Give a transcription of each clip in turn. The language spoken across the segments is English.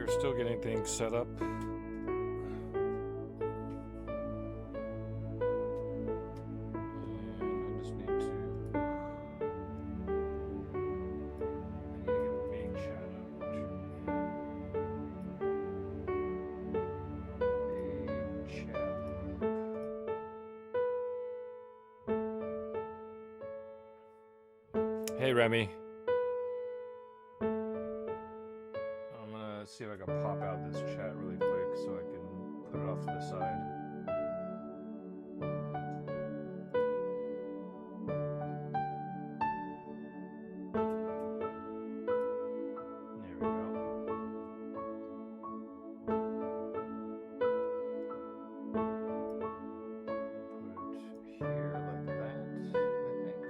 we're still getting things set up. Hey Remy. I'm gonna see if I can pop out this chat really quick so I can put it off to the side. There we go. Put it here like that, I think.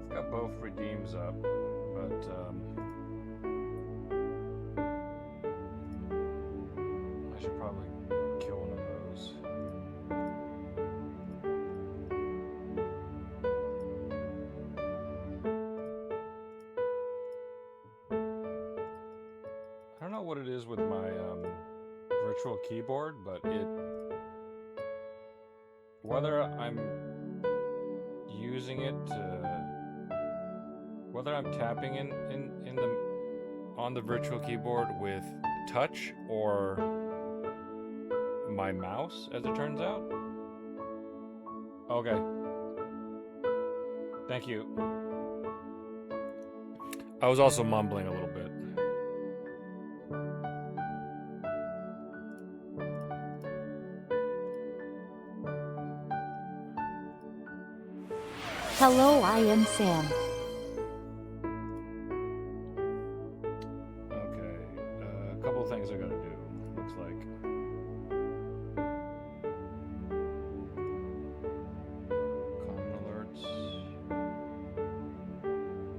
I've got both redeems up, but I should probably kill one of those. I don't know what it is with my virtual keyboard, but whether I'm using it whether I'm tapping on the virtual keyboard with touch or my mouse, as it turns out. Okay. Thank you. I was also mumbling a little bit. Hello, I am Sam. Okay, a couple of things I gotta do, looks like. Common alerts.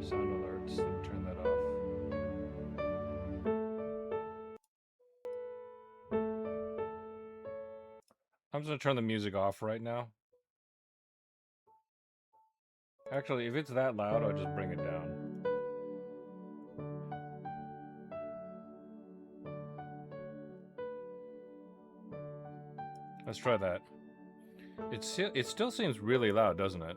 Sound alerts, let me turn that off. I'm just gonna turn the music off right now. Actually, if it's that loud, I'll just bring it down. Let's try that. It still seems really loud, doesn't it?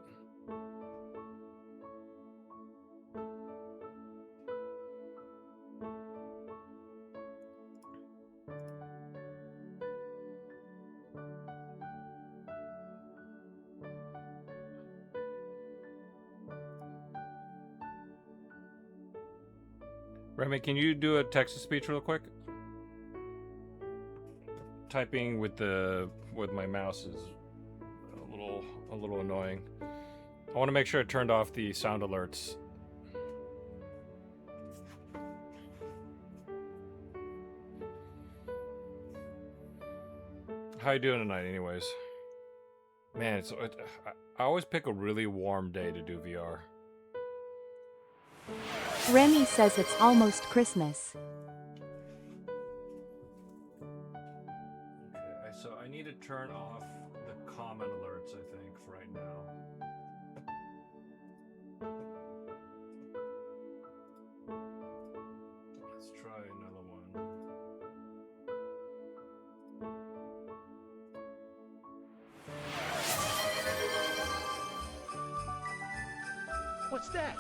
Remy, can you do a text-to-speech real quick? Typing with my mouse is a little annoying. I want to make sure I turned off the sound alerts. How you doing tonight, anyways? Man, I always pick a really warm day to do VR. Remy says it's almost Christmas. Okay, so I need to turn off the common alerts, I think, for right now. Let's try another one. What's that?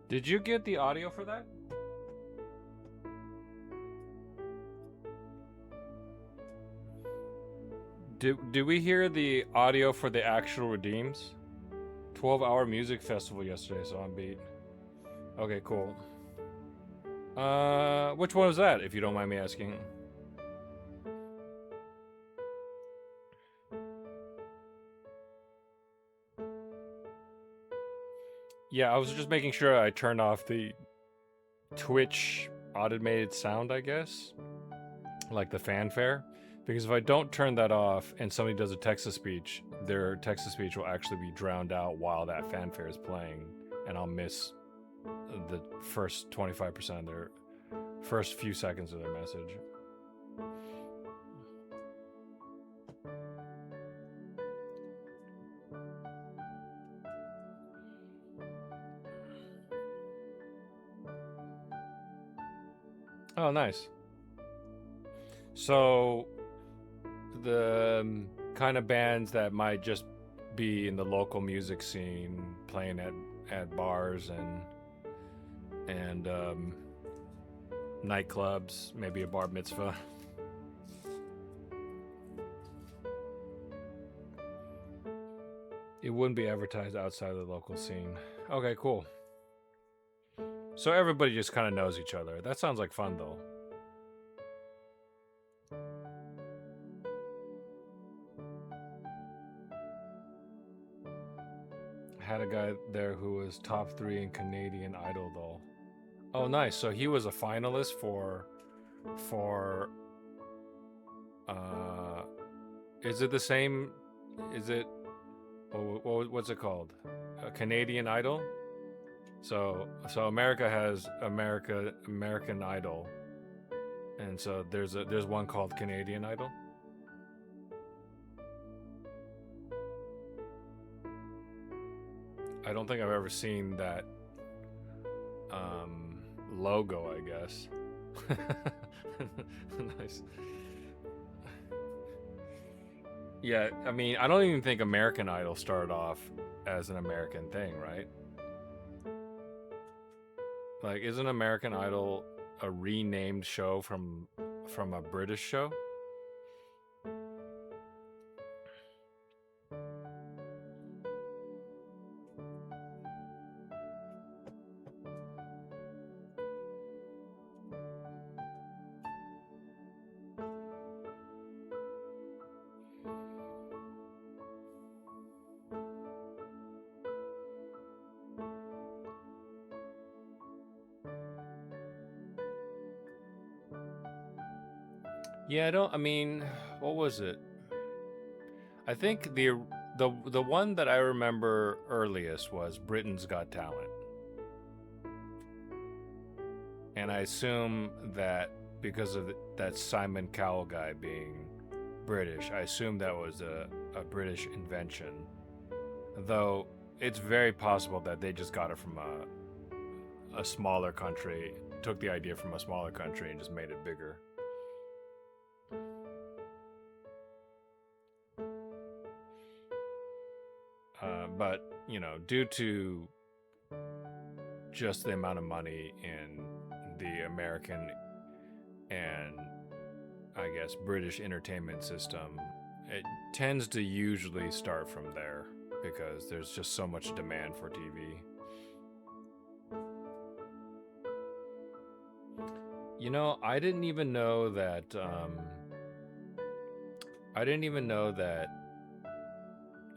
Did you get the audio for that? Did we hear the audio for the actual redeems? 12-hour music festival yesterday, so I'm beat. Okay, cool. Which one was that, if you don't mind me asking? Yeah, I was just making sure I turned off the Twitch automated sound, I guess. Like the fanfare. Because if I don't turn that off and somebody does a text-to-speech, their text-to-speech will actually be drowned out while that fanfare is playing. And I'll miss the first 25% of their first few seconds of their message. Oh, nice. So the kind of bands that might just be in the local music scene, playing at bars and nightclubs, maybe a bar mitzvah. It wouldn't be advertised outside of the local scene. Okay, cool. So everybody just kind of knows each other. That sounds like fun, though. Had a guy there who was top 3 in Canadian Idol, though. Oh, nice. So he was a finalist for is it the same? Is it what's it called? A Canadian Idol? So America has American Idol, and so there's one called Canadian Idol. I don't think I've ever seen that logo, I guess. Nice. Yeah, I mean, I don't even think American Idol started off as an American thing, right? Like, isn't American Idol a renamed show from a British show? Yeah, I mean, what was it? I think the one that I remember earliest was Britain's Got Talent. And I assume that because of that Simon Cowell guy being British, I assume that was a British invention. Though it's very possible that they just got it from a smaller country, took the idea from a smaller country and just made it bigger. But, you know, due to just the amount of money in the American and, I guess, British entertainment system, it tends to usually start from there because there's just so much demand for TV. You know, I didn't even know that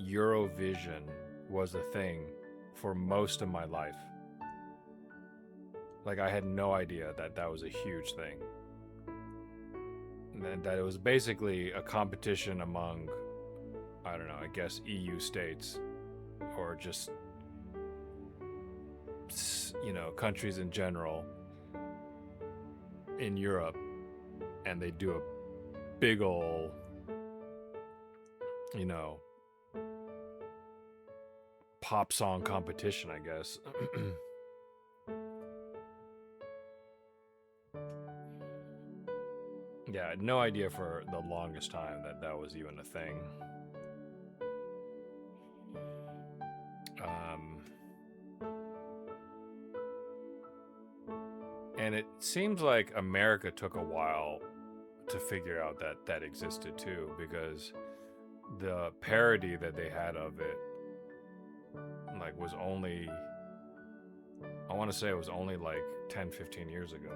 Eurovision was a thing for most of my life. Like, I had no idea that was a huge thing. And that it was basically a competition among, I don't know, I guess EU states or just, you know, countries in general in Europe. And they do a big ol', you know, pop song competition, I guess. Yeah, I had no idea for the longest time that was even a thing. And it seems like America took a while to figure out that existed too, because the parody that they had of it, like, was only, I want to say it was only like 10, 15 years ago.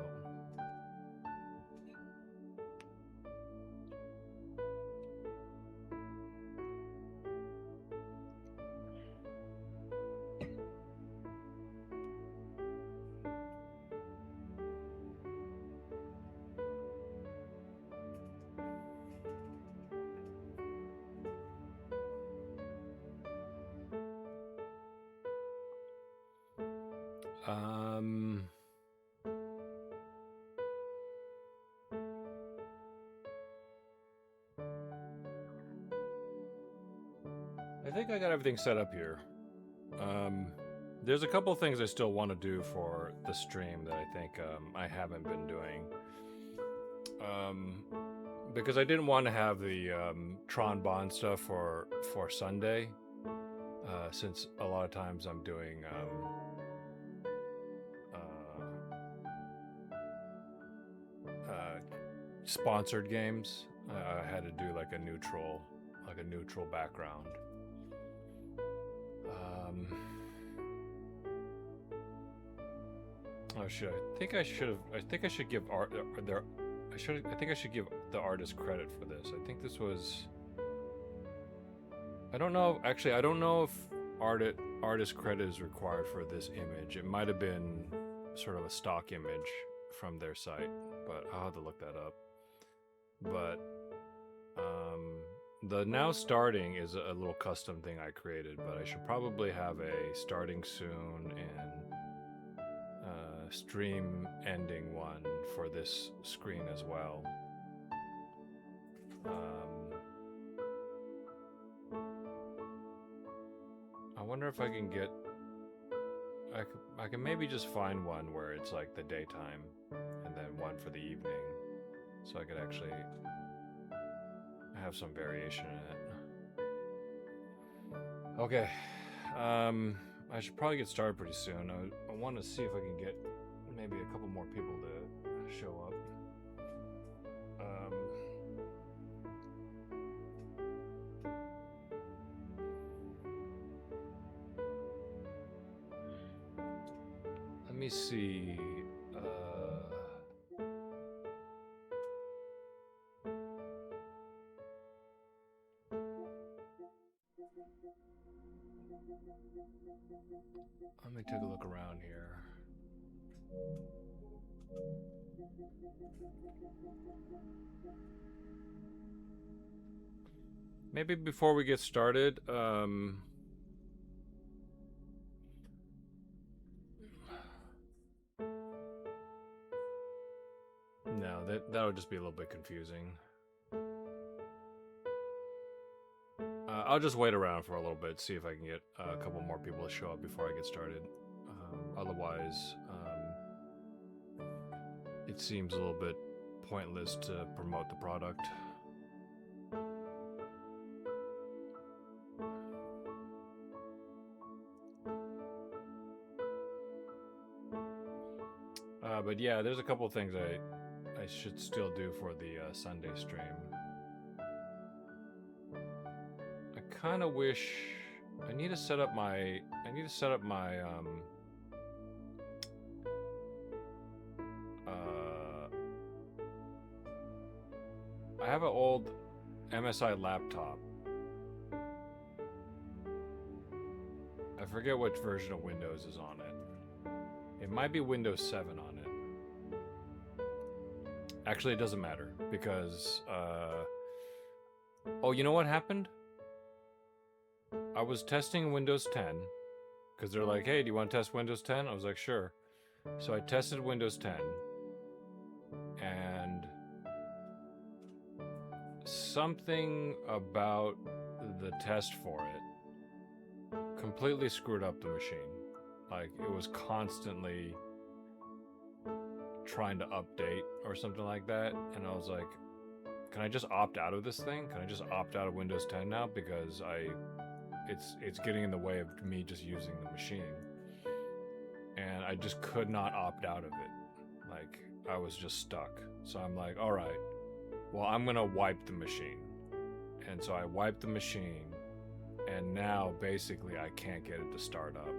I think I got everything set up here. There's a couple things I still want to do for the stream that I think I haven't been doing. Because I didn't want to have the Tron Bond stuff for Sunday, since a lot of times I'm doing sponsored games. I had to do like a neutral background. Oh shit! I think I should give the artist credit for this. I think this was. I don't know. Actually, I don't know if artist credit is required for this image. It might have been sort of a stock image from their site, but I'll have to look that up. But the now starting is a little custom thing I created, but I should probably have a starting soon and stream ending one for this screen as well. I wonder if I can get. I can maybe just find one where it's like the daytime, and then one for the evening, so I could actually have some variation in it. Okay, I should probably get started pretty soon. I want to see if I can get maybe a couple more people to show up. Let me see. Let me take a look around here. Maybe before we get started, no, that'll just be a little bit confusing. I'll just wait around for a little bit, see if I can get a couple more people to show up before I get started. Otherwise, it seems a little bit pointless to promote the product. But yeah, there's a couple things I should still do for the Sunday stream. I kind of wish I need to set up my I have an old MSI laptop. I forget which version of Windows is on it. It might be Windows 7 on it. Actually, it doesn't matter because oh, you know what happened? I was testing Windows 10 because they're like, hey, do you want to test Windows 10? I was like, sure. So I tested Windows 10 and something about the test for it completely screwed up the machine. Like, it was constantly trying to update or something like that, and I was like, can I just opt out of this thing? Can I just opt out of Windows 10 now? Because it's getting in the way of me just using the machine. And I just could not opt out of it. Like, I was just stuck. So I'm like, all right, well, I'm gonna wipe the machine. And so I wiped the machine, and now basically I can't get it to start up.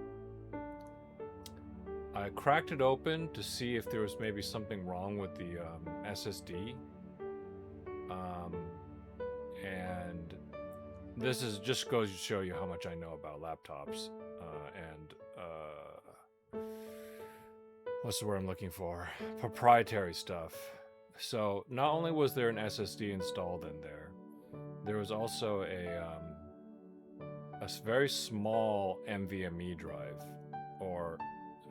I cracked it open to see if there was maybe something wrong with the SSD. And this is just goes to show you how much I know about laptops and what's the word I'm looking for? Proprietary stuff. So not only was there an SSD installed in there, there was also a very small NVMe drive, or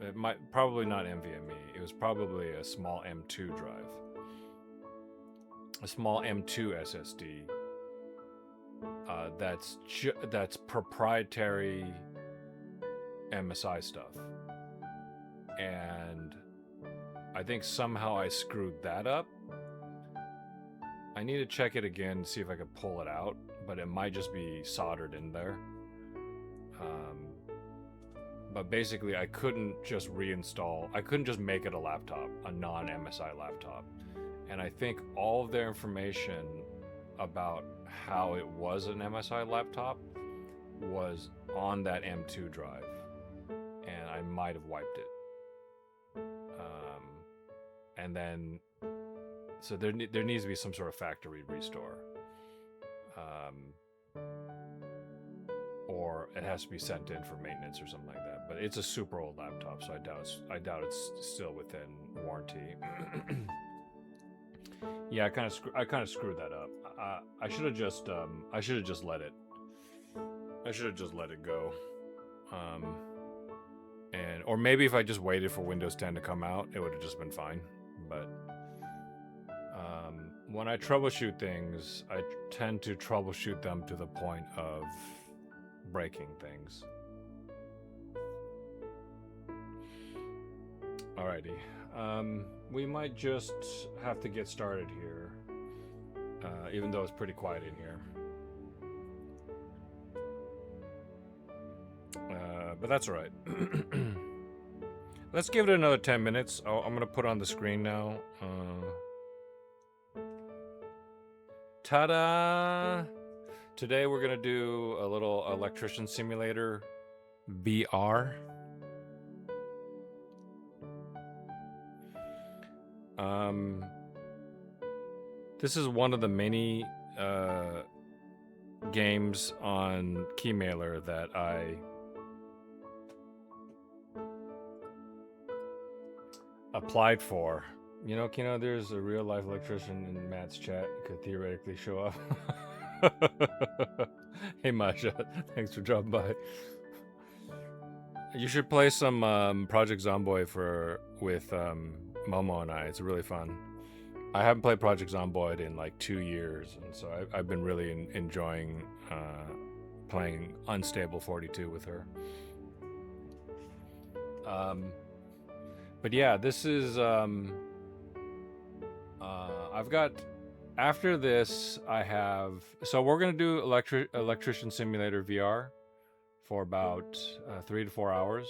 it might probably not NVMe. It was probably a small M2 drive, a small M2 SSD that's proprietary MSI stuff, and I think somehow I screwed that up. I need to check it again, see if I could pull it out, but it might just be soldered in there. But basically, I couldn't just reinstall. I couldn't just make it a laptop, a non-MSI laptop. And I think all of their information about how it was an MSI laptop was on that M2 drive, and I might have wiped it. And then, so there needs to be some sort of factory restore, or it has to be sent in for maintenance or something like that. But it's a super old laptop, so I doubt it's still within warranty. Yeah, I kind of screwed that up. I should have just let it. I should have just let it go. Or maybe if I just waited for Windows 10 to come out, it would have just been fine. But when I troubleshoot things, I tend to troubleshoot them to the point of breaking things. Alrighty. We might just have to get started here, even though it's pretty quiet in here. But that's alright. Let's give it another 10 minutes. I'm going to put on the screen now. Ta-da! Today we're going to do a little Electrician Simulator VR. This is one of the many games on Keymailer that I applied for. You know, Kino, there's a real life electrician in Matt's chat who could theoretically show up. Hey Masha, thanks for dropping by. You should play some Project Zomboid with Momo and I. It's really fun. I haven't played Project Zomboid in like 2 years, and so I've been really enjoying playing Unstable 42 with her. But yeah, this is I've got, after this I have, so we're gonna do Electrician Simulator VR for about 3 to 4 hours.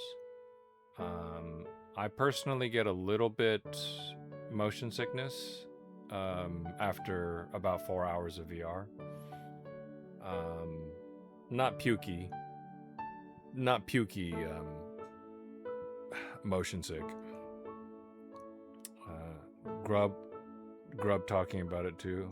I personally get a little bit motion sickness after about 4 hours of VR. Not pukey motion sick. Grub talking about it too.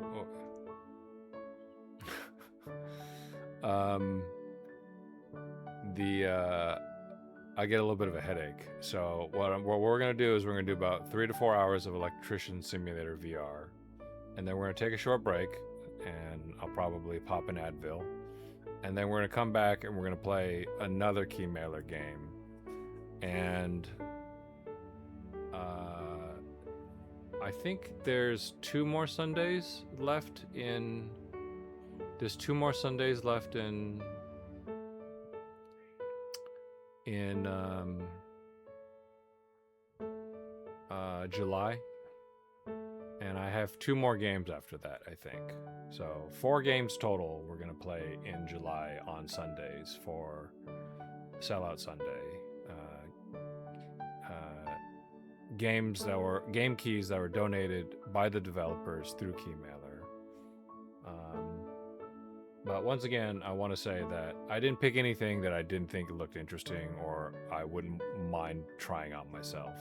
I get a little bit of a headache. So what we're gonna do is we're gonna do about 3 to 4 hours of Electrician Simulator VR, and then we're gonna take a short break, and I'll probably pop an Advil, and then we're gonna come back and we're gonna play another Keymailer game, and I think there's 2 more Sundays left in. There's 2 more Sundays left in July, and I have 2 more games after that, I think. So 4 games total we're gonna play in July on Sundays for Sellout Sunday. Game keys that were donated by the developers through Keymailer. But once again, I want to say that I didn't pick anything that I didn't think looked interesting or I wouldn't mind trying out myself.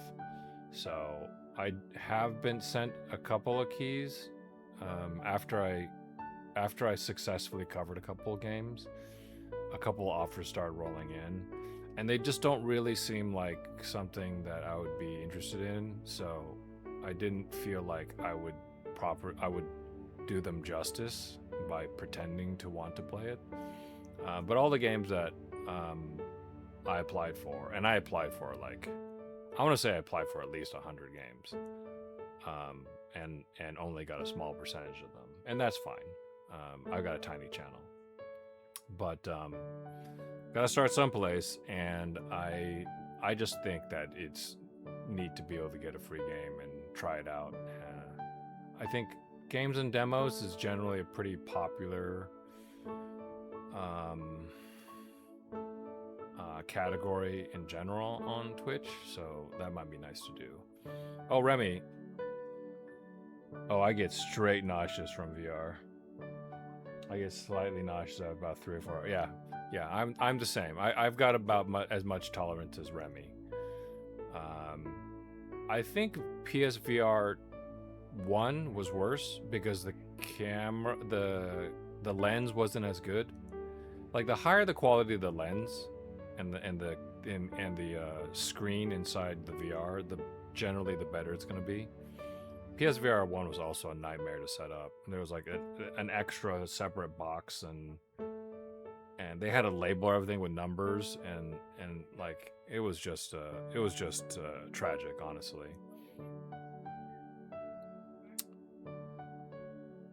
So I have been sent a couple of keys after I successfully covered a couple of games. A couple of offers started rolling in, and they just don't really seem like something that I would be interested in. So I didn't feel like I would do them justice by pretending to want to play it. But all the games that I applied for, and I applied for like, I want to say I applied for at least 100 games, and only got a small percentage of them, and that's fine. I've got a tiny channel, But gotta start someplace, and I just think that it's neat to be able to get a free game and try it out. I think games and demos is generally a pretty popular category in general on Twitch, so that might be nice to do. Oh, Remy. Oh, I get straight nauseous from VR. I get slightly nauseous at about 3 or 4. Yeah, I'm the same. I've got about as much tolerance as Remy. I think PSVR 1 was worse because the camera, the lens wasn't as good. Like, the higher the quality of the lens and the screen inside the VR, the generally the better it's going to be. PSVR 1 was also a nightmare to set up. There was like an extra separate box, and they had to label everything with numbers, and like it was just tragic, honestly.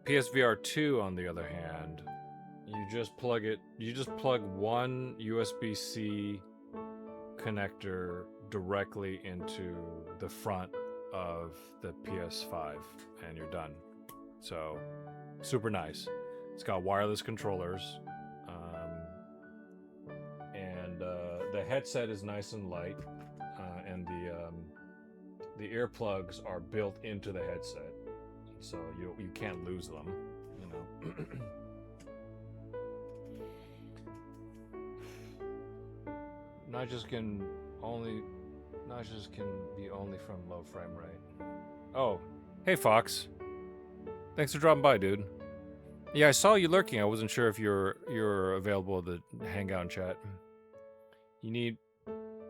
PSVR 2, on the other hand, you just plug one USB-C connector directly into the front of the PS5 and you're done. So super nice. It's got wireless controllers, and the headset is nice and light, and the earplugs are built into the headset, so you can't lose them, you know. Nudges can be only from low frame rate. Oh, hey Fox. Thanks for dropping by, dude. Yeah, I saw you lurking. I wasn't sure if you're available to hang out and chat. You need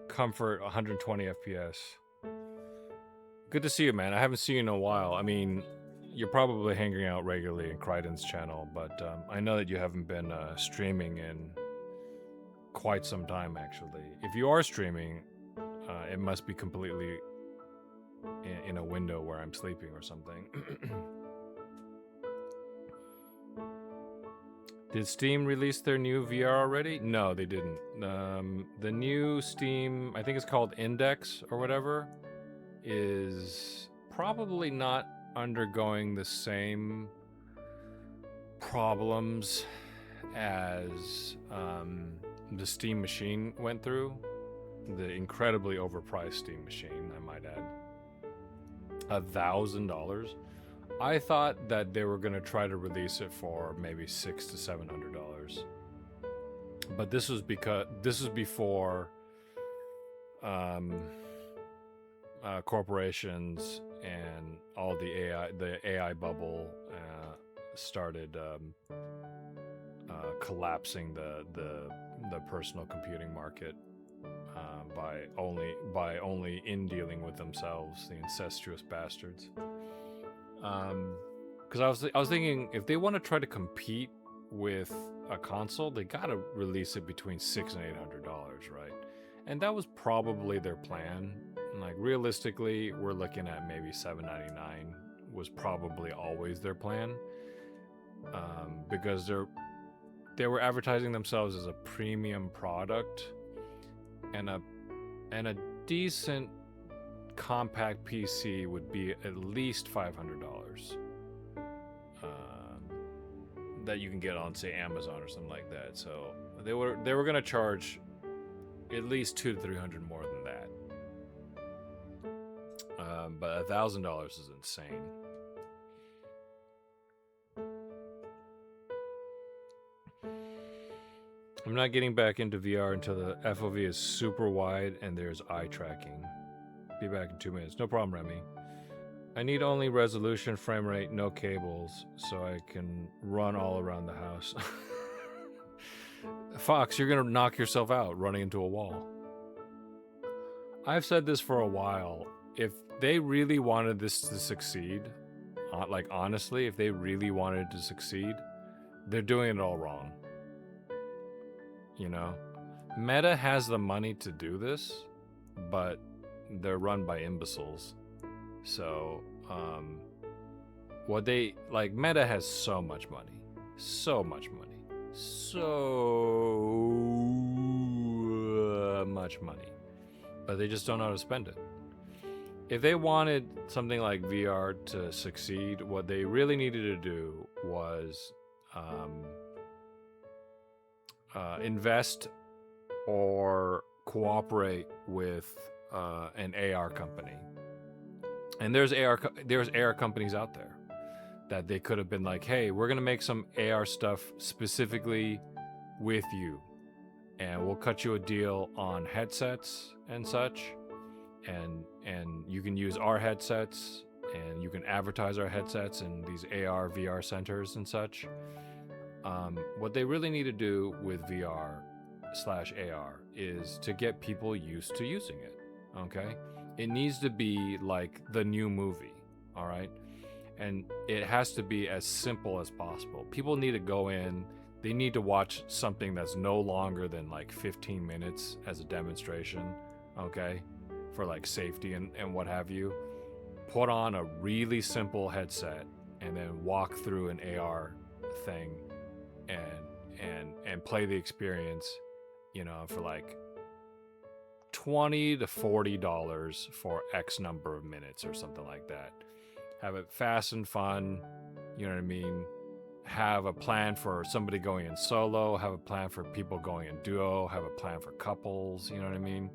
comfort 120 FPS. Good to see you, man. I haven't seen you in a while. I mean, you're probably hanging out regularly in Kryden's channel, but I know that you haven't been streaming in quite some time, actually. If you are streaming, it must be completely in a window where I'm sleeping or something. Did Steam release their new VR already? No, they didn't. The new Steam, I think it's called Index or whatever, is probably not undergoing the same problems as the Steam Machine went through. The incredibly overpriced Steam Machine, I might add. $1,000. I thought that they were going to try to release it for maybe $600 to $700. But this was before corporations and all the AI bubble started collapsing the personal computing market by only in dealing with themselves, the incestuous bastards. Because I was thinking, if they want to try to compete with a console, they gotta release it between $600 and $800, right? And that was probably their plan. Like, realistically, we're looking at maybe $799 was probably always their plan, because they were advertising themselves as a premium product, and a decent compact PC would be at least $500 that you can get on, say, Amazon or something like that. So they were going to charge at least $200 to $300 more than that. But $1,000 is insane. I'm not getting back into VR until the FOV is super wide and there's eye tracking. Be back in 2 minutes. No problem, Remy. I need only resolution, frame rate, no cables, so I can run all around the house. Fox, you're gonna knock yourself out running into a wall. I've said this for a while. If they really wanted this to succeed, like honestly, if they really wanted to succeed, they're doing it all wrong. You know? Meta has the money to do this, but they're run by imbeciles. So, Meta has so much money, so much money, but they just don't know how to spend it. If they wanted something like VR to succeed, what they really needed to do was invest or cooperate with an AR company. And there's AR companies out there that they could have been like, hey, we're gonna make some AR stuff specifically with you, and we'll cut you a deal on headsets and such, and you can use our headsets, and you can advertise our headsets in these AR VR centers and such. What they really need to do with VR/AR is to get people used to using it. Okay, it needs to be like the new movie. All right. And it has to be as simple as possible. People need to go in, they need to watch something that's no longer than like 15 minutes as a demonstration, okay, for like safety and what have you. Put on a really simple headset and then walk through an AR thing and play the experience, you know, for like $20 to $40 for X number of minutes or something like that. Have it fast and fun, you know what I mean? Have a plan for somebody going in solo, have a plan for people going in duo, have a plan for couples, you know what I mean?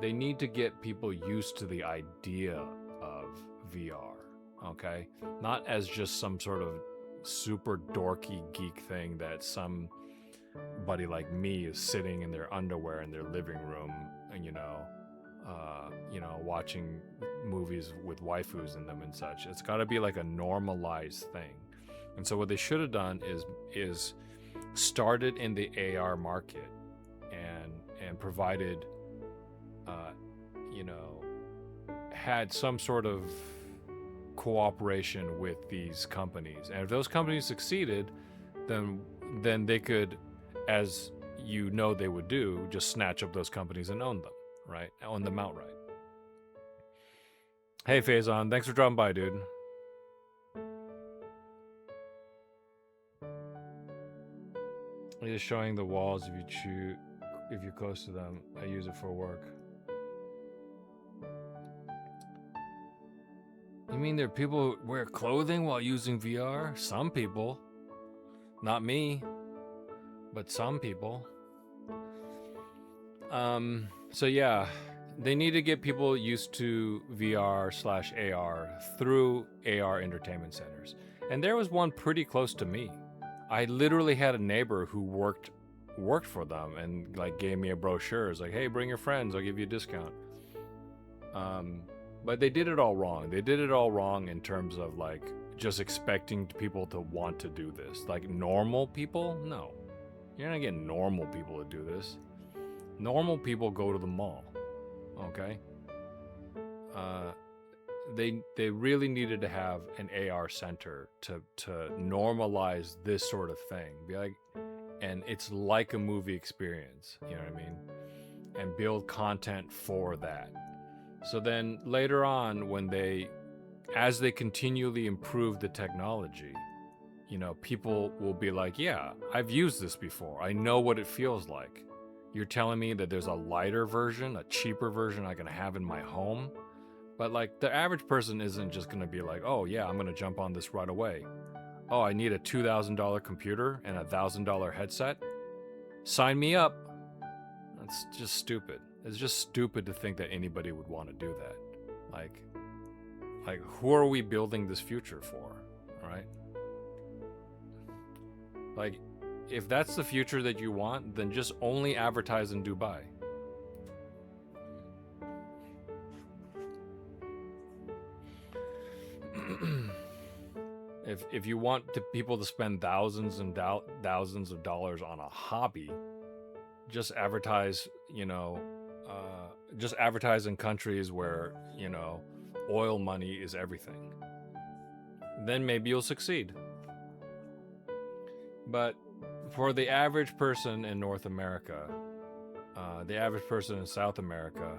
They need to get people used to the idea of VR, okay? Not as just some sort of super dorky geek thing that somebody like me is sitting in their underwear in their living room and, you know, watching movies with waifus in them and such. It's got to be like a normalized thing. And so what they should have done is started in the AR market and provided had some sort of cooperation with these companies. And if those companies succeeded, then they could, as you know they would do, just snatch up those companies and own them, right? Own them outright. Hey, Faison, thanks for dropping by, dude. It is showing the walls if you're close to them. I use it for work. You mean there are people who wear clothing while using VR? Some people. Not me. But some people. So yeah. They need to get people used to VR/AR through AR entertainment centers. And there was one pretty close to me. I literally had a neighbor who worked for them and like gave me a brochure. It's like, hey, bring your friends, I'll give you a discount. But they did it all wrong. They did it all wrong in terms of like just expecting people to want to do this. Like normal people? No. You're not getting normal people to do this. Normal people go to the mall. Okay. They really needed to have an AR center to normalize this sort of thing. Be like, and it's like a movie experience, you know what I mean? And build content for that. So then later on, as they continually improve the technology, you know, people will be like, yeah, I've used this before. I know what it feels like. You're telling me that there's a lighter version, a cheaper version I can have in my home? But like the average person isn't just going to be like, oh yeah, I'm going to jump on this right away. Oh, I need a $2,000 computer and a $1,000 headset? Sign me up. That's just stupid. It's just stupid to think that anybody would want to do that. Like who are we building this future for, right? Like, if that's the future that you want, then just only advertise in Dubai. If you want people to spend thousands and thousands of dollars on a hobby, just advertise, just advertise in countries where, oil money is everything. Then maybe you'll succeed. But for the average person in North America, the average person in South America,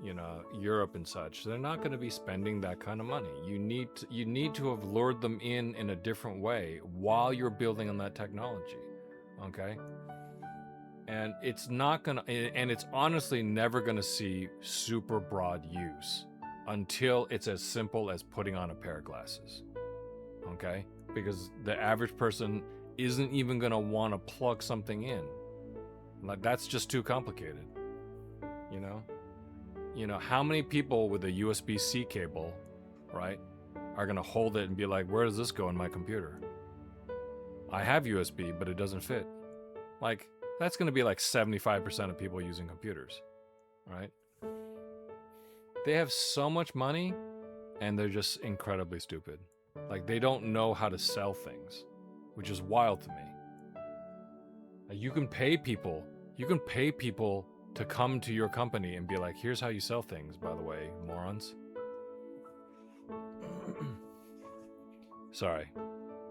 you know, Europe and such. They're not going to be spending that kind of money. You need to have lured them in a different way while you're building on that technology. Okay? And it's not going to, and it's honestly never going to see super broad use until it's as simple as putting on a pair of glasses. Okay? Because the average person isn't even going to want to plug something in. Like, that's just too complicated. You know, how many people with a USB-C cable, right, are going to hold it and be like, where does this go in my computer? I have USB, but it doesn't fit. Like, that's going to be like 75% of people using computers, right? They have so much money, and they're just incredibly stupid. Like, they don't know how to sell things, which is wild to me. You can pay people to come to your company and be like, here's how you sell things, by the way, morons. Sorry.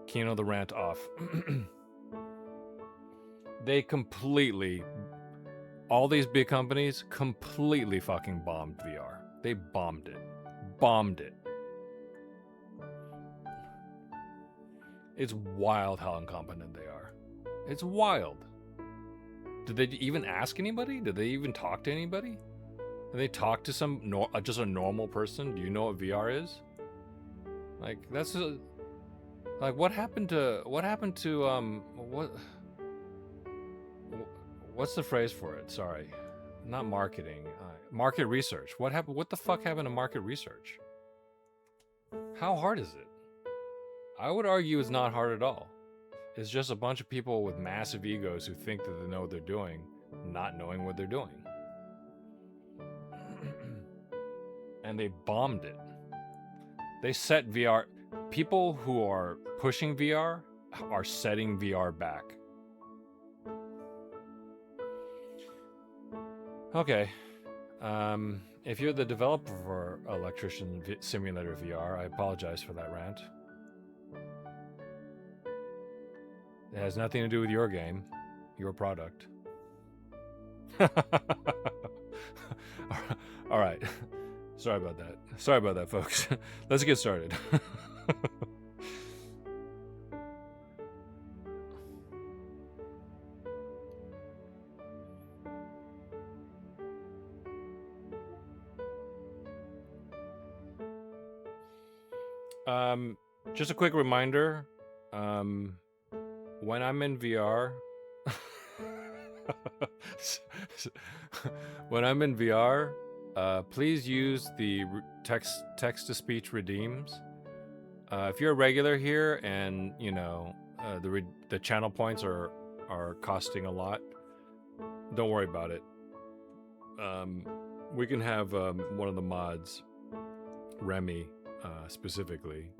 Kino the rant off. They completely, all these big companies completely fucking bombed VR. They bombed it. Bombed it. It's wild how incompetent they are. It's wild. Did they even ask anybody? Did they even talk to anybody? Did they talk to some just a normal person? Do you know what VR is? Like, that's like, what's the phrase for it? Sorry, not marketing. Market research. What happened? What the fuck happened to market research? How hard is it? I would argue it's not hard at all. It's just a bunch of people with massive egos who think that they know what they're doing, not knowing what they're doing. And they bombed it. They set VR. People who are pushing VR are setting VR back. Okay. If you're the developer for Electrician Simulator VR, I apologize for that rant. It has nothing to do with your game, your product. All right. Sorry about that, folks. Let's get started. Just a quick reminder. When I'm in VR, please use the text-to-speech redeems. If you're a regular here and you know the channel points are costing a lot, don't worry about it. We can have one of the mods, Remy, specifically,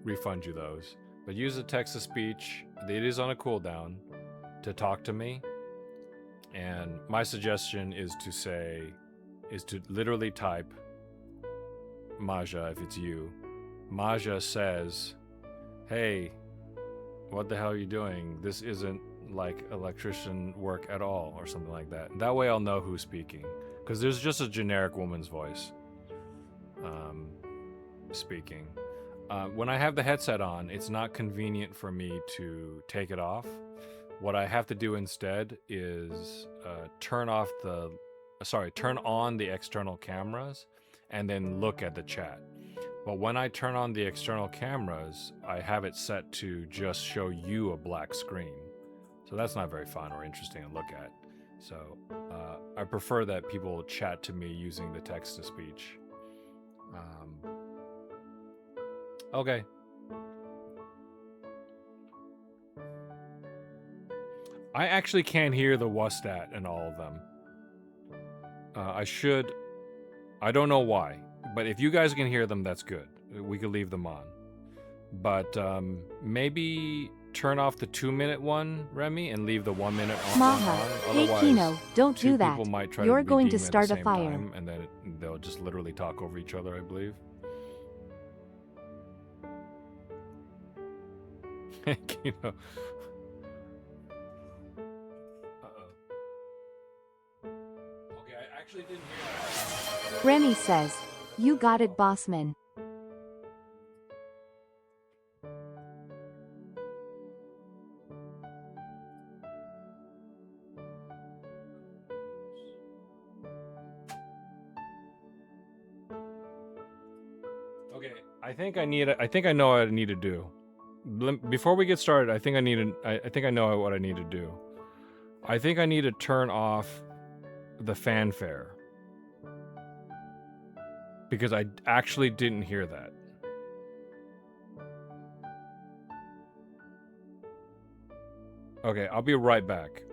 refund you those. But use the text-to-speech. It is on a cooldown to talk to me. And my suggestion is to literally type Maja if it's you. Maja says, hey, what the hell are you doing? This isn't like electrician work at all, or something like that. That way I'll know who's speaking. Because there's just a generic woman's voice speaking. When I have the headset on, it's not convenient for me to take it off. What I have to do instead is turn on the external cameras and then look at the chat. But when I turn on the external cameras, I have it set to just show you a black screen. So that's not very fun or interesting to look at. So I prefer that people chat to me using the text-to-speech. Okay. I actually can't hear the WASDAT in all of them. I don't know why, but if you guys can hear them, that's good. We could leave them on. But maybe turn off the 2-minute one, Remy, and leave the 1 minute on. Maha, hey Kino, don't do that. Might try You're to going to redeem at start the a same fire. time, and then they'll just literally talk over each other, I believe. Kino. Uh-oh. Okay, I actually didn't hear that. Remy says, "You got it, bossman." Okay, I think I know what I need to do. Before we get started, I think I know what I need to do. I think I need to turn off the fanfare. Because I actually didn't hear that. Okay, I'll be right back.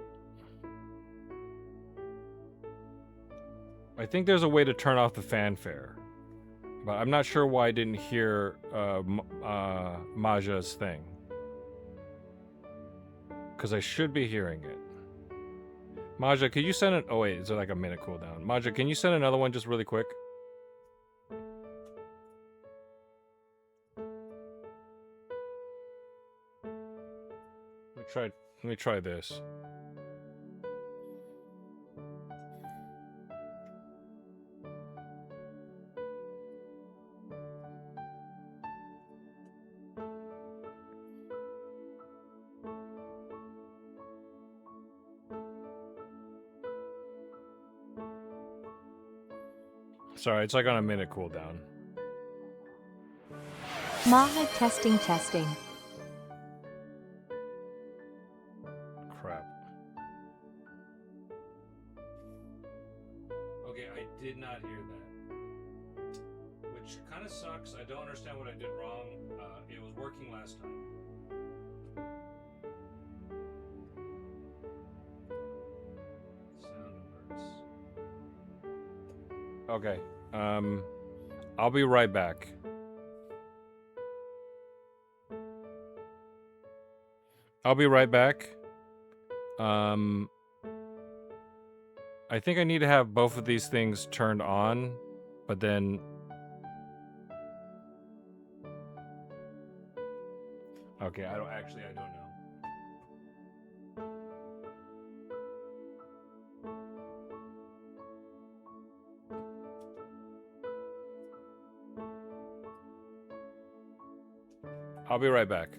I think there's a way to turn off the fanfare. But I'm not sure why I didn't hear Maja's thing. Because I should be hearing it. Maja, can you send it? Oh wait, is it like a minute cooldown? Maja, can you send another one just really quick? Let me try this. Sorry, it's like on a minute cooldown. Maha testing. Crap. Okay, I did not hear that. Which kind of sucks. I don't understand what I did wrong. It was working last time. Sound alerts. Okay. I'll be right back. I think I need to have both of these things turned on, but then... Okay, I don't know. I'll be right back.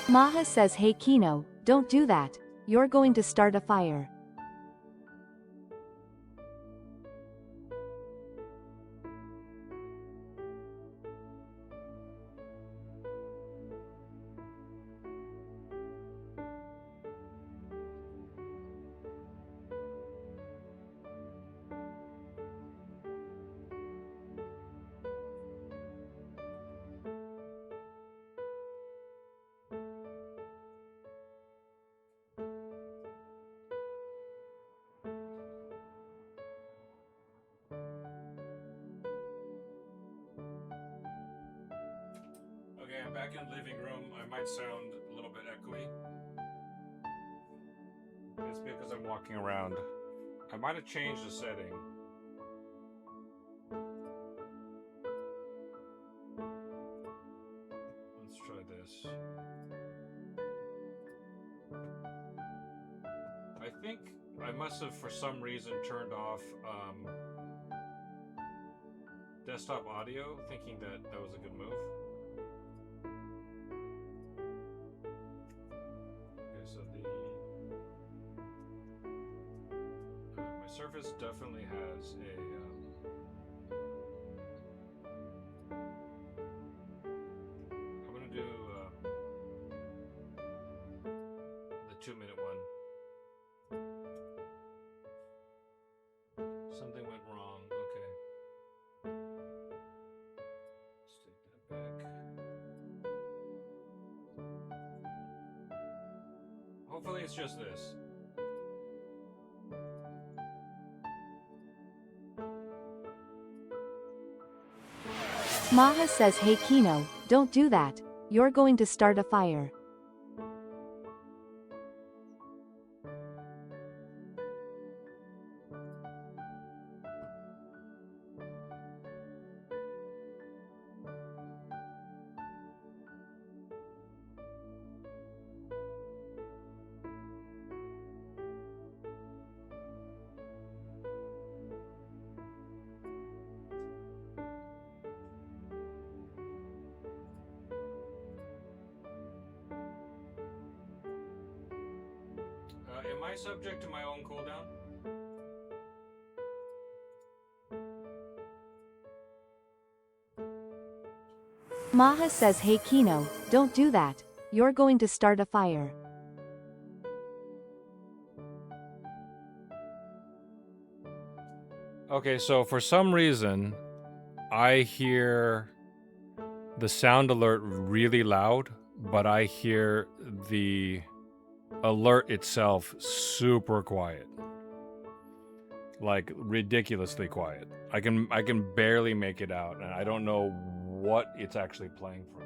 Maha says, "Hey Kino, don't do that. You're going to start a fire." back in the living room, I might sound a little bit echoey. It's because I'm walking around. I might have changed the setting. Let's try this. I think I must have, for some reason, turned off desktop audio, thinking that that was a good move. Okay, so my Surface definitely has a I'm gonna do the 2-minute one. Something went wrong. Okay. Let's take that back. Hopefully it's just this. Maha says, hey Kino, don't do that. You're going to start a fire. Am I subject to my own cooldown? Maha says, hey Kino, don't do that. You're going to start a fire. Okay, so for some reason, I hear the sound alert really loud, but I hear the alert itself super quiet. Like ridiculously quiet. I can barely make it out, and I don't know what it's actually playing from.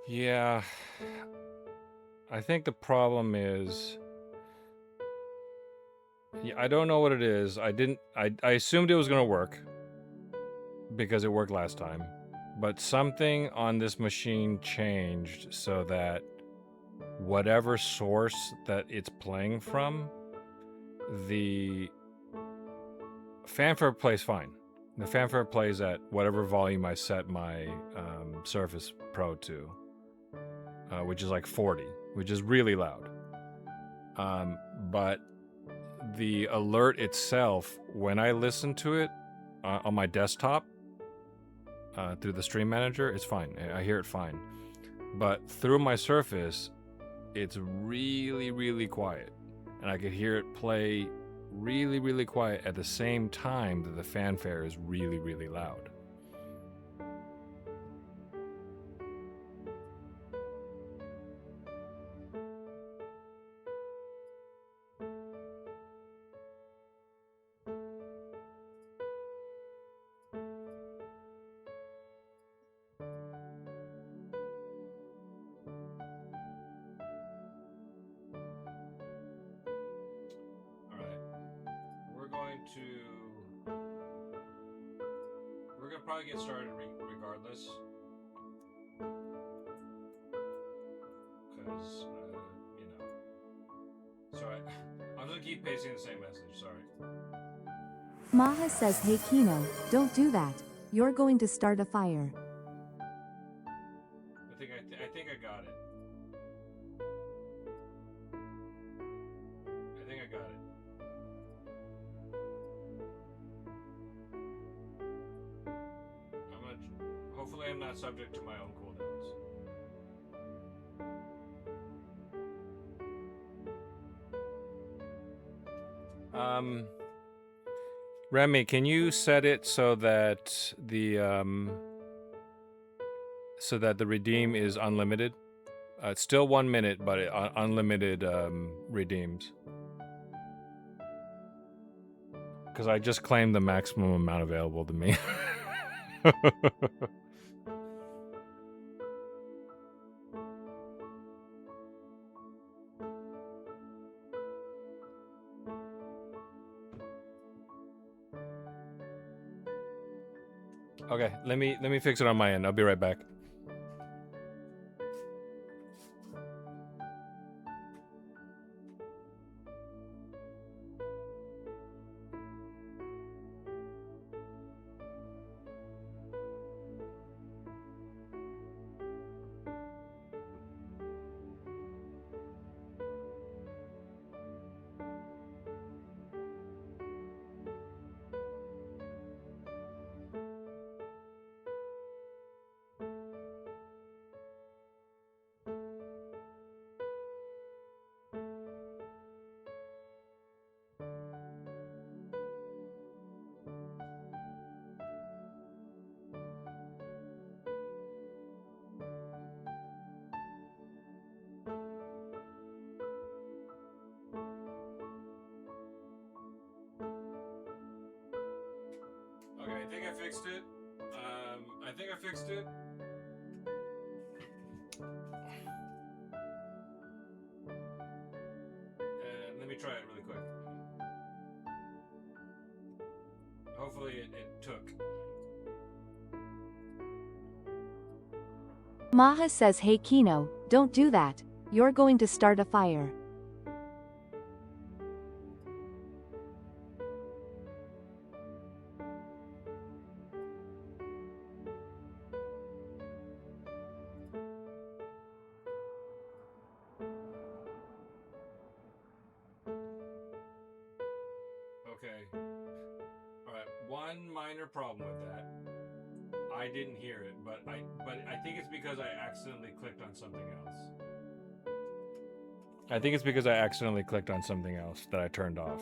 Yeah, I think the problem is, I don't know what it is. I assumed it was gonna work because it worked last time, but something on this machine changed so that whatever source that it's playing from, the fanfare plays fine. The fanfare plays at whatever volume I set my Surface Pro to, which is like 40, which is really loud. But the alert itself, when I listen to it on my desktop through the stream manager, it's fine. I hear it fine. But through my Surface, it's really, really quiet. And I could hear it play really, really quiet at the same time that the fanfare is really, really loud. We're gonna probably get started regardless, because you know. Sorry, I'm gonna keep pasting the same message. Sorry. Maha says, hey Kino, don't do that. You're going to start a fire. I think I got it. I think I got it. Hopefully I'm not subject to my own cooldowns. Remy, can you set it so that the redeem is unlimited? It's still 1 minute, but unlimited redeems. Because I just claimed the maximum amount available to me. Okay, let me fix it on my end. I'll be right back. Okay, I think I fixed it. Let me try it really quick. Hopefully it took. Maha says, hey Kino, don't do that. You're going to start a fire. Okay. Alright, one minor problem with that. I didn't hear it, but I think it's because I accidentally clicked on something else. I think it's because I accidentally clicked on something else that I turned off.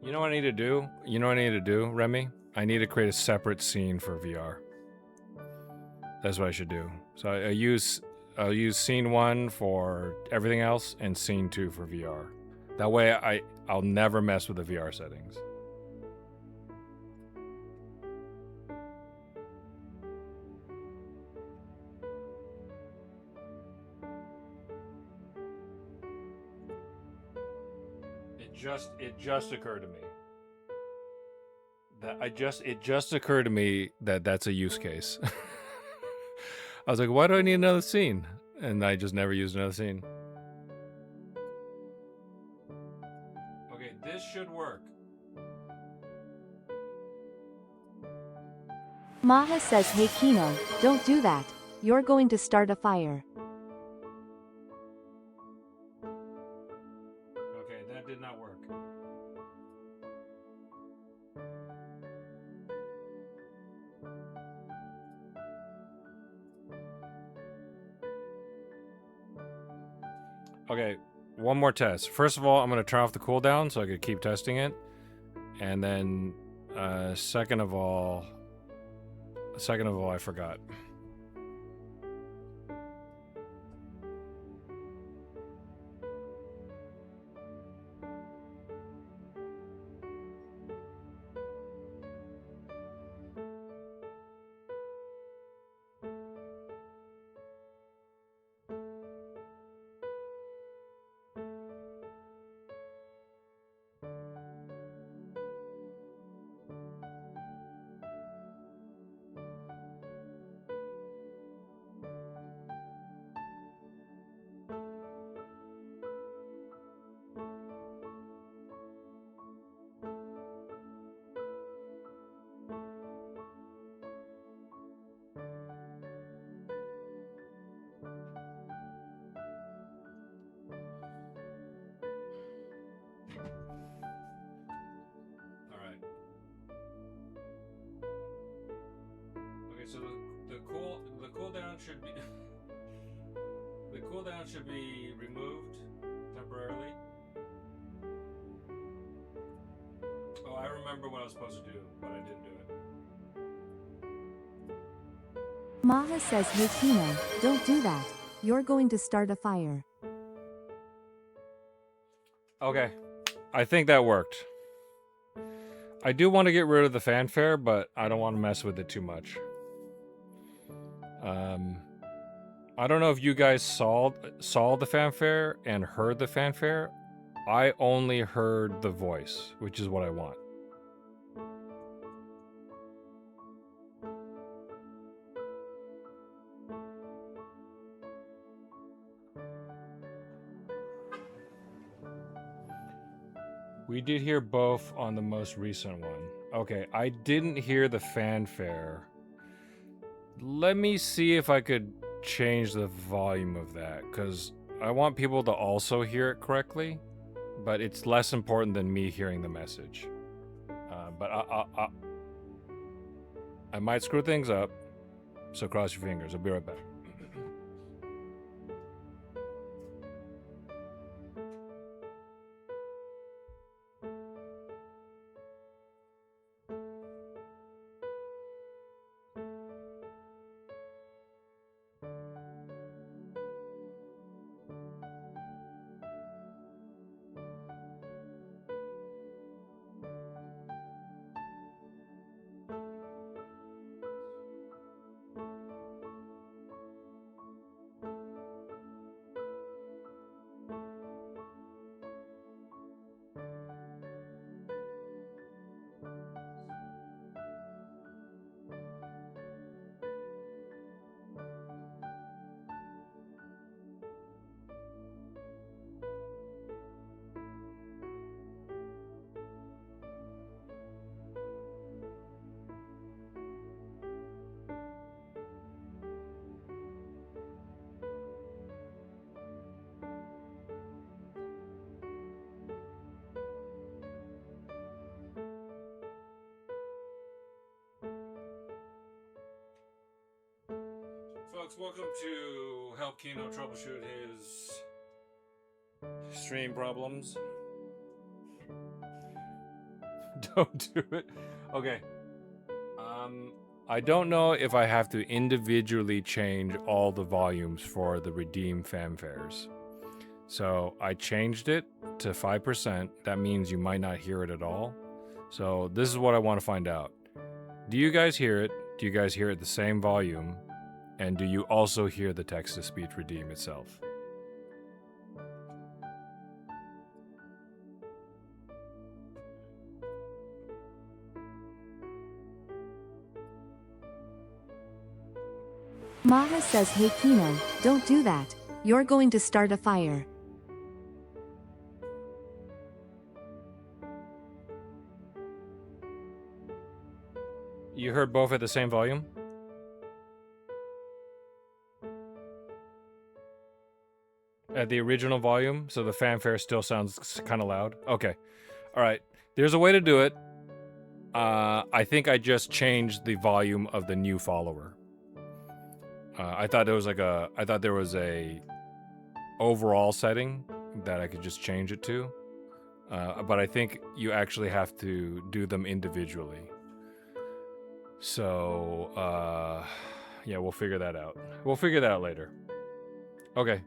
You know what I need to do? You know what I need to do, Remy? I need to create a separate scene for VR. That's what I should do. So I'll use scene 1 for everything else and scene 2 for VR. That way I'll never mess with the VR settings. It just occurred to me. It just occurred to me that that's a use case. I was like, why do I need another scene? And I just never used another scene. Okay, this should work. Maha says, hey Kino, don't do that. You're going to start a fire. Okay, that did not work. Okay, one more test. First of all, I'm going to turn off the cooldown so I could keep testing it. And then, second of all, I forgot. so the cooldown should be the cooldown should be removed temporarily. Oh, I remember what I was supposed to do, but I didn't do it. Maha says, hey Kino, don't do that. You're going to start a fire. Okay, I think that worked. I do want to get rid of the fanfare, but I don't want to mess with it too much. I don't know if you guys saw the fanfare and heard the fanfare. I only heard the voice, which is what I want. We did hear both on the most recent one. Okay, I didn't hear the fanfare. Let me see if I could change the volume of that, because I want people to also hear it correctly, but it's less important than me hearing the message. But I might screw things up, so cross your fingers. I'll be right back. Folks, welcome to help Kino troubleshoot his stream problems. Don't do it. Okay. I don't know if I have to individually change all the volumes for the redeem fanfares. So I changed it to 5%. That means you might not hear it at all. So this is what I want to find out. Do you guys hear it? Do you guys hear it the same volume? And do you also hear the text-to-speech redeem itself? Maha says, hey Kino, don't do that. You're going to start a fire. You heard both at the same volume? At the original volume, so the fanfare still sounds kind of loud? Okay. All right. There's a way to do it. I think I just changed the volume of the new follower. I thought there was a overall setting that I could just change it to. But I think you actually have to do them individually. So, yeah, we'll figure that out. We'll figure that out later. Okay.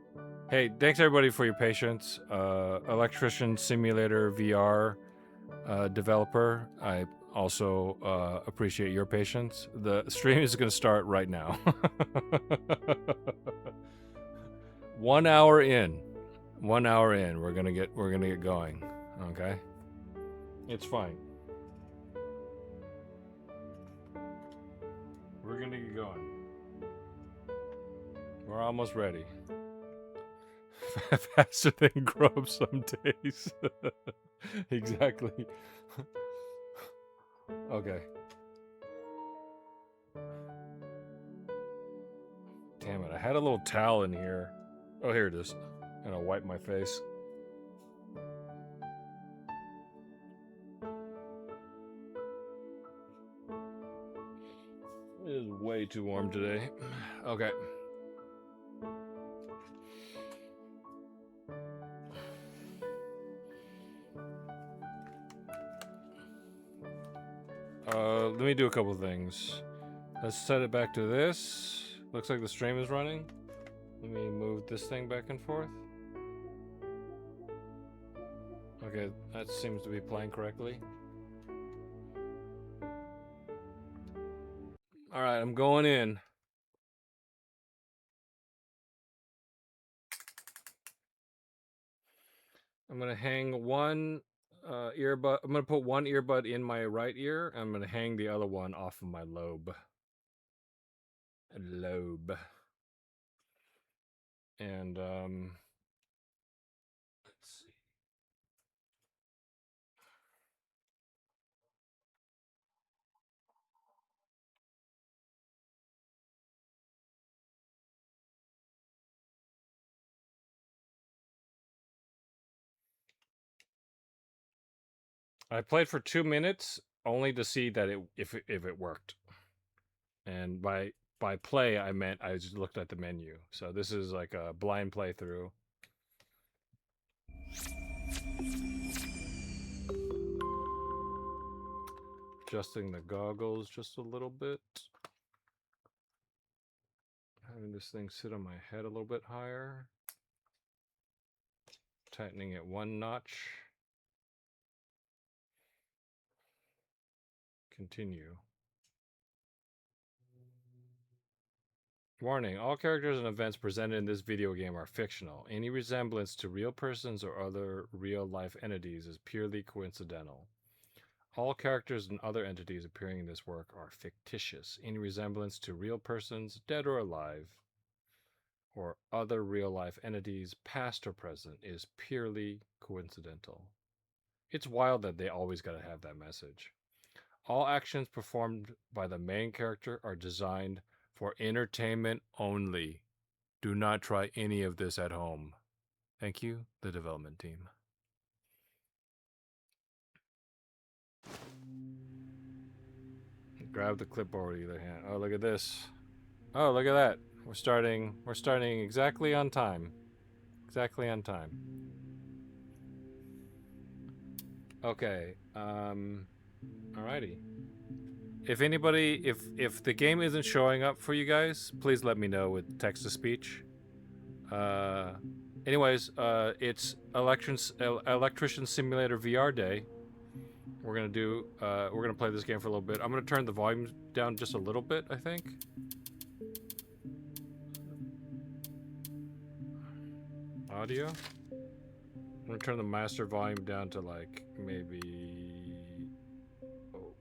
Hey, thanks everybody for your patience. Electrician Simulator VR developer, I also appreciate your patience. The stream is going to start right now. 1 hour in. 1 hour in. We're gonna get going. Okay? It's fine. We're gonna get going. We're almost ready. Faster than grub some days. Exactly. Okay. Damn it, I had a little towel in here. Oh, here it is. And I'll wipe my face. It is way too warm today. Okay. Let me do a couple things. Let's set it back to this. Looks like the stream is running. Let me move this thing back and forth. Okay, that seems to be playing correctly. Alright, I'm going in. I'm gonna hang one earbud. I'm gonna put one earbud in my right ear. I'm gonna hang the other one off of my lobe. And let's see. I played for 2 minutes only to see that if it worked. And by play I meant I just looked at the menu. So this is like a blind playthrough. Adjusting the goggles just a little bit. Having this thing sit on my head a little bit higher. Tightening it one notch. Continue. Warning, all characters and events presented in this video game are fictional. Any resemblance to real persons or other real-life entities is purely coincidental. All characters and other entities appearing in this work are fictitious. Any resemblance to real persons, dead or alive, or other real-life entities, past or present, is purely coincidental. It's wild that they always gotta have that message. All actions performed by the main character are designed for entertainment only. Do not try any of this at home. Thank you, the development team. Grab the clipboard with either hand. Oh, look at this. Oh, look at that. We're starting exactly on time. Exactly on time. Okay. Alrighty. If anybody, if the game isn't showing up for you guys, please let me know with text to speech. Anyways, it's Electrician Simulator VR Day. We're gonna play this game for a little bit. I'm gonna turn the volume down just a little bit, I think. Audio. I'm gonna turn the master volume down to like maybe. Oh,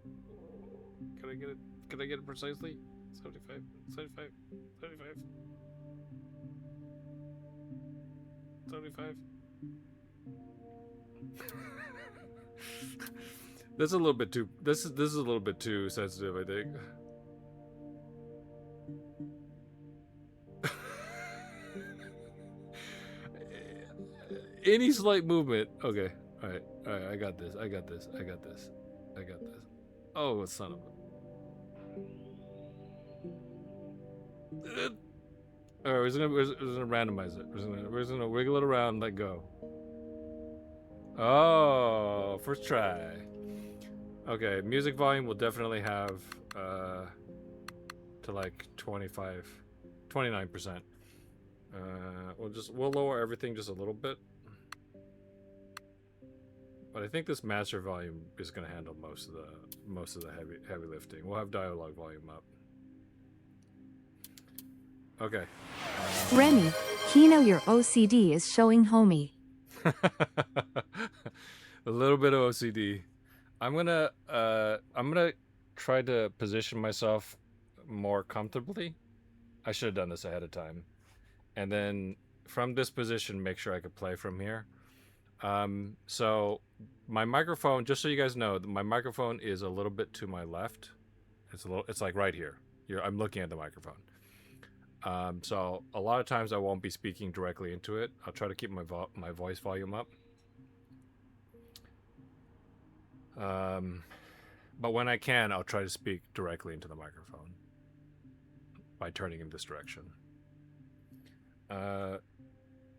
can I get it? Can I get it precisely? 75, 75, 75, 75. That's a little bit too. This is a little bit too sensitive, I think. Any slight movement. Okay. All right. I got this. I got this. Oh, son of a. All right, we're just gonna randomize it. We're just gonna wiggle it around, let go. Oh, first try. Okay, music volume will definitely have to like 29%. We'll lower everything just a little bit. But I think this master volume is gonna handle most of the heavy lifting. We'll have dialogue volume up. Okay. Remy, Kino, your OCD is showing, homie. A little bit of OCD. I'm gonna try to position myself more comfortably. I should have done this ahead of time. And then from this position, make sure I could play from here. So my microphone, just so you guys know, my microphone is a little bit to my left. It's like right here. I'm looking at the microphone. So a lot of times I won't be speaking directly into it. I'll try to keep my voice volume up. But when I can, I'll try to speak directly into the microphone. by turning in this direction.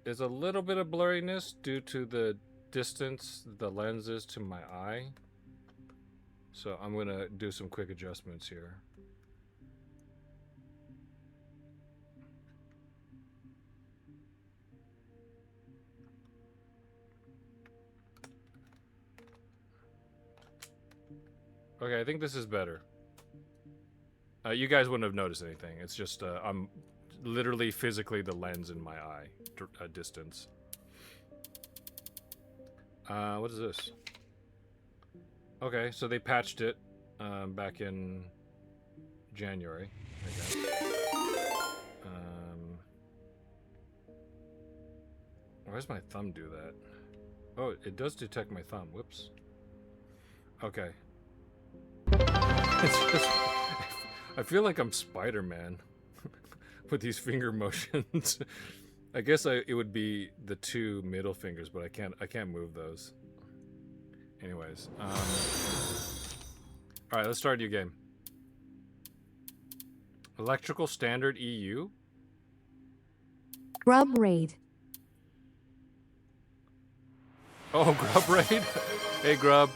There's a little bit of blurriness due to the distance the lens is to my eye. So I'm gonna do some quick adjustments here. Okay, I think this is better. You guys wouldn't have noticed anything. It's just I'm literally physically the lens in my eye distance. What is this? Okay, so they patched it back in January, I guess. Why does my thumb do that? Oh, it does detect my thumb. Whoops. Okay. It's just, I feel like I'm Spider-Man with these finger motions. I guess it would be the two middle fingers, but I can't move those. Anyways, all right, let's start a new game. Electrical Standard EU. Grub raid. Oh, Grub raid. Hey, Grub.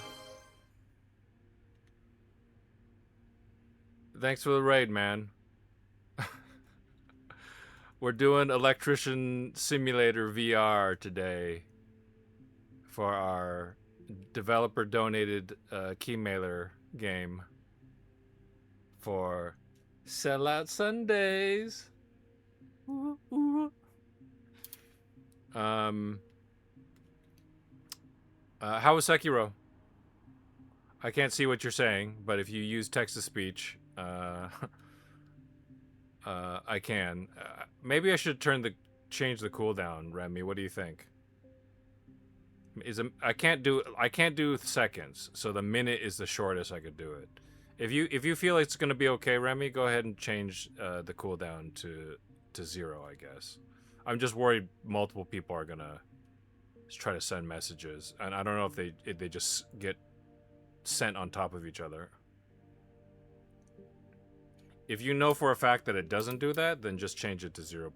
Thanks for the raid, man. We're doing Electrician Simulator VR today for our developer-donated key mailer game for Sellout Sundays. How was Sekiro? I can't see what you're saying, but if you use text-to-speech, I can. Maybe I should change the cooldown, Remy. What do you think? I can't do seconds, so the minute is the shortest I could do it. If you feel it's gonna be okay, Remy, go ahead and change the cooldown to 0, I guess. I'm just worried multiple people are gonna try to send messages, and I don't know if they just get sent on top of each other. If you know for a fact that it doesn't do that, then just change it to 0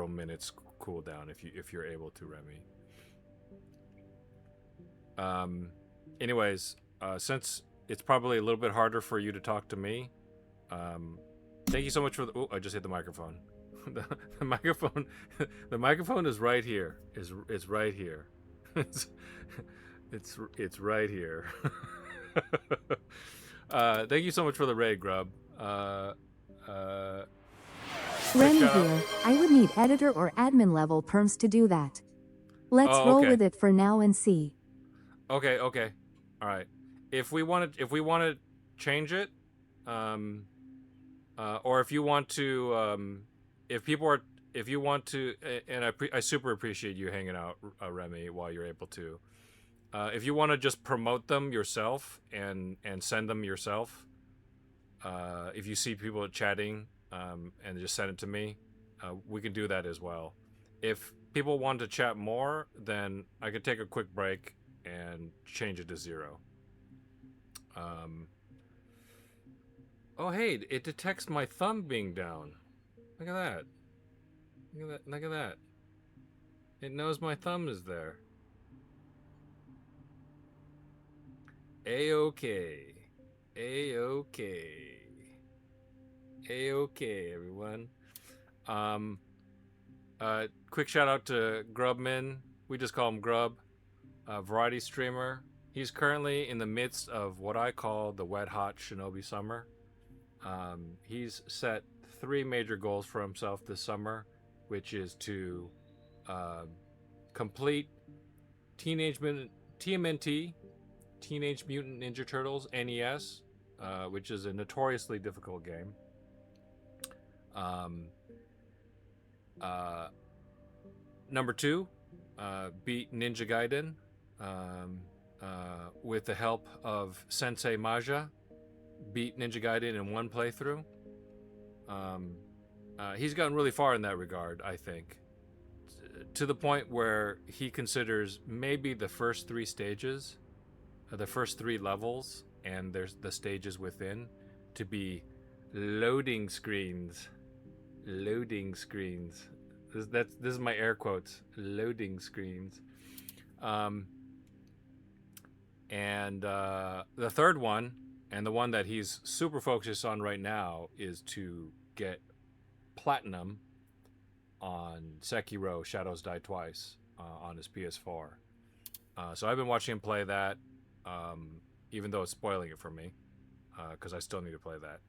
minutes cooldown if you're able to, Remy. Anyways, since it's probably a little bit harder for you to talk to me, thank you so much for the. Oh, I just hit the microphone. the microphone, the microphone is right here. It's right here. it's right here. Thank you so much for the raid, Grub. Remy here. I would need editor or admin level perms to do that. Let's roll with it for now and see. Okay. All right. If we want to change it, or if you want to, if you want to, and I super appreciate you hanging out, Remy, while you're able to. If you want to just promote them yourself and send them yourself, if you see people chatting and just send it to me, we can do that as well. If people want to chat more, then I could take a quick break and change it to 0. Oh, hey, it detects my thumb being down. Look at that. Look at that. It knows my thumb is there. A-okay. A-okay. A-okay, everyone. Quick shout out to Grubman. We just call him Grub. Variety streamer. He's currently in the midst of what I call the wet hot shinobi summer. He's set 3 major goals for himself this summer, which is to complete TMNT, Teenage Mutant Ninja Turtles NES, which is a notoriously difficult game. Number 2, beat Ninja Gaiden with the help of Sensei Maja. Beat Ninja Gaiden in 1 playthrough. He's gotten really far in that regard, I think, to the point where he considers maybe the first 3 stages, the first 3 levels, and there's the stages within, to be Loading screens. Loading screens. This is my air quotes. Loading screens. And the third one, and the one that he's super focused on right now, is to get platinum on Sekiro Shadows Die Twice on his PS4. So I've been watching him play that, even though it's spoiling it for me, because I still need to play that.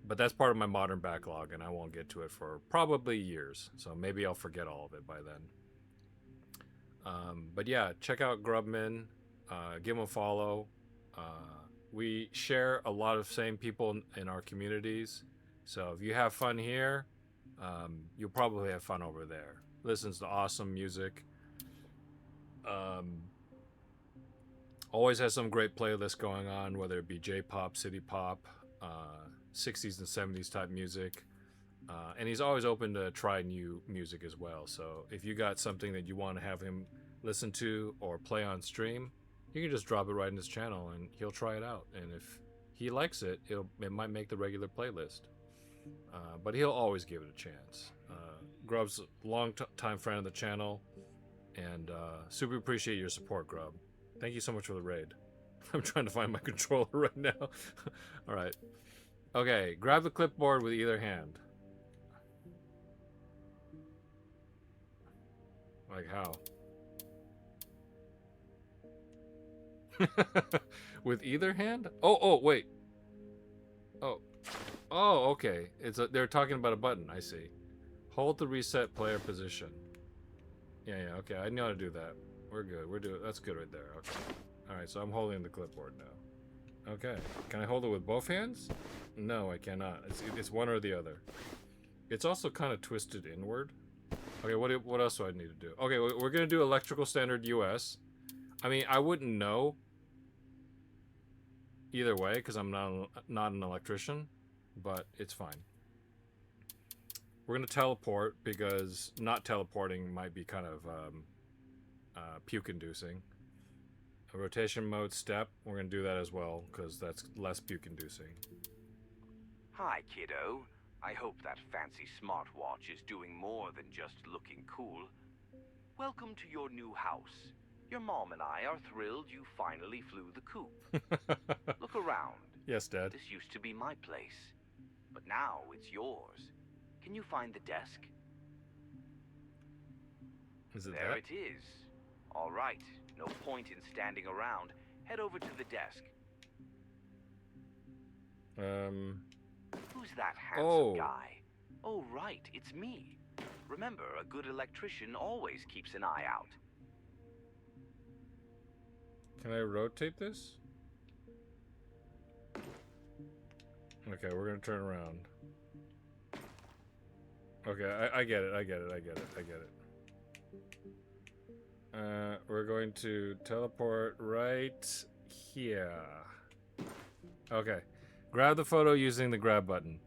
But that's part of my modern backlog, and I won't get to it for probably years. So maybe I'll forget all of it by then. But yeah, check out Grubman. Give him a follow. We share a lot of same people in our communities. So if you have fun here, you'll probably have fun over there. Listens to awesome music. Always has some great playlists going on, whether it be J-pop, city pop, 60s and 70s type music. And he's always open to try new music as well. So if you got something that you want to have him listen to or play on stream, you can just drop it right in his channel and he'll try it out. And if he likes it, it might make the regular playlist. But he'll always give it a chance. Grub's a long-time friend of the channel, and super appreciate your support, Grub. Thank you so much for the raid. I'm trying to find my controller right now. All right. Okay, grab the clipboard with either hand. Like how? With either hand? Oh, wait. Oh, okay. They're talking about a button. I see. Hold to reset player position. Yeah. Okay, I know how to do that. We're good. That's good right there. Okay. All right. So I'm holding the clipboard now. Okay. Can I hold it with both hands? No, I cannot. It's one or the other. It's also kind of twisted inward. Okay. What else do I need to do? Okay, we're gonna do electrical standard US. I mean, I wouldn't know either way because I'm not an electrician, but it's fine. We're gonna teleport because not teleporting might be kind of puke-inducing. A rotation mode step, we're gonna do that as well because that's less puke-inducing. Hi, kiddo. I hope that fancy smartwatch is doing more than just looking cool. Welcome to your new house. Your mom and I are thrilled you finally flew the coop. Look around. Yes, Dad. This used to be my place, but now it's yours. Can you find the desk? Is it there that? It is. All right. No point in standing around. Head over to the desk. Who's that handsome guy? Oh, right. It's me. Remember, a good electrician always keeps an eye out. Can I rotate this? Okay, we're gonna turn around. Okay, I get it. We're going to teleport right here. Okay. Grab the photo using the grab button.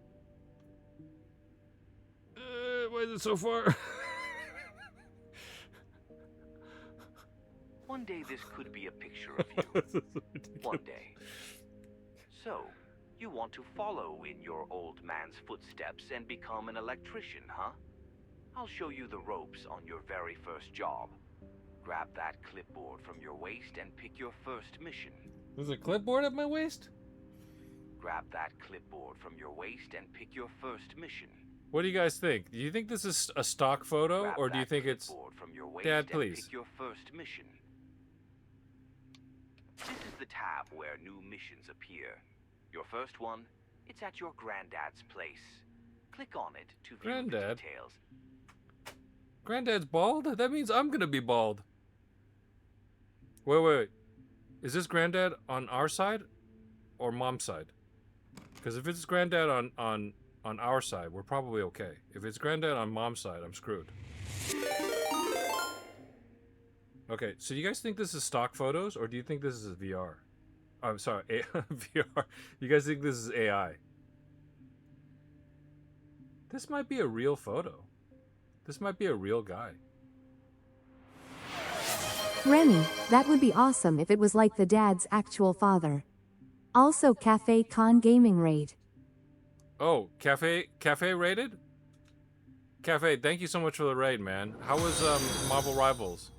Why is it so far? One day this could be a picture of you. One day. So, you want to follow in your old man's footsteps and become an electrician, huh? I'll show you the ropes on your very first job. Grab that clipboard from your waist and pick your first mission. There's a clipboard at my waist? Grab that clipboard from your waist and pick your first mission. What do you guys think? Do you think this is a stock photo, Grab or do you think it's... from your waist Dad, and please. Pick your first mission. This is the tab where new missions appear. Your first one, it's at your granddad's place. Click on it to view the Granddad? details. Granddad's bald? That means I'm gonna be bald. Wait. Is this Granddad on our side or Mom's side? Because if it's Granddad on our side, we're probably okay. If it's Granddad on Mom's side, I'm screwed. Okay, so do you guys think this is stock photos, or do you think this is VR? I'm sorry, VR. You guys think this is AI? This might be a real photo. This might be a real guy. Remy, that would be awesome if it was like the dad's actual father. Also Cafe Con Gaming Raid. Oh, Cafe raided? Cafe, thank you so much for the raid, man. How was Marvel Rivals?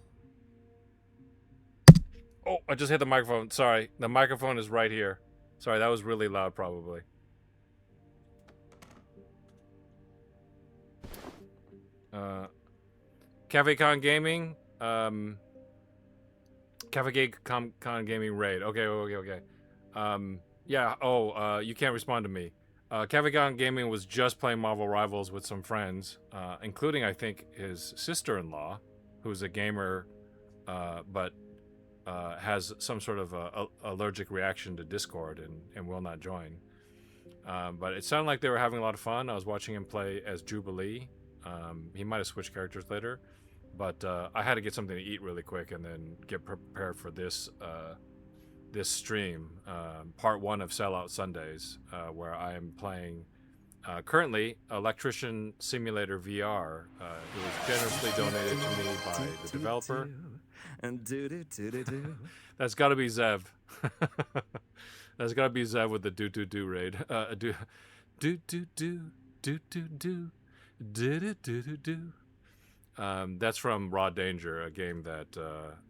Oh, I just hit the microphone. Sorry. The microphone is right here. Sorry, that was really loud probably. Cafe Con Gaming, Cafe Con Gaming raid. Okay. Yeah. Oh, you can't respond to me. Cafe Con Gaming was just playing Marvel Rivals with some friends, including I think his sister-in-law, who's a gamer, but has some sort of allergic reaction to Discord and will not join. But it sounded like they were having a lot of fun. I was watching him play as Jubilee. He might have switched characters later, but I had to get something to eat really quick and then get prepared for this this stream, part 1 of Sellout Sundays, where I am playing currently Electrician Simulator VR. It was generously donated to me by the developer. That's got to be Zev. That's got to be Zev with the do raid. Do. That's from Raw Danger, a game that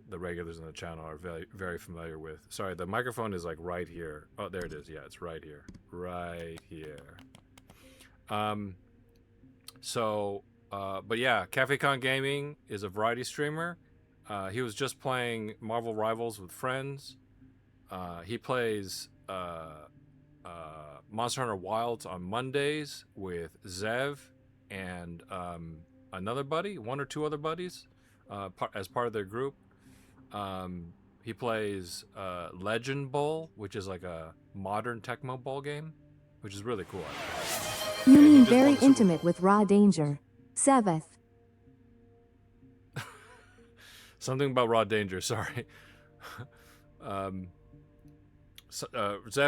the regulars on the channel are very, very familiar with. Sorry, the microphone is like right here. Oh, there it is. Yeah, it's right here. Right here. But yeah, CafeCon Gaming is a variety streamer. He was just playing Marvel Rivals with friends. He plays Monster Hunter Wilds on Mondays with Zev and another buddy, 1 or 2 other buddies, as part of their group. He plays Legend Bowl, which is like a modern Tecmo Bowl game, which is really cool. You mean very intimate with Raw Danger. Seveth. Something about Raw Danger, sorry. Zev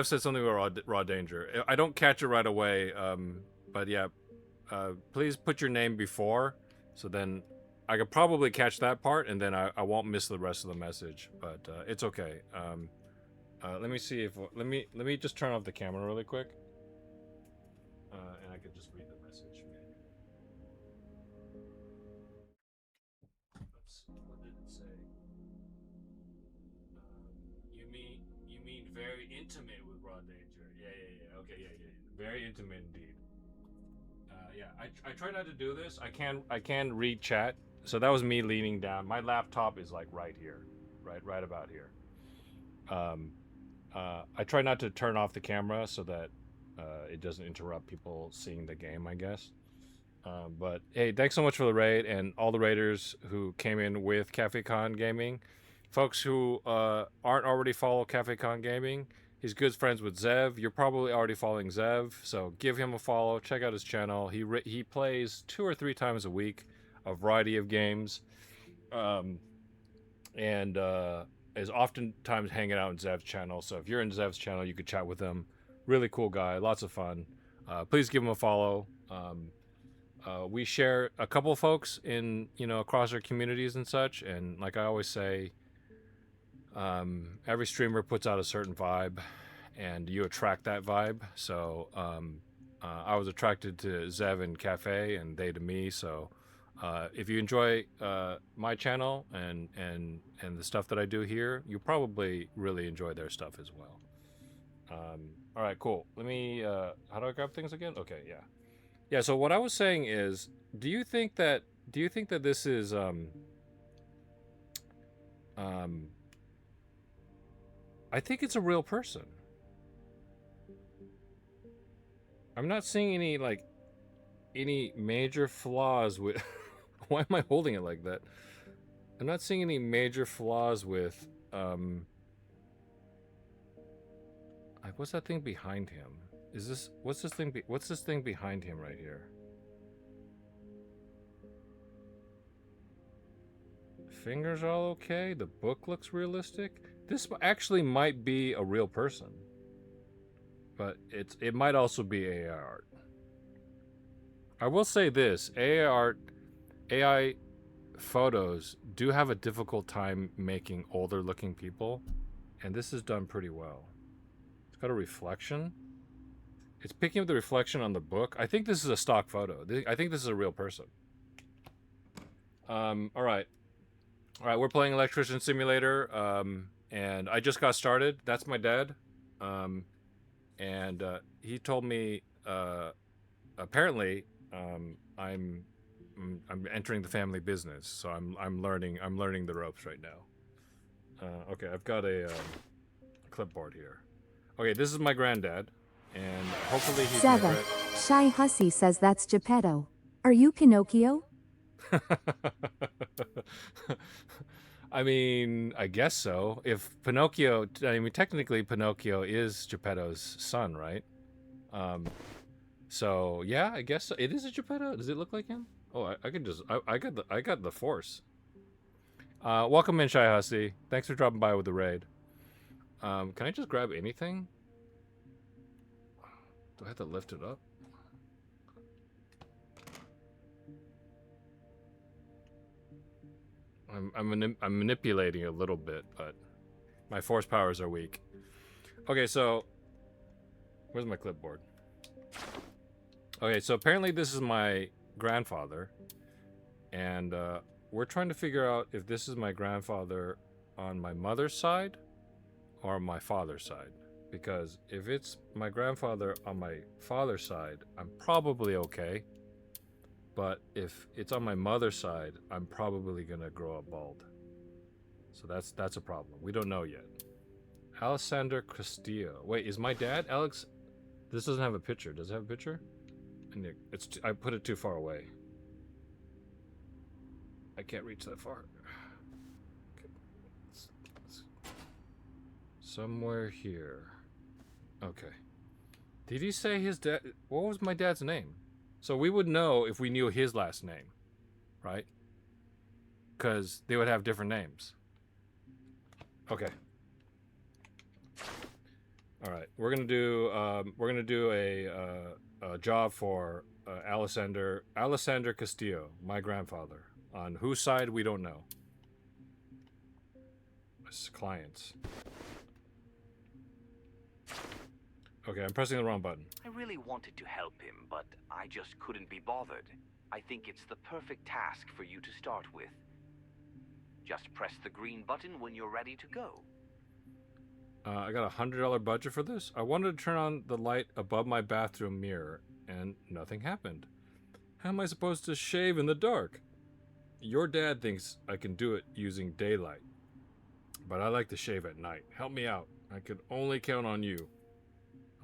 said something about Raw Danger. I don't catch it right away, but yeah, please put your name before, so then I could probably catch that part, and then I won't miss the rest of the message. But it's okay. Let me see if let me just turn off the camera really quick, and I could just read the message. Let's see, what did it say? You mean very intimate with Raw Danger? Yeah. Okay, yeah. Very intimate indeed. Yeah, I try not to do this. I can read chat. So that was me leaning down. My laptop is like right here, right about here. I try not to turn off the camera so that it doesn't interrupt people seeing the game, I guess. But hey, thanks so much for the raid and all the raiders who came in with CafeCon Gaming. Folks who aren't already follow CafeCon Gaming, he's good friends with Zev. You're probably already following Zev, so give him a follow. Check out his channel. He plays 2 or 3 times a week a variety of games, and is oftentimes hanging out in Zev's channel. So if you're in Zev's channel, you could chat with him. Really cool guy, lots of fun. Please give him a follow. We share a couple folks in across our communities and such, and like I always say, every streamer puts out a certain vibe, and you attract that vibe. So I was attracted to Zev and Cafe, and they to me. So if you enjoy my channel and the stuff that I do here, you probably really enjoy their stuff as well. All right, cool. Let me. How do I grab things again? Okay, yeah. So what I was saying is, do you think that this is I think it's a real person. I'm not seeing any major flaws with. Why am I holding it like that? I'm not seeing any major flaws with like, what's that thing behind him? What's this thing behind him right here? Fingers all okay. The book looks realistic. This actually might be a real person, but it might also be AI art. I will say this: AI photos do have a difficult time making older looking people, and this is done pretty well. Got a reflection. It's picking up the reflection on the book. I think this is a stock photo. I think this is a real person. All right. All right, we're playing Electrician Simulator, and I just got started. That's my dad. And he told me, apparently, I'm entering the family business, so I'm learning the ropes right now. Okay, I've got a clipboard here. Okay, this is my granddad, and hopefully he's my Seva. Shy Hussy says that's Geppetto. Are you Pinocchio? I mean, I guess so. If Pinocchio, I mean, technically Pinocchio is Geppetto's son, right? So yeah, I guess it is a Geppetto. Does it look like him? Oh, I can just, I got the force. Welcome in, Shy Hussy. Thanks for dropping by with the raid. Can I just grab anything? Do I have to lift it up? I'm manipulating a little bit, but my force powers are weak. Okay, so where's my clipboard? Okay, so apparently this is my grandfather, and we're trying to figure out if this is my grandfather on my mother's side or my father's side. Because if it's my grandfather on my father's side, I'm probably okay. But if it's on my mother's side, I'm probably gonna grow up bald. So that's a problem. We don't know yet. Alexander Castillo. Wait, is my dad Alex? This doesn't have a picture. Does it have a picture? And I put it too far away. I can't reach that far. Okay. Somewhere here. Okay. Did he say his dad? What was my dad's name? So we would know if we knew his last name, right? Because they would have different names. Okay. All right, we're gonna do a job for Alexander Castillo, my grandfather. On whose side we don't know. It's clients. Okay, I'm pressing the wrong button. I really wanted to help him, but I just couldn't be bothered. I think it's the perfect task for you to start with. Just press the green button when you're ready to go. I got $100 budget for this. I wanted to turn on the light above my bathroom mirror, and nothing happened. How am I supposed to shave in the dark? Your dad thinks I can do it using daylight, but I like to shave at night. Help me out. I could only count on you.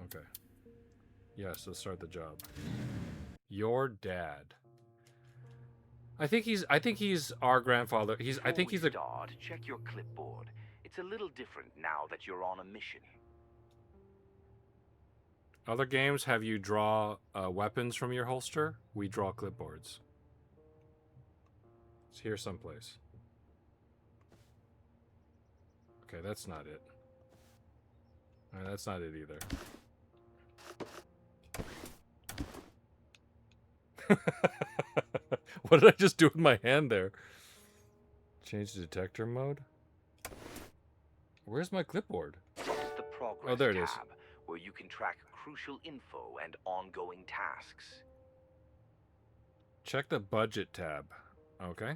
Okay. Yes, let's start the job. Your dad. I think he's our grandfather. I think he's a Start, check your clipboard. It's a little different now that you're on a mission. Other games have you draw weapons from your holster. We draw clipboards. It's here someplace. Okay, that's not it. That's not it either. What did I just do with my hand there? Change the detector mode? Where's my clipboard? This is the progress Oh, there it is. tab, where you can track crucial info and ongoing tasks. Check the budget tab. Okay.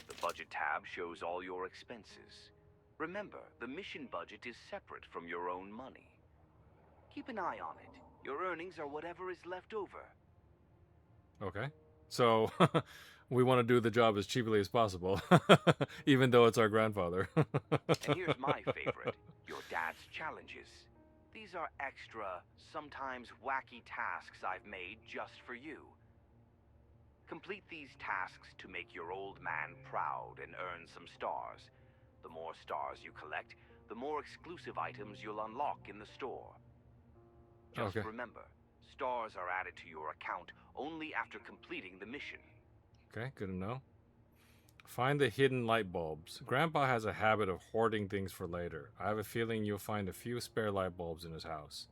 The budget tab shows all your expenses. Remember, the mission budget is separate from your own money. Keep an eye on it. Your earnings are whatever is left over. Okay. So, we want to do the job as cheaply as possible, even though it's our grandfather. And here's my favorite, your dad's challenges. These are extra, sometimes wacky tasks I've made just for you. Complete these tasks to make your old man proud and earn some stars. The more stars you collect, the more exclusive items you'll unlock in the store. Just Okay. remember, stars are added to your account only after completing the mission. Okay, good to know. Find the hidden light bulbs. Grandpa has a habit of hoarding things for later. I have a feeling you'll find a few spare light bulbs in his house.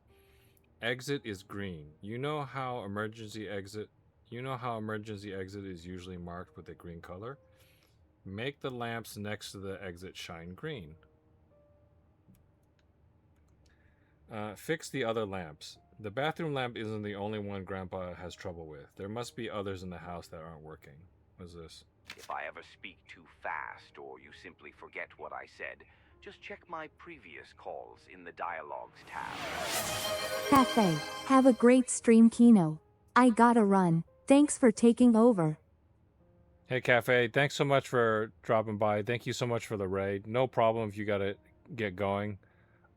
Exit is green. You know how emergency exit is usually marked with a green color? Make the lamps next to the exit shine green. Fix the other lamps. The bathroom lamp isn't the only one Grandpa has trouble with. There must be others in the house that aren't working. What's this? If I ever speak too fast or you simply forget what I said, just check my previous calls in the Dialogues tab. Cafe, have a great stream, Kino. I gotta run. Thanks for taking over. Hey, Cafe, thanks so much for dropping by. Thank you so much for the raid. No problem if you gotta get going.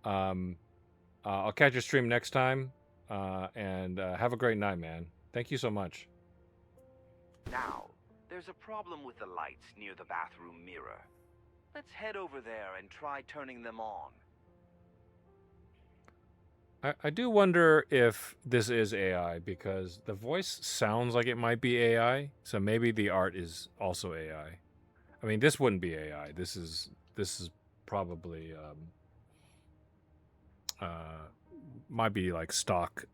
I'll catch your stream next time. And have a great night, man. Thank you so much. Now, there's a problem with the lights near the bathroom mirror. Let's head over there and try turning them on. I do wonder if this is AI, because the voice sounds like it might be AI, so maybe the art is also AI. I mean, this wouldn't be AI. This is probably might be like stock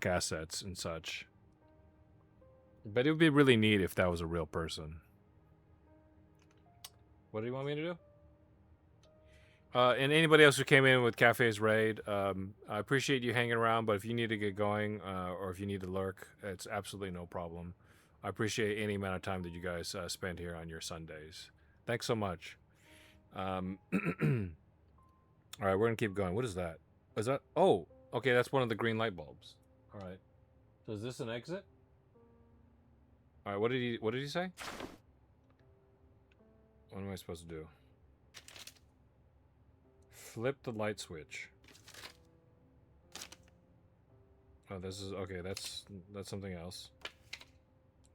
assets and such. But it would be really neat if that was a real person. What do you want me to do? And anybody else who came in with Cafe's raid, I appreciate you hanging around, but if you need to get going, or if you need to lurk, it's absolutely no problem. I appreciate any amount of time that you guys spend here on your Sundays. Thanks so much. All right, we're gonna keep going. What is that? Is that? Oh, okay, that's one of the green light bulbs. All right. So is this an exit? All right. What did he say? What am I supposed to do? Flip the light switch. Oh, this is okay. That's something else.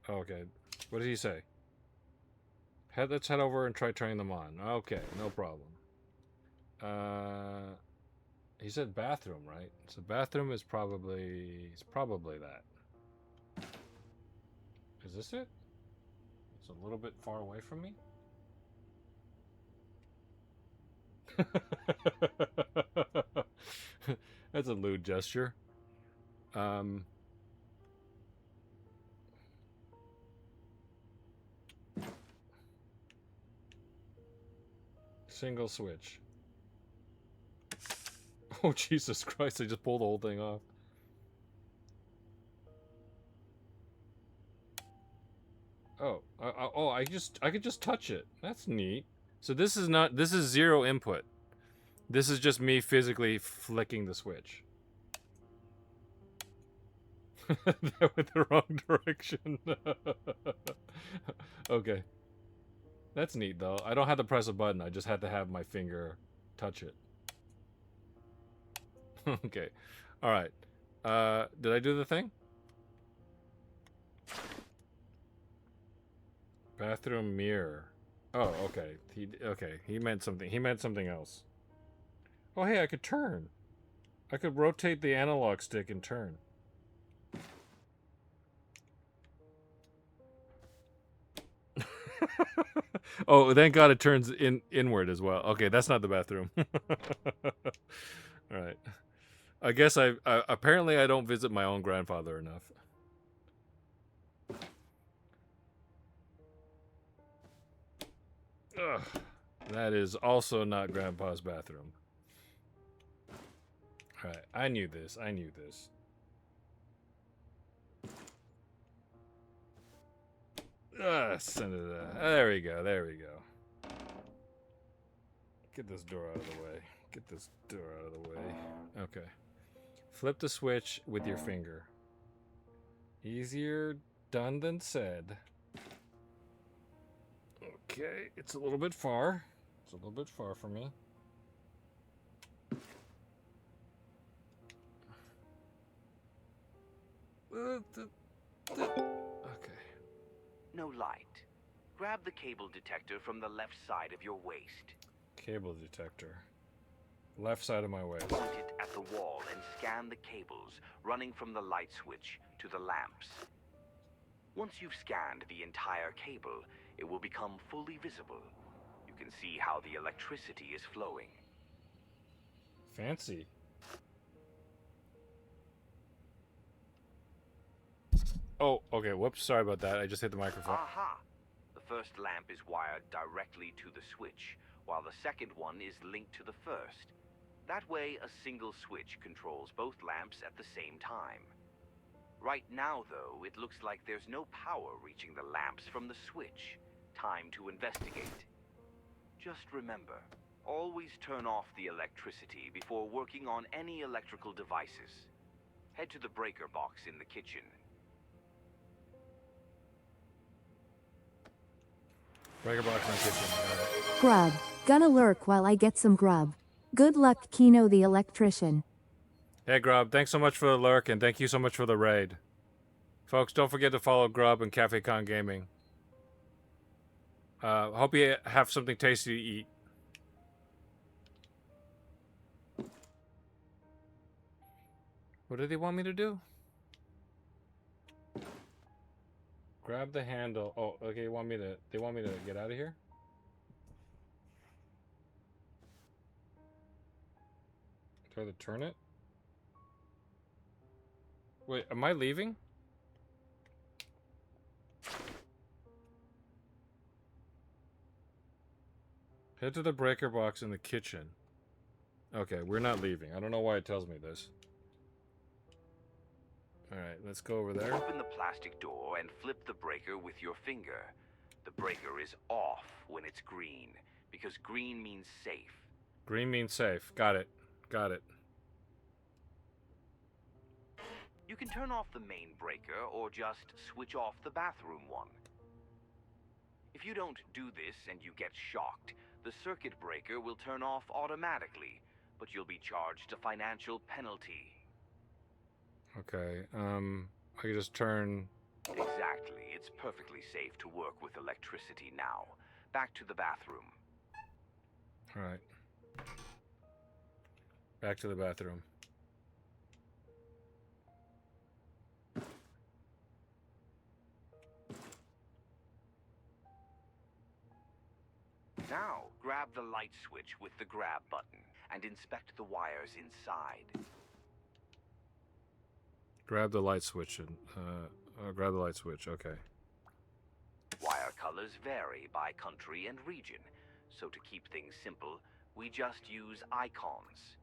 Oh, okay. What did he say? Let's head over and try turning them on. Okay, no problem. He said bathroom, right? So bathroom is probably that. Is this it? It's a little bit far away from me. That's a lewd gesture. Single switch. Oh, Jesus Christ, I just pulled the whole thing off. Oh, I could just touch it. That's neat. So this is zero input. This is just me physically flicking the switch. That went the wrong direction. Okay. That's neat though. I don't have to press a button. I just had to have my finger touch it. Okay. All right. Did I do the thing? Bathroom mirror. Oh, okay. He meant something. He meant something else. Oh, hey, I could turn. I could rotate the analog stick and turn. Oh, thank God it turns inward as well. Okay, that's not the bathroom. All right. I guess apparently I don't visit my own grandfather enough. Ugh, that is also not Grandpa's bathroom. All right, I knew this. Send it. There we go. Get this door out of the way. Okay. Flip the switch with your finger. Easier done than said. Okay, it's a little bit far. For me. Okay. No light. Grab the cable detector from the left side of your waist. Cable detector. Left side of my waist. Point it at the wall and scan the cables running from the light switch to the lamps. Once you've scanned the entire cable, it will become fully visible. You can see how the electricity is flowing. Fancy. Oh, okay. Whoops. Sorry about that. I just hit the microphone. Aha! The first lamp is wired directly to the switch, while the second one is linked to the first. That way, a single switch controls both lamps at the same time. Right now, though, it looks like there's no power reaching the lamps from the switch. Time to investigate. Just remember, always turn off the electricity before working on any electrical devices. Head to the breaker box in the kitchen. Breaker box in the kitchen. All right. Grub. Gonna lurk while I get some grub. Good luck, Kino the Electrician. Hey, Grub, thanks so much for the lurk, and thank you so much for the raid. Folks, don't forget to follow Grub and CafeCon Gaming. Hope you have something tasty to eat. What do they want me to do? Grab the handle. Oh, okay. They want me to get out of here? Try to turn it? Wait, am I leaving? Head to the breaker box in the kitchen. Okay, we're not leaving. I don't know why it tells me this. Alright, let's go over there. Open the plastic door and flip the breaker with your finger. The breaker is off when it's green, because green means safe. Green means safe. Got it. Got it. You can turn off the main breaker or just switch off the bathroom one. If you don't do this and you get shocked, the circuit breaker will turn off automatically, but you'll be charged a financial penalty. Okay, I can just turn... Exactly. It's perfectly safe to work with electricity now. Back to the bathroom. Alright. Back to the bathroom. Now, grab the light switch with the grab button and inspect the wires inside. Grab the light switch and, grab the light switch, okay. Wire colors vary by country and region, so to keep things simple, we just use icons.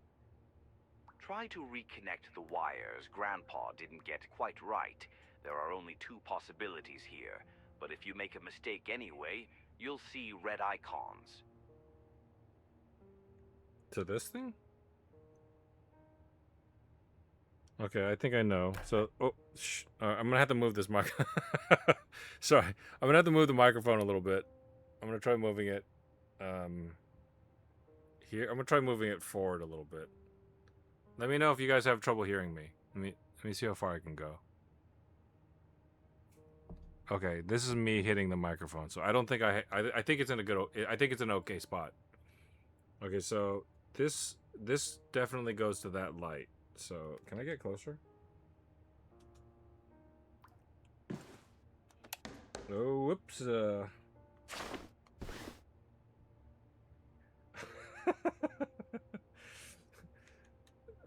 Try to reconnect the wires Grandpa didn't get quite right. There are only two possibilities here, but if you make a mistake anyway, you'll see red icons. To this thing? Okay, I think I know. So, oh, I'm gonna have to move this mic. Sorry, I'm gonna have to move the microphone a little bit. I'm gonna try moving it, here. I'm gonna try moving it forward a little bit. Let me know if you guys have trouble hearing me. Let me see how far I can go. Okay, this is me hitting the microphone, so I don't think I think it's in a good. I think it's an okay spot. Okay, so this definitely goes to that light. So, can I get closer? Oh, whoops.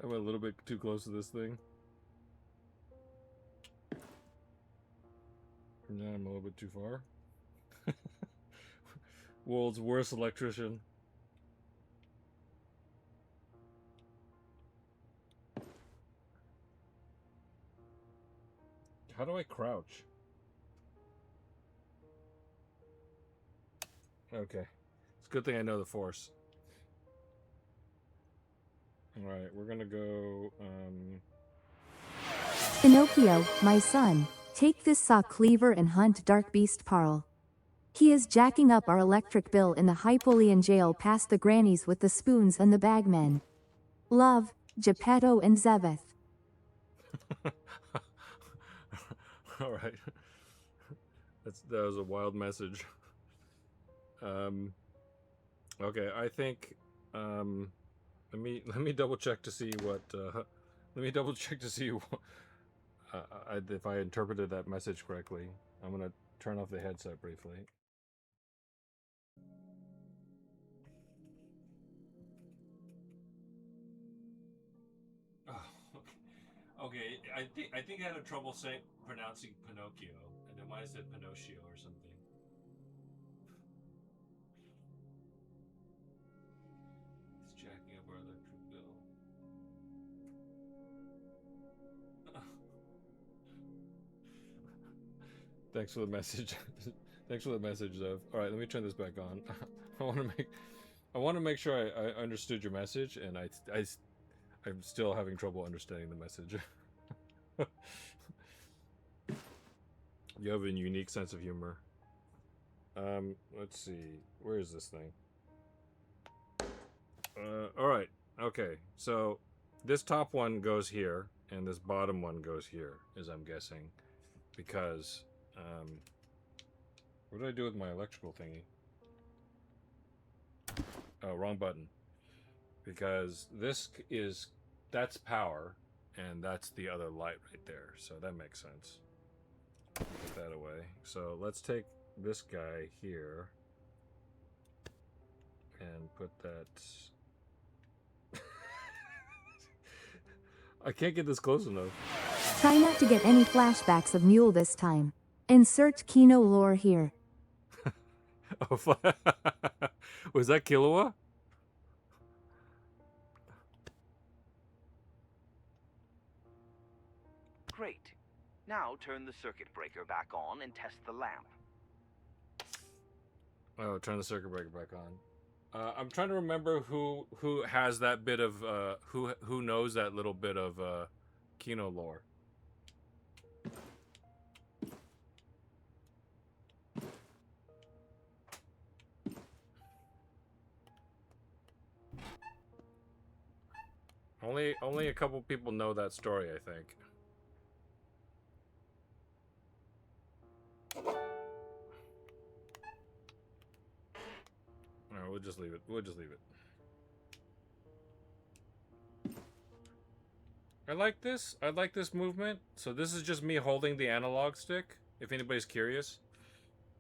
I'm a little bit too close to this thing. Now I'm a little bit too far. World's worst electrician. How do I crouch? Okay. It's a good thing I know the force. Alright, we're gonna go, Pinocchio, my son, take this saw cleaver and hunt Dark Beast Parl. He is jacking up our electric bill in the Hypolian jail past the grannies with the spoons and the bagmen. Love, Geppetto and Zeveth. Alright. That was a wild message. Okay, I think, let me double check to see what, let me double check to see if I interpreted that message correctly. I'm gonna turn off the headset briefly. Oh, okay. I think I had a trouble pronouncing Pinocchio, and it might have said Pinocchio or something. It's jacking up our electric bill. Thanks for the message. Thanks for the message, Zev. All right, let me turn this back on. I want to make sure I understood your message, and I'm still having trouble understanding the message. You have a unique sense of humor. Let's see. Where is this thing? All right. Okay. So this top one goes here, and this bottom one goes here, as I'm guessing, because what did I do with my electrical thingy? Oh, wrong button. Because that's power, and that's the other light right there. So that makes sense. Put that away. So let's take this guy here and put that. I can't get this close enough. Try not to get any flashbacks of Mule this time. Insert Kino lore here. Oh, was that Killua? Great. Now turn the circuit breaker back on and test the lamp. Oh, turn the circuit breaker back on. I'm trying to remember who has that bit of who knows that little bit of Kino lore. Only a couple people know that story, I think. No, we'll just leave it. We'll just leave it. I like this. I like this movement. So this is just me holding the analog stick, if anybody's curious.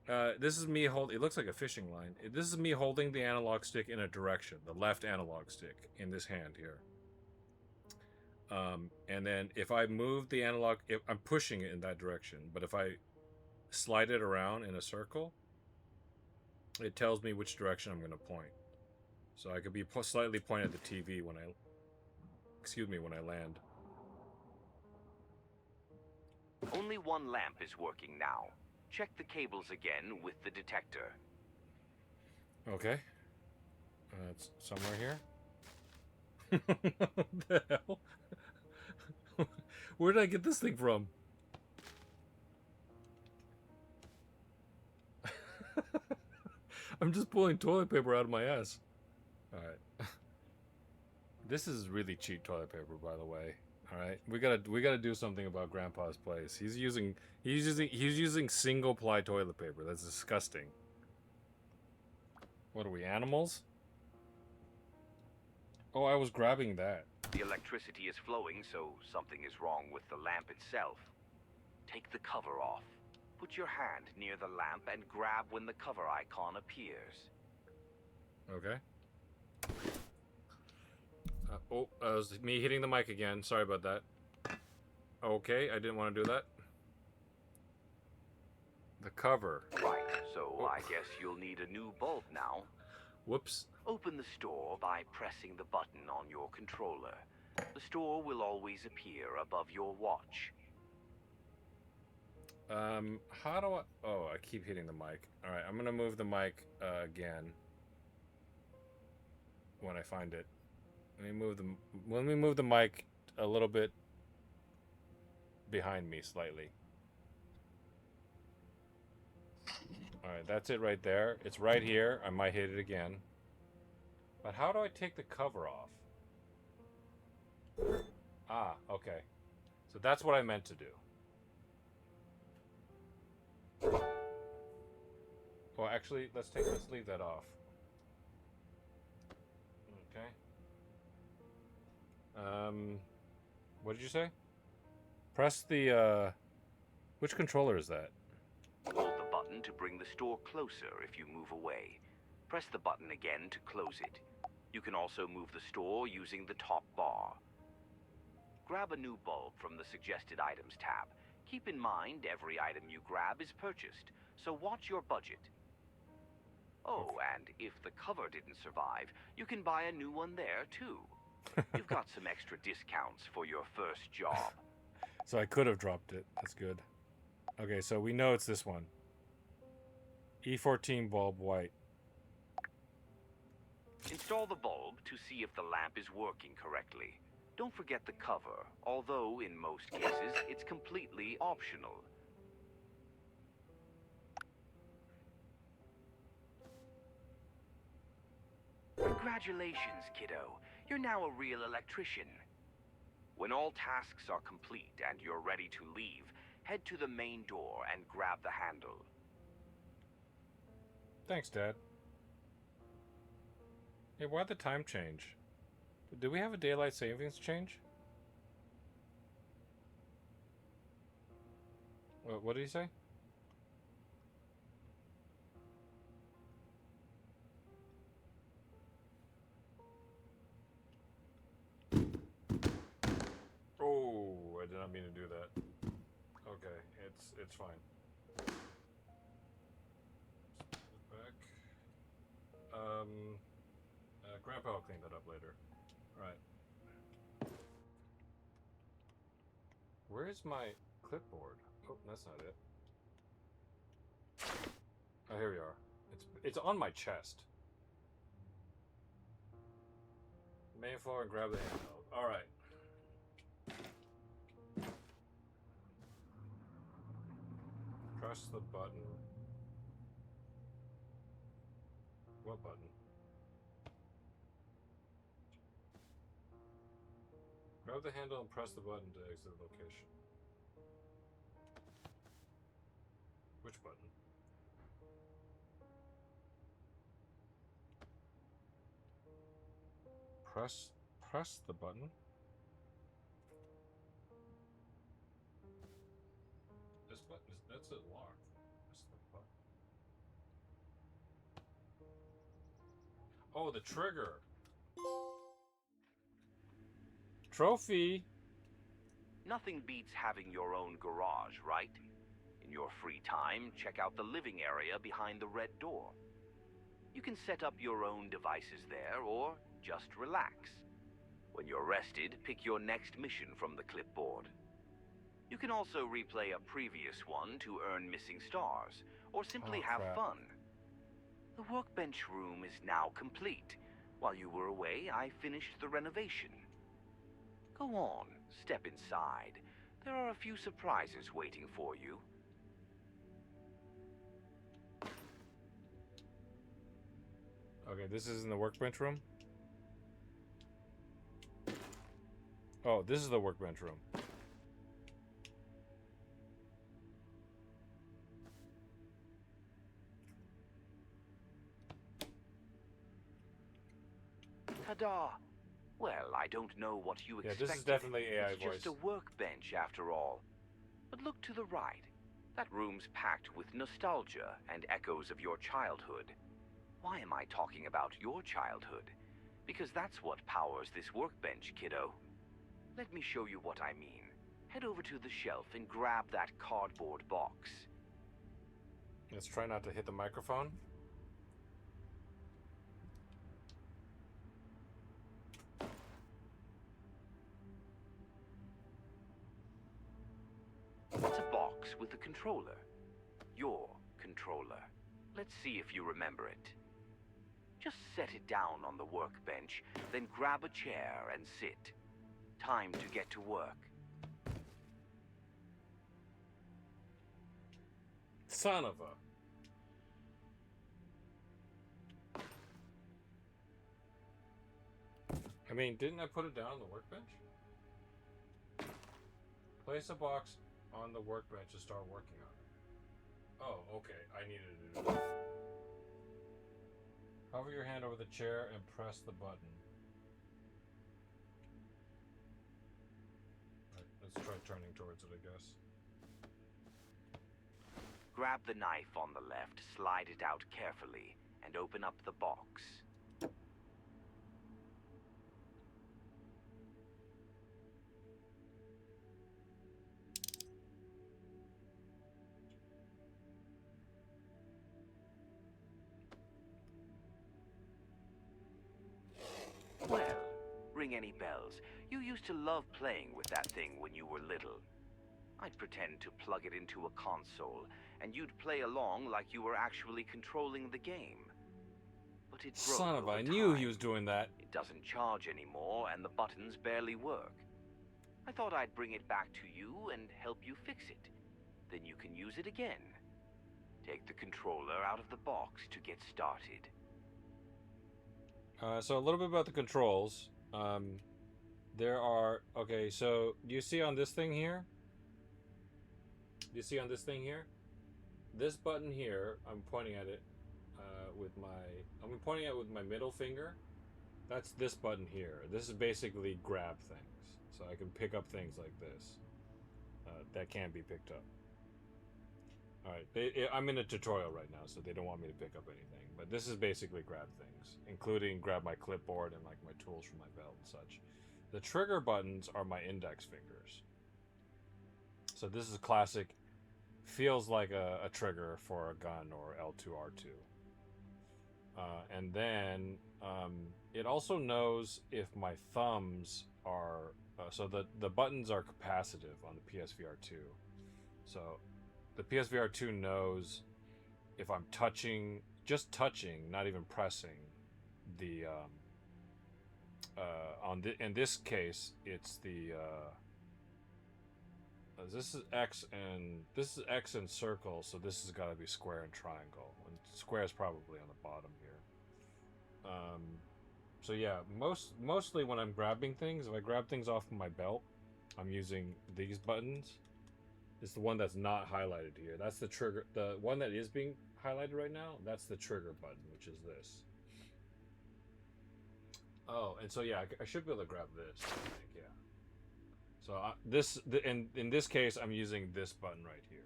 This is me holding... It looks like a fishing line. This is me holding the analog stick in a direction. The left analog stick in this hand here. And then if I move the analog... I'm pushing it in that direction. But if I slide it around in a circle, it tells me which direction I'm going to point. So I could be slightly pointing at the TV when I... Excuse me, when I land. Only one lamp is working now. Check the cables again with the detector. Okay. It's somewhere here. What the hell? Where did I get this thing from? I'm just pulling toilet paper out of my ass. Alright. This is really cheap toilet paper, by the way. Alright. We gotta do something about Grandpa's place. He's using single ply toilet paper. That's disgusting. What are we, animals? Oh, I was grabbing that. The electricity is flowing, so something is wrong with the lamp itself. Take the cover off. Put your hand near the lamp and grab when the cover icon appears. Okay. Oh, that was me hitting the mic again. Sorry about that. Okay, I didn't want to do that. The cover. Right, so I guess you'll need a new bulb now. Whoops. Open the store by pressing the button on your controller. The store will always appear above your watch. How do I... Oh, I keep hitting the mic. Alright, I'm gonna move the mic, again. When I find it. Let me move the mic a little bit behind me slightly. Alright, that's it right there. It's right here. I might hit it again. But how do I take the cover off? Ah, okay. So that's what I meant to do. Well, actually, let's leave that off. Okay. What did you say? Press the, which controller is that? Hold the button to bring the store closer if you move away. Press the button again to close it. You can also move the store using the top bar. Grab a new bulb from the Suggested Items tab. Keep in mind every item you grab is purchased, so watch your budget. Oh, and if the cover didn't survive, you can buy a new one there, too. You've got some extra discounts for your first job. So I could have dropped it. That's good. Okay, so we know it's this one. E14 bulb white. Install the bulb to see if the lamp is working correctly. Don't forget the cover, although in most cases it's completely optional. Congratulations, kiddo. You're now a real electrician. When all tasks are complete and you're ready to leave, head to the main door and grab the handle. Thanks, Dad. Hey, why'd the time change? Did we have a daylight savings change? What did he say? Oh, I did not mean to do that. Okay, it's fine. Back. Grandpa will clean that up later. Right. Where's my clipboard? Oh, that's not it. Oh, here we are. It's on my chest. Main floor and grab the handheld. All right. Press the button. What button? Grab the handle and press the button to exit the location. Which button? Press the button. This button that's it locked. Press the button. Oh, the trigger. Trophy. Nothing beats having your own garage, right? In your free time, check out the living area behind the red door. You can set up your own devices there or just relax. When you're rested, pick your next mission from the clipboard. You can also replay a previous one to earn missing stars, or simply have fun. The workbench room is now complete. While you were away, I finished the renovation. Go on, step inside. There are a few surprises waiting for you. Okay, this is in the workbench room? Oh, this is the workbench room. Ta-da! Well, I don't know what you expected. Yeah, this is definitely AI it's voice. just a workbench after all. But look to the right. That room's packed with nostalgia and echoes of your childhood. Why am I talking about your childhood? Because that's what powers this workbench, kiddo. Let me show you what I mean. Head over to the shelf and grab that cardboard box. Let's try not to hit the microphone. It's a box with a controller. Your controller. Let's see if you remember it. Just set it down on the workbench, then grab a chair and sit. Time to get to work. Son of a... I mean, didn't I put it down on the workbench? Place a box on the workbench to start working on it. Oh, okay. I needed to do that. Hover your hand over the chair and press the button. Right, let's try turning towards it, I guess. Grab the knife on the left, slide it out carefully, and open up the box. Well, ring any bells. You used to love playing with that thing when you were little. I'd pretend to plug it into a console, and you'd play along like you were actually controlling the game. But it broke Son of over I knew he time. was doing that. It doesn't charge anymore, and the buttons barely work. I thought I'd bring it back to you and help you fix it. Then you can use it again. Take the controller out of the box to get started. So a little bit about the controls. There are... Okay, so do you see on this thing here? Do you see on this thing here? This button here, I'm pointing at it with my... I'm pointing at it with my middle finger. That's this button here. This is basically grab things. So I can pick up things like this. That can't be picked up. Alright, I'm in a tutorial right now, so they don't want me to pick up anything. But this is basically grab things, including grab my clipboard and like my tools from my belt and such. The trigger buttons are my index fingers. So this is classic, feels like a trigger for a gun or L2R2. And then it also knows if my thumbs are... so the buttons are capacitive on the PSVR2. So the PSVR2 knows if I'm touching, just touching, not even pressing the in this case it's the this is X and circle, so this has got to be square and triangle, and square is probably on the bottom here. So yeah, mostly when I'm grabbing things, if I grab things off of my belt, I'm using these buttons. It's the one that's not highlighted here. That's the trigger. The one that is being highlighted right now, that's the trigger button, which is this. Oh, and so yeah, I should be able to grab this, I think, yeah. So in this case, I'm using this button right here.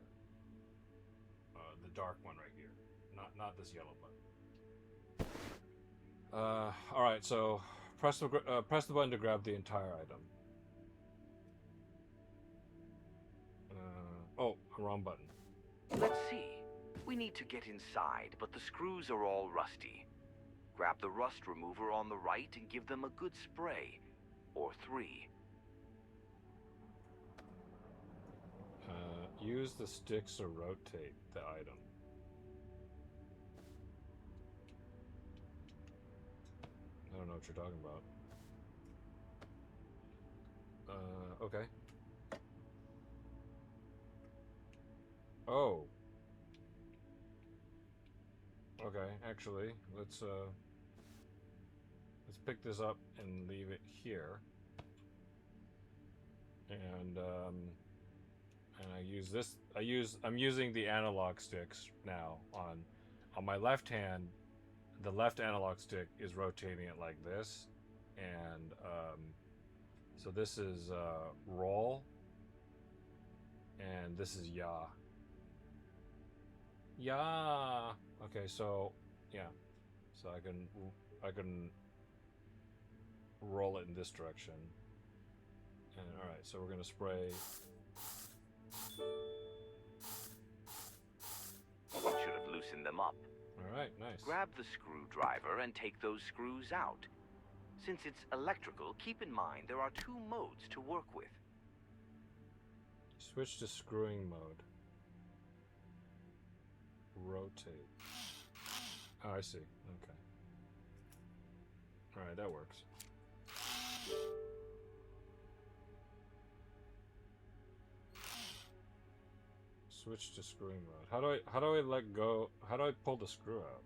The dark one right here. Not this yellow button. All right, so press the button to grab the entire item. Oh, wrong button. Let's see. We need to get inside, but the screws are all rusty. Grab the rust remover on the right and give them a good spray. Or 3. Use the sticks to rotate the item. I don't know what you're talking about. Okay. Oh. Okay, actually, let's pick this up and leave it here. And I use this. I'm using the analog sticks now on my left hand. The left analog stick is rotating it like this, and so this is roll, and this is yaw. Yeah. Okay, so yeah, so I can roll it in this direction. And all right, so we're gonna spray. You should have loosened them up. All right, nice. Grab the screwdriver and take those screws out. Since it's electrical, keep in mind there are 2 modes to work with. Switch to screwing mode. Rotate. Oh, I see. Okay. All right, that works. Switch to screwing mode. How do I let go? How do I pull the screw out?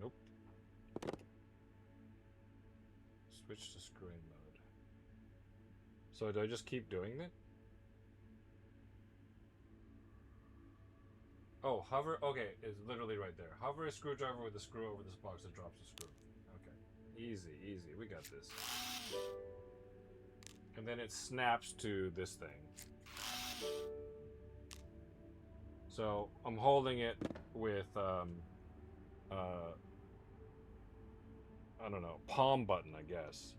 Nope. Switch to screwing mode. So do I just keep doing it? Oh, hover. Okay, it's literally right there. Hover a screwdriver with a screw over this box that drops the screw. Okay. Easy, easy. We got this. And then it snaps to this thing. So I'm holding it with I don't know, palm button, I guess.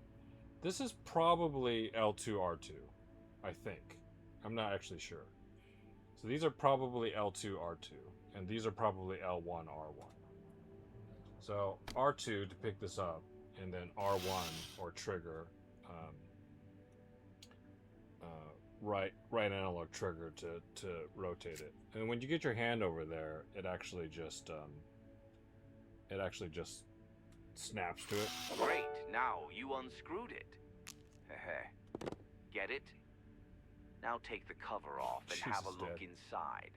This is probably L2R2, I think. I'm not actually sure. So these are probably L2R2, and these are probably L1R1. So R2 to pick this up, and then R1 or trigger right analog trigger to rotate it. And when you get your hand over there, it actually just snaps to it. Great, now you unscrewed it. Heh. Get it? Now take the cover off and have a Jesus, look Dad. inside.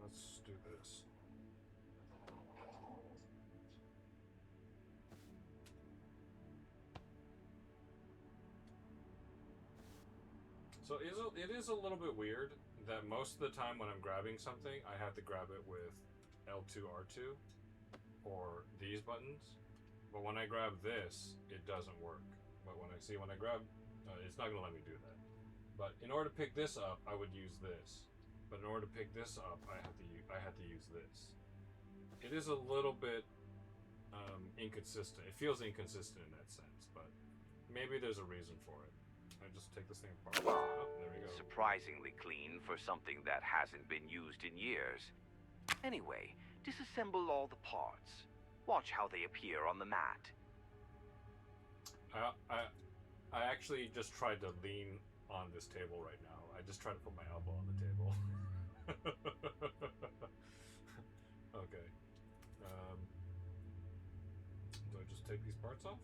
Let's do this. So it is a little bit weird that most of the time when I'm grabbing something, I have to grab it with L2, R2, or these buttons. But when I grab this, it doesn't work. But when I grab, it's not gonna let me do that. But in order to pick this up, I would use this. But in order to pick this up, I have to use this. It is a little bit inconsistent. It feels inconsistent in that sense, but maybe there's a reason for it. I just take this thing apart. Oh, there we go. Surprisingly clean for something that hasn't been used in years. Anyway, disassemble all the parts. Watch how they appear on the mat. I actually just tried to lean on this table right now. I just tried to put my elbow on the table. Okay. Do I just take these parts off?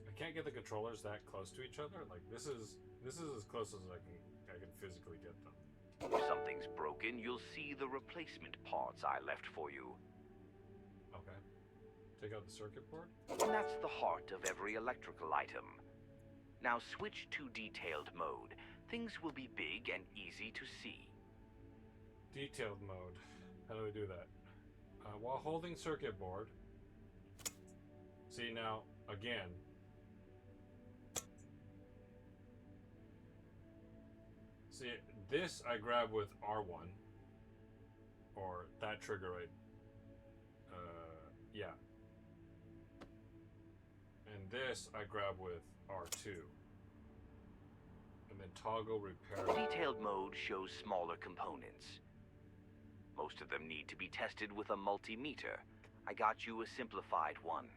I can't get the controllers that close to each other. Like this is as close as I can physically get them. If something's broken, you'll see the replacement parts I left for you. Okay. Take out the circuit board. And that's the heart of every electrical item. Now switch to detailed mode. Things will be big and easy to see. Detailed mode. How do we do that? While holding circuit board. See now, again. See, this I grab with R1. Or that trigger right. Yeah. And this I grab with R2. And then toggle repair. Detailed mode shows smaller components. Most of them need to be tested with a multimeter. I got you a simplified one.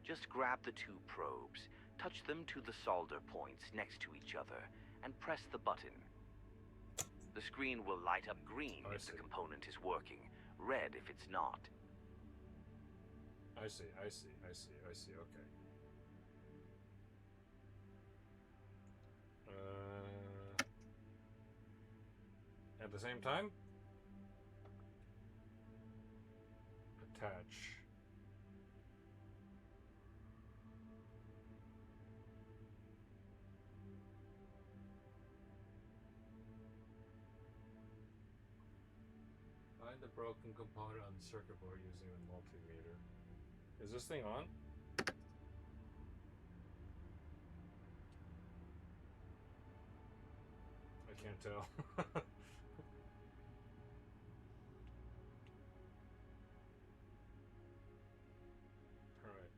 Just grab the two probes, touch them to the solder points next to each other, and press the button. The screen will light up green if the component is working, red if it's not. I see, okay. At the same time? Attach. Find the broken component on the circuit board using the multimeter. Is this thing on? I can't tell. Alright.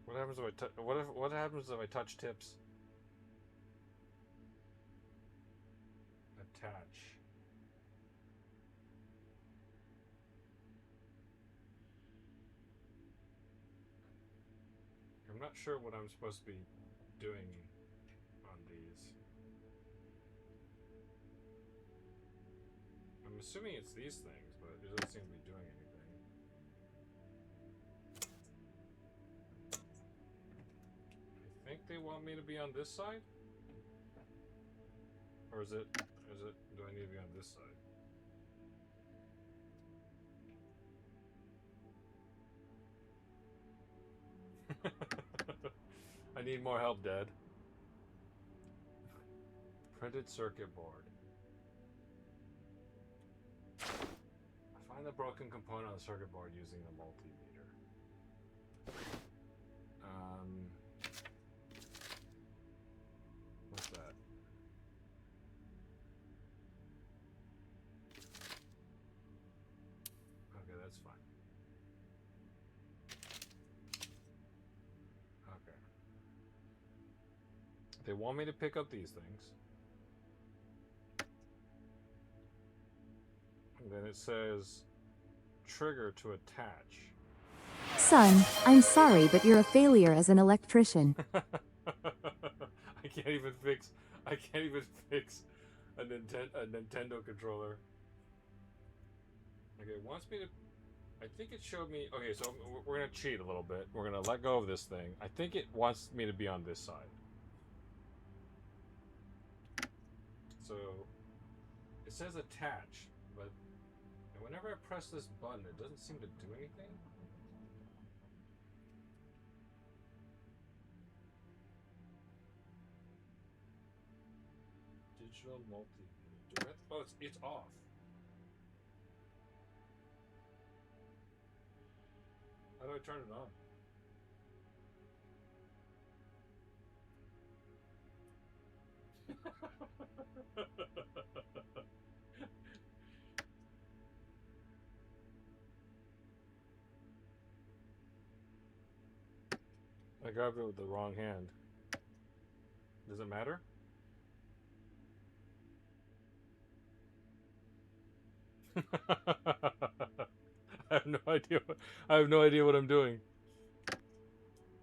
What happens if I touch? What happens if I touch tips? Attach. I'm not sure what I'm supposed to be doing on these. I'm assuming it's these things, but it doesn't seem to be doing anything. I think they want me to be on this side? Or is it, do I need to be on this side? I need more help, Dad. Printed circuit board. I find the broken component on the circuit board using the multimeter. What's that? They want me to pick up these things. And then it says trigger to attach. Son, I'm sorry, but you're a failure as an electrician. I can't even fix a Nintendo controller. Okay, it wants me to. I think it showed me. Okay, so we're gonna cheat a little bit. We're gonna let go of this thing. I think it wants me to be on this side. So it says attach, but whenever I press this button, it doesn't seem to do anything. Digital multimeter. Oh, it's off. How do I turn it on? I grabbed it with the wrong hand. Does it matter? I have no idea. I have no idea what I'm doing.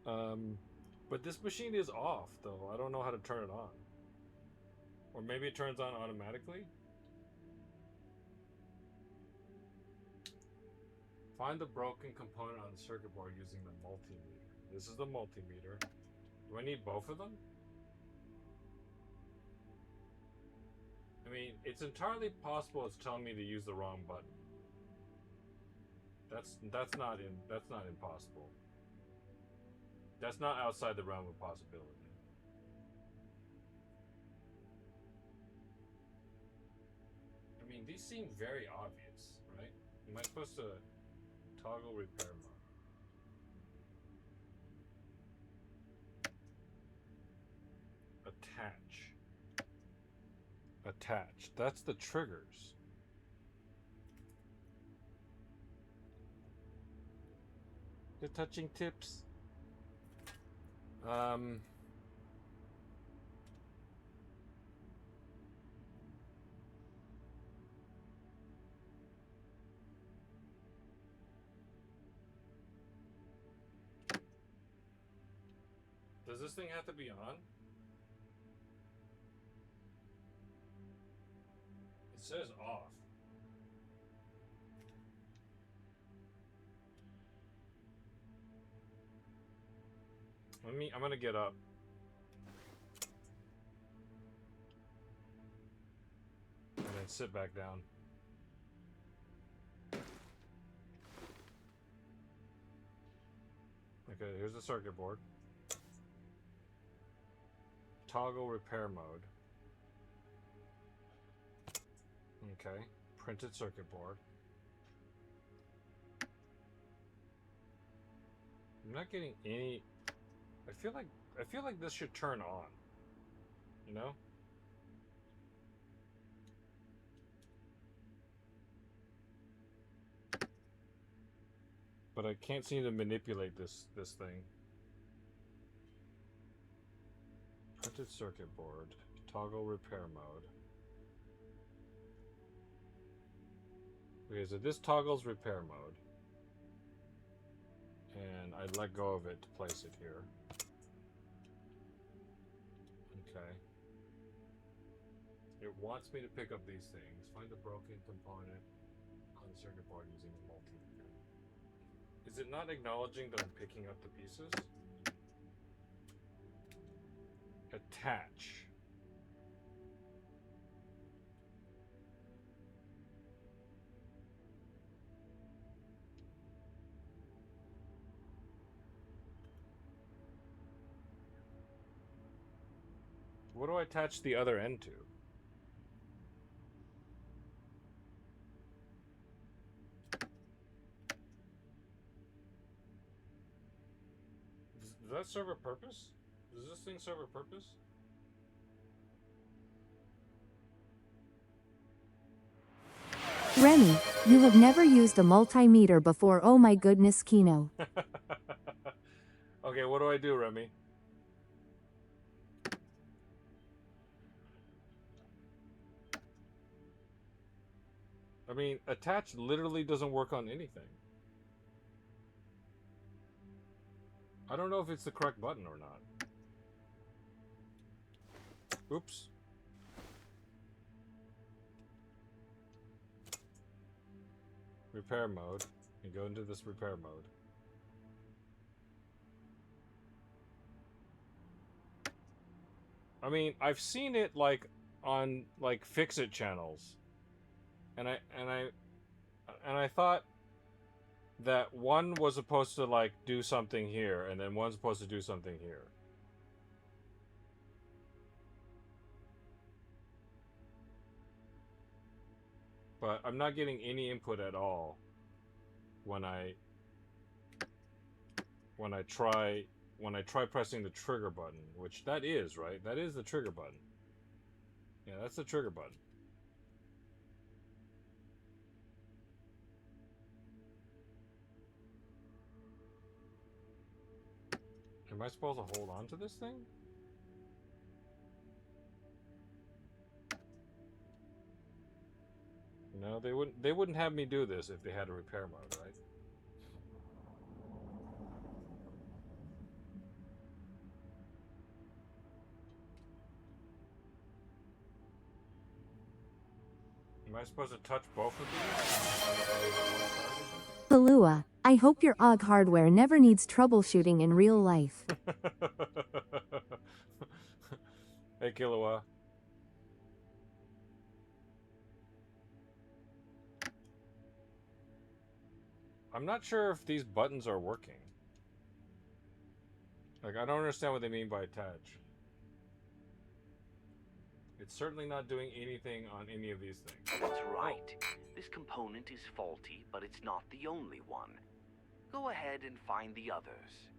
But this machine is off, though. I don't know how to turn it on. Or maybe it turns on automatically. Find the broken component on the circuit board using the multimeter. This is the multimeter. Do I need both of them? I mean, it's entirely possible it's telling me to use the wrong button. That's not impossible. That's not outside the realm of possibility. I mean, these seem very obvious, right? Am I supposed to toggle repair mode? Attach. That's the triggers. The touching tips. Does this thing have to be on? It says off. I'm gonna get up. And then sit back down. Okay, here's the circuit board. Toggle repair mode. Okay, printed circuit board. I'm not getting any. I feel like this should turn on. You know? But I can't seem to manipulate this thing. Printed circuit board. Toggle repair mode. Okay, so this toggles repair mode. And I let go of it to place it here. Okay. It wants me to pick up these things. Find the broken component on the circuit board using a multimeter. Is it not acknowledging that I'm picking up the pieces? Attach. What do I attach the other end to? Does that serve a purpose? Does this thing serve a purpose? Remy, you have never used a multimeter before. Oh my goodness, Kino. Okay, what do I do, Remy? I mean, attach literally doesn't work on anything. I don't know if it's the correct button or not. Oops. Repair mode. You go into this repair mode. I mean, I've seen it like on like fix-it channels. And I thought that one was supposed to like do something here and then one's supposed to do something here. But I'm not getting any input at all when I try pressing the trigger button, which that is, right? That is the trigger button. Yeah, that's the trigger button. Am I supposed to hold on to this thing? No, they wouldn't have me do this if they had a repair mode, right? Am I supposed to touch both of these? Palua, I hope your OG hardware never needs troubleshooting in real life. Hey, Killua. I'm not sure if these buttons are working. Like, I don't understand what they mean by attach. It's certainly not doing anything on any of these things. That's right. This component is faulty, but it's not the only one. Go ahead and find the others.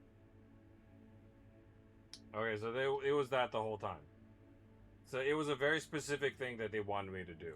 Okay, so it was that the whole time. So it was a very specific thing that they wanted me to do.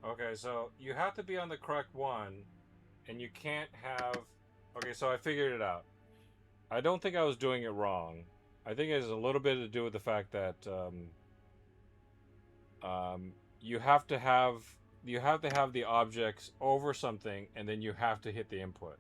Okay, so you have to be on the correct one, and you can't have... Okay, so I figured it out. I don't think I was doing it wrong. I think it has a little bit to do with the fact that you have to have the objects over something, and then you have to hit the input.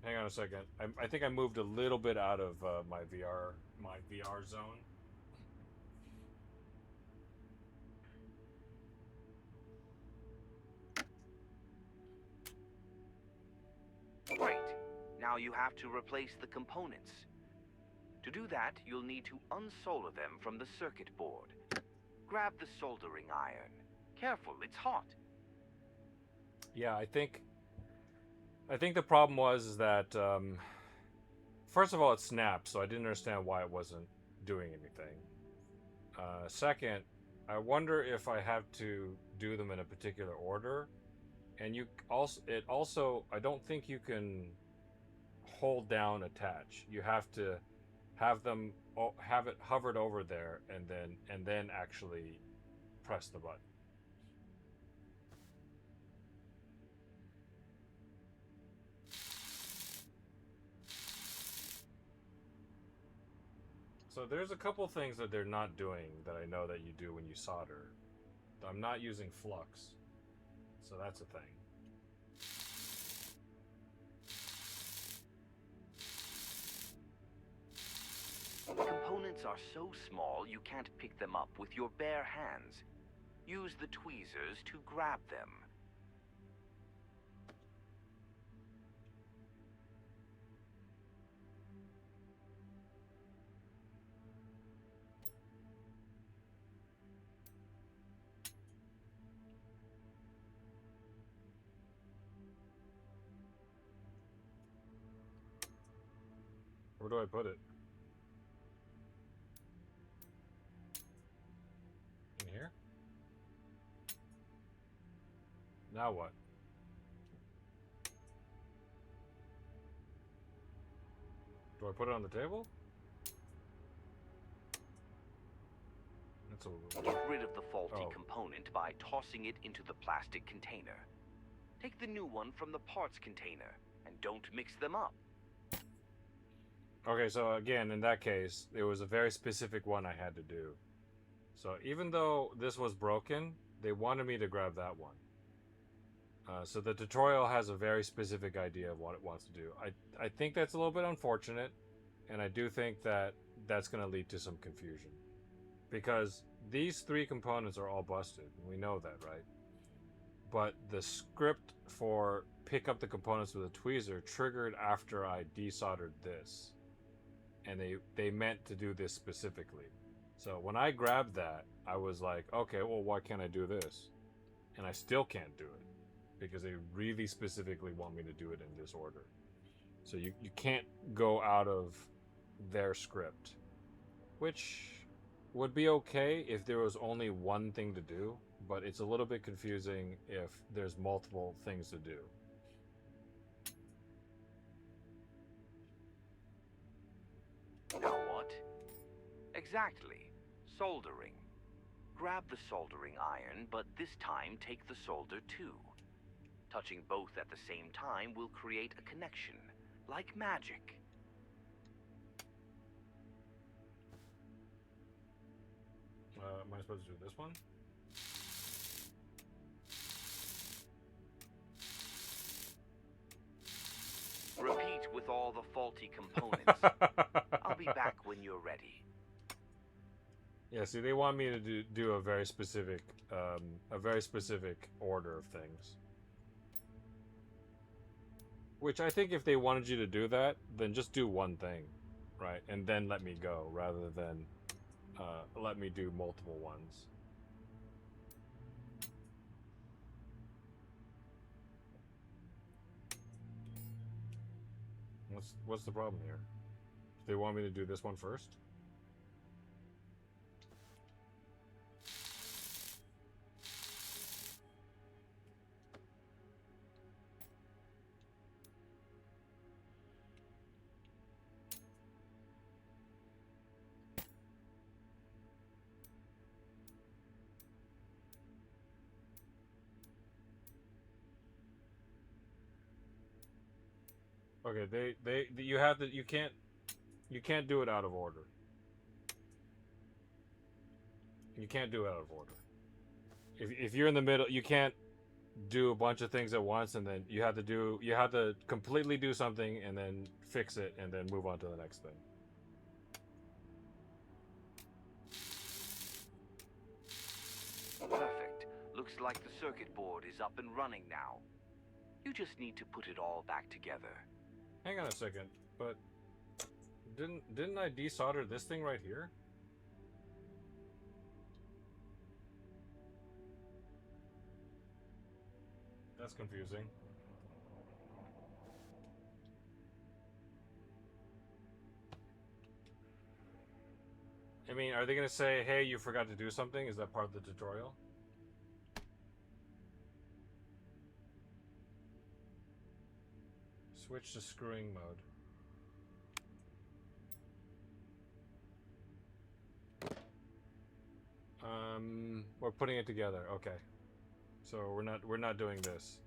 Hang on a second. I think I moved a little bit out of my VR zone. Great. Now you have to replace the components. To do that, you'll need to unsolder them from the circuit board. Grab the soldering iron. Careful, it's hot. Yeah, I think the problem was that first of all, it snapped, so I didn't understand why it wasn't doing anything. Second, I wonder if I have to do them in a particular order, and I don't think you can hold down attach. You have to have it hovered over there, and then actually press the button. So there's a couple things that they're not doing that I know that you do when you solder. I'm not using flux, so that's a thing. Components are so small you can't pick them up with your bare hands. Use the tweezers to grab them. Where do I put it? In here? Now what? Do I put it on the table? That's a little... Get rid of the faulty Oh. component by tossing it into the plastic container. Take the new one from the parts container, and don't mix them up. Okay, so again, in that case, it was a very specific one I had to do. So even though this was broken, they wanted me to grab that one. So the tutorial has a very specific idea of what it wants to do. I think that's a little bit unfortunate, and I do think that that's going to lead to some confusion. Because these three components are all busted. We know that, right? But the script for pick up the components with a tweezer triggered after I desoldered this. And they meant to do this specifically. So when I grabbed that, I was like, okay, well, why can't I do this? And I still can't do it. Because they really specifically want me to do it in this order. So you can't go out of their script. Which would be okay if there was only one thing to do, but it's a little bit confusing if there's multiple things to do. Now what? Exactly. Soldering. Grab the soldering iron, but this time take the solder too. Touching both at the same time will create a connection, like magic. Am I supposed to do this one? Repeat with all the faulty components. I'll be back when you're ready. Yeah, see, they want me to do a very specific order of things. Which I think if they wanted you to do that, then just do one thing, right? And then let me go, rather than let me do multiple ones. What's the problem here? Do they want me to do this one first? Okay, you can't do it out of order. You can't do it out of order. If you're in the middle, you can't do a bunch of things at once, and then you have to completely do something and then fix it and then move on to the next thing. Perfect. Looks like the circuit board is up and running now. You just need to put it all back together. Hang on a second, but didn't I desolder this thing right here? That's confusing. I mean, are they gonna say, hey, you forgot to do something? Is that part of the tutorial? Switch to screwing mode. We're putting it together. Okay. So we're not doing this.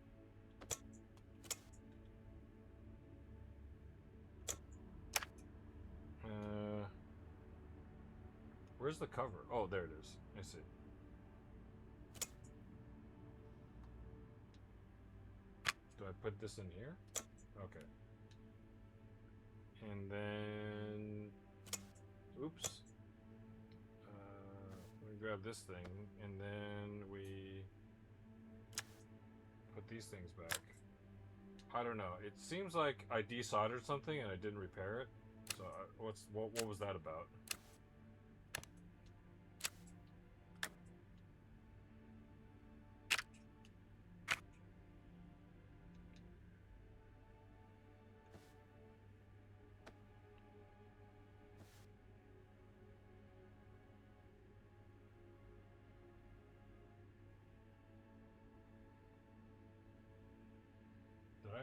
Where's the cover? Oh, there it is. I see. Do I put this in here? Okay. And then, oops. Let me grab this thing, and then we put these things back. I don't know. It seems like I desoldered something and I didn't repair it. So what was that about?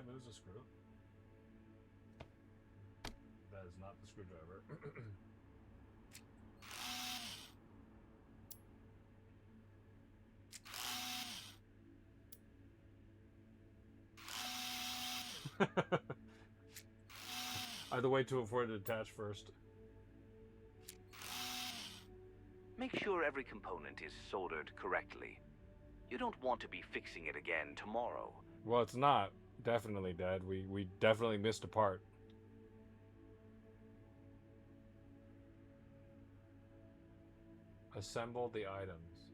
I lose a screw? That is not the screwdriver. I had to wait for it to attach first. Make sure every component is soldered correctly. You don't want to be fixing it again tomorrow. Well, it's not. Definitely, Dad. We definitely missed a part. Assemble the items.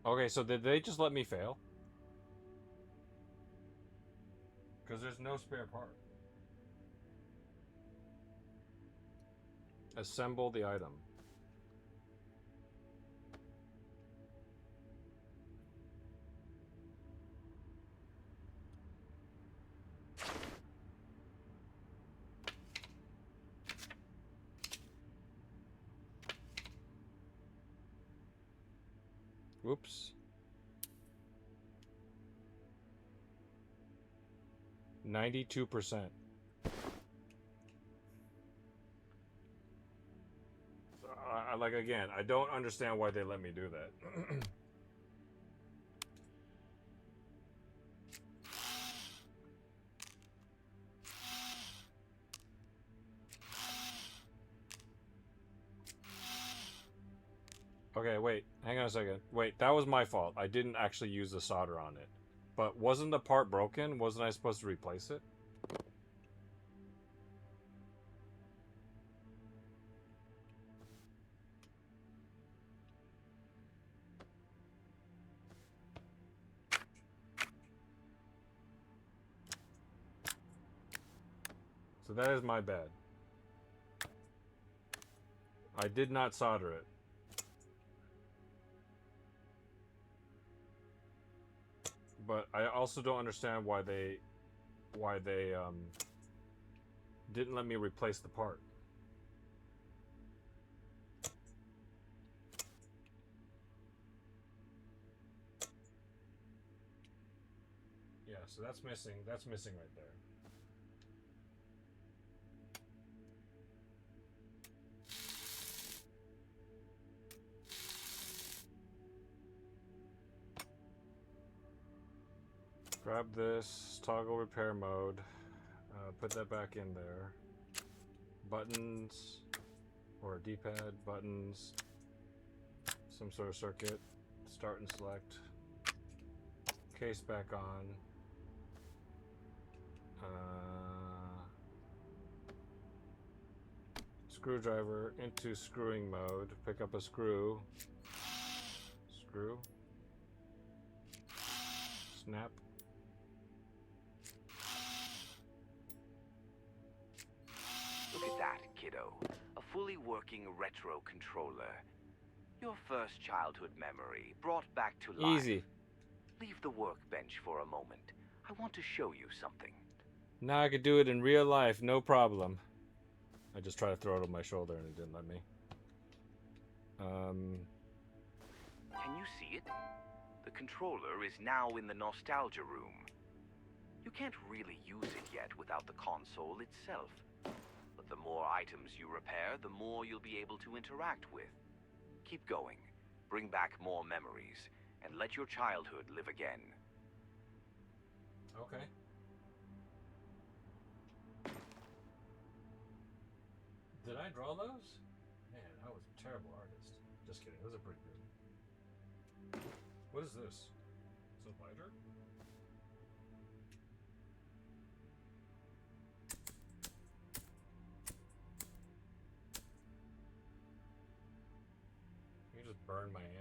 Okay, so did they just let me fail? Because there's no spare part. Assemble the item. Whoops. 92%. So, like, again, I don't understand why they let me do that. Okay, wait. Hang on a second. Wait, that was my fault. I didn't actually use the solder on it. But wasn't the part broken? Wasn't I supposed to replace it? So that is my bad. I did not solder it. But I also don't understand why they didn't let me replace the part. Yeah, so that's missing. That's missing right there. Grab this, toggle repair mode, put that back in there. Buttons, or D-pad, buttons, some sort of circuit, start and select. Case back on. Screwdriver into screwing mode, pick up a screw. Screw. Snap. Look at that, kiddo. A fully working retro controller. Your first childhood memory brought back to life. Easy. Leave the workbench for a moment. I want to show you something. Now I could do it in real life, no problem. I just tried to throw it on my shoulder and it didn't let me. Can you see it? The controller is now in the nostalgia room. You can't really use it yet without the console itself. But the more items you repair, the more you'll be able to interact with. Keep going. Bring back more memories, and let your childhood live again. Okay. Did I draw those? Man, I was a terrible artist. Just kidding, those are pretty good. What is this? Is it a lighter? You just burned my hand.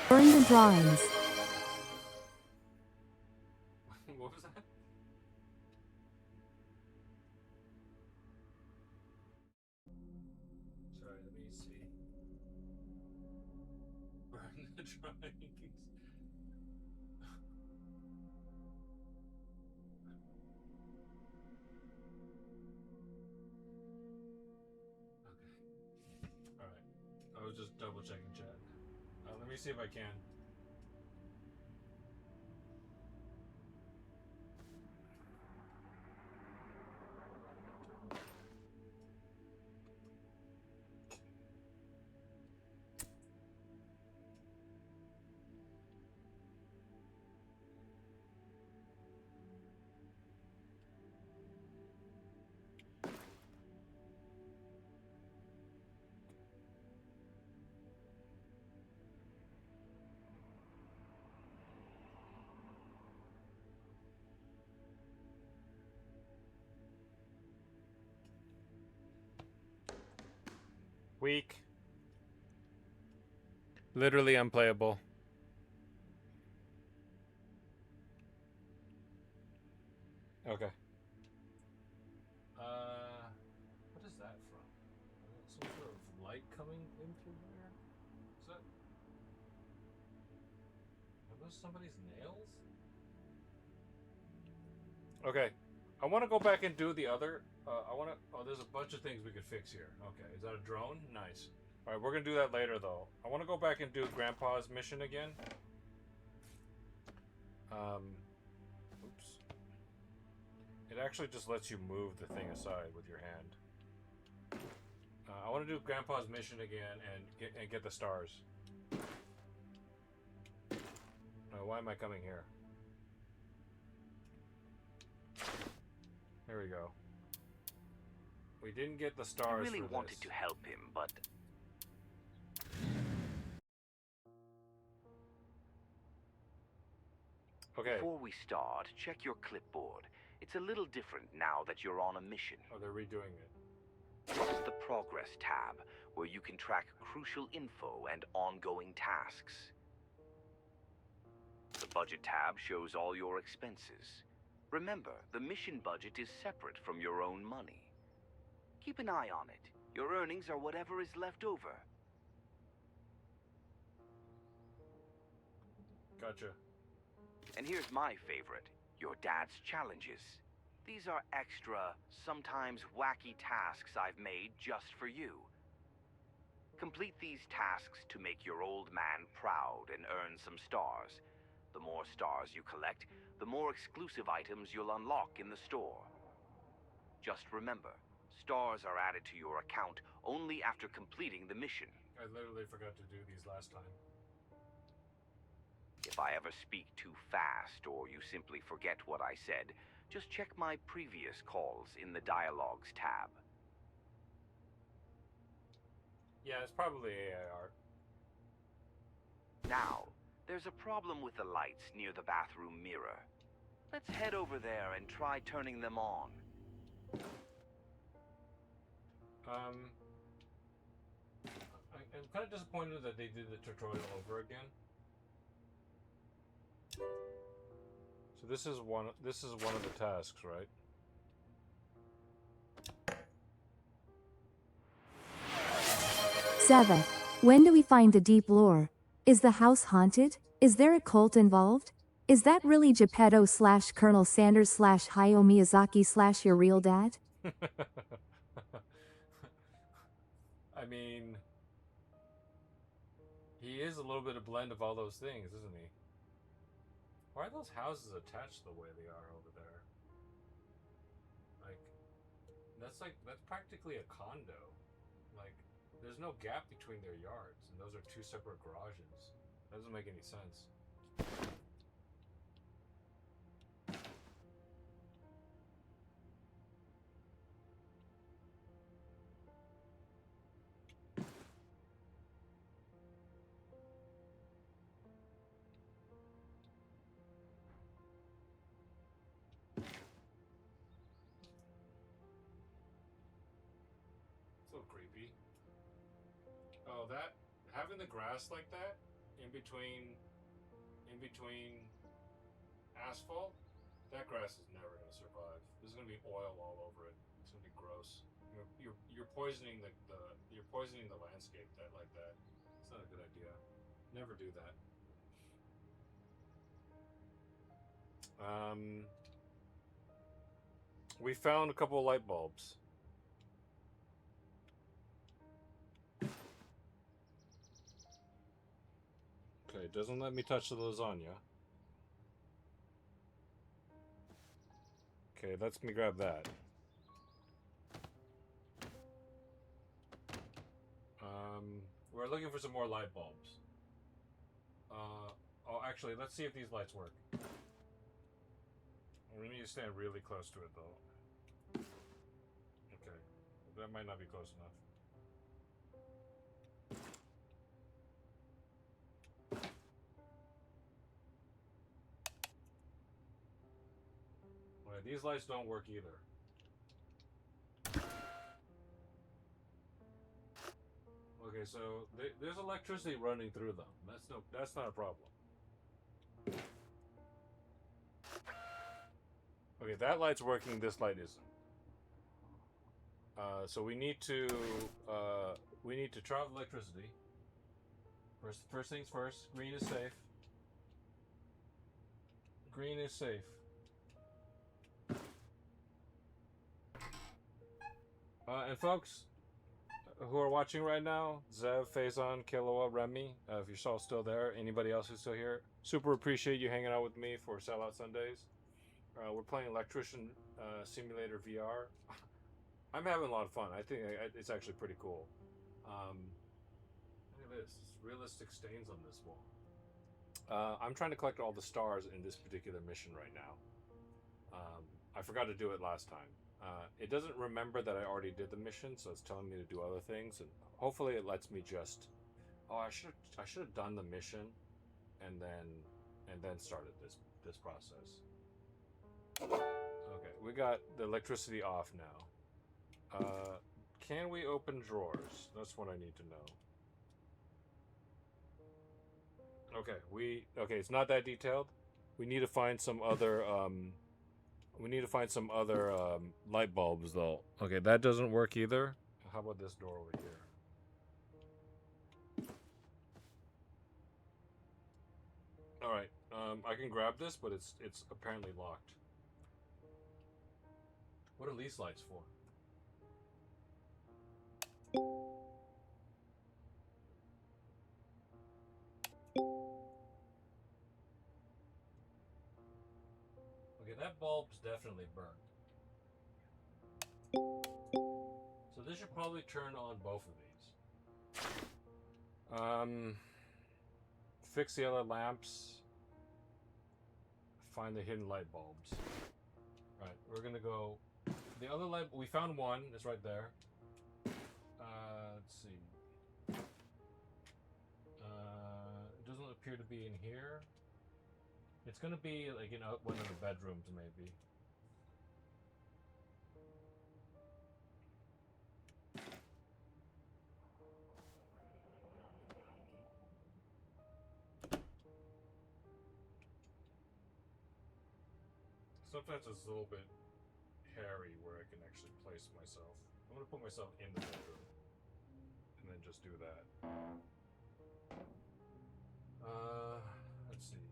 Burn the drawings. What was that? Sorry, let me see. Burn the drawings. Let me see if I can. Weak. Literally unplayable. Okay. What is that from? Some sort of light coming in through there? Is that... Are those somebody's nails? Okay. I want to go back and do the other... I want to... Oh, there's a bunch of things we could fix here. Okay. Is that a drone? Nice. Alright, we're going to do that later, though. I want to go back and do Grandpa's mission again. Oops. It actually just lets you move the thing aside with your hand. I want to do Grandpa's mission again and get the stars. Why am I coming here? There we go. We didn't get the stars. I really for wanted this. to help him, but Okay. before we start, check your clipboard. It's a little different now that you're on a mission. Oh, they're redoing it. This is the Progress tab, where you can track crucial info and ongoing tasks. The Budget tab shows all your expenses. Remember, the mission budget is separate from your own money. Keep an eye on it. Your earnings are whatever is left over. Gotcha. And here's my favorite, your dad's challenges. These are extra, sometimes wacky tasks I've made just for you. Complete these tasks to make your old man proud and earn some stars. The more stars you collect, the more exclusive items you'll unlock in the store. Just remember, stars are added to your account only after completing the mission. I literally forgot to do these last time. If I ever speak too fast or you simply forget what I said, just check my previous calls in the Dialogues tab. Yeah, it's probably AIR. Now, there's a problem with the lights near the bathroom mirror. Let's head over there and try turning them on. I'm kind of disappointed that they did the tutorial over again. So this is one of the tasks, right? Seven. When do we find the deep lore? Is the house haunted? Is there a cult involved? Is that really Geppetto / Colonel Sanders / Hayao Miyazaki / your real dad? I mean, he is a little bit of blend of all those things, isn't he? Why are those houses attached the way they are over there? Like, that's practically a condo. Like, there's no gap between their yards, and those are two separate garages. That doesn't make any sense. So creepy. Oh, that having the grass like that in between asphalt, that grass is never gonna survive. There's gonna be oil all over it. It's gonna be gross. You're poisoning the landscape like that. It's not a good idea. Never do that. We found a couple of light bulbs. Okay, it doesn't let me touch the lasagna. Okay, let's me grab that. We're looking for some more light bulbs. Oh, actually, let's see if these lights work. We need to stand really close to it, though. Okay, that might not be close enough. Alright, these lights don't work either. Okay, so there's electricity running through them. That's not a problem. Okay, that light's working. This light isn't. So we need to try out electricity. First things first. Green is safe. Green is safe. And folks who are watching right now, Zev, Faison, Killua, Remy, if you're all still there, anybody else who's still here, super appreciate you hanging out with me for Sellout Sundays. We're playing Electrician Simulator VR. I'm having a lot of fun. I think it's actually pretty cool. Look at this. It's realistic stains on this wall. I'm trying to collect all the stars in this particular mission right now. I forgot to do it last time. It doesn't remember that I already did the mission, so it's telling me to do other things, and hopefully it lets me just. Oh, I should have done the mission, and then started this process. Okay, we got the electricity off now. Can we open drawers? That's what I need to know. Okay, it's not that detailed. We need to find some other light bulbs though. Okay, that doesn't work either. How about this door over here? All right, I can grab this, but it's apparently locked. What are these lights for? Okay, that bulb's definitely burned. So this should probably turn on both of these. Fix the other lamps. Find the hidden light bulbs. Right, we're gonna go. The other light, we found one. It's right there. Let's see. It doesn't appear to be in here. It's gonna be like in one of the bedrooms, maybe. Sometimes it's a little bit hairy where I can actually place myself. I'm gonna put myself in the bedroom and then just do that. Let's see.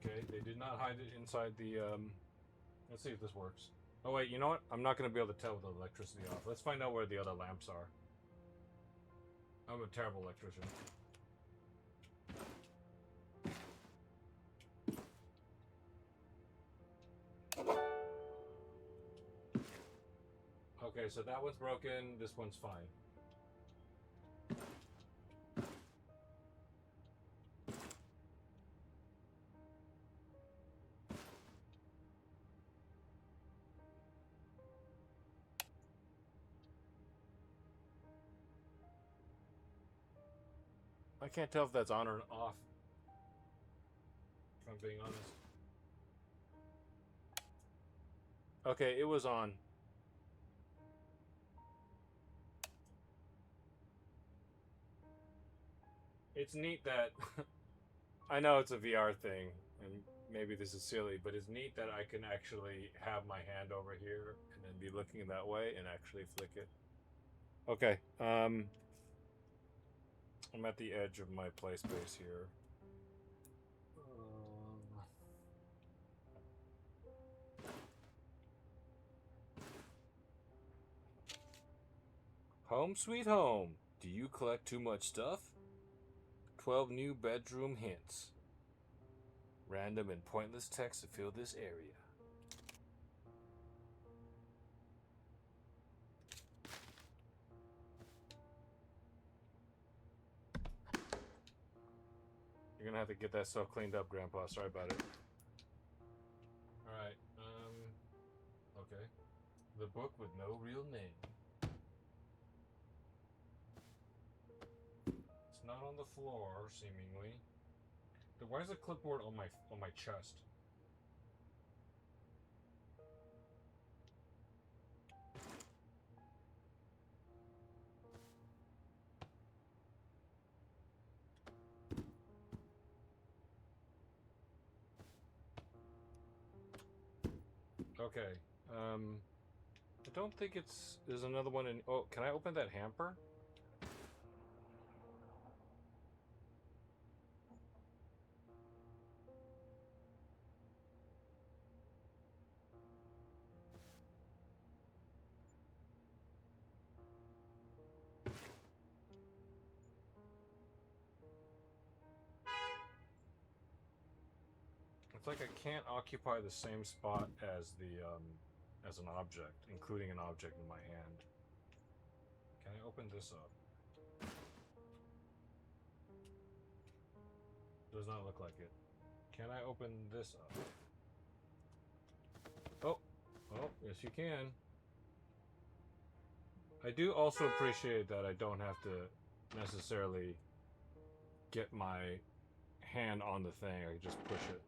Okay, they did not hide it inside the. Let's see if this works. Oh wait, you know what? I'm not gonna be able to tell with the electricity off. Let's find out where the other lamps are. I'm a terrible electrician. Okay, so that one's broken, this one's fine. I can't tell if that's on or off, if I'm being honest. Okay, it was on. It's neat that I know it's a VR thing, and maybe this is silly, but it's neat that I can actually have my hand over here and then be looking that way and actually flick it. Okay, I'm at the edge of my play space here. Home sweet home. Do you collect too much stuff? 12 new bedroom hints. Random and pointless text to fill this area. You're gonna have to get that stuff cleaned up, Grandpa. Sorry about it. Alright, okay. The book with no real name. It's not on the floor, seemingly. Why is the clipboard on my chest? Okay. I don't think there's another one in. Oh, can I open that hamper? It's like I can't occupy the same spot as as an object, including an object in my hand. Can I open this up? Does not look like it. Can I open this up? Oh, yes you can. I do also appreciate that I don't have to necessarily get my hand on the thing. I can just push it.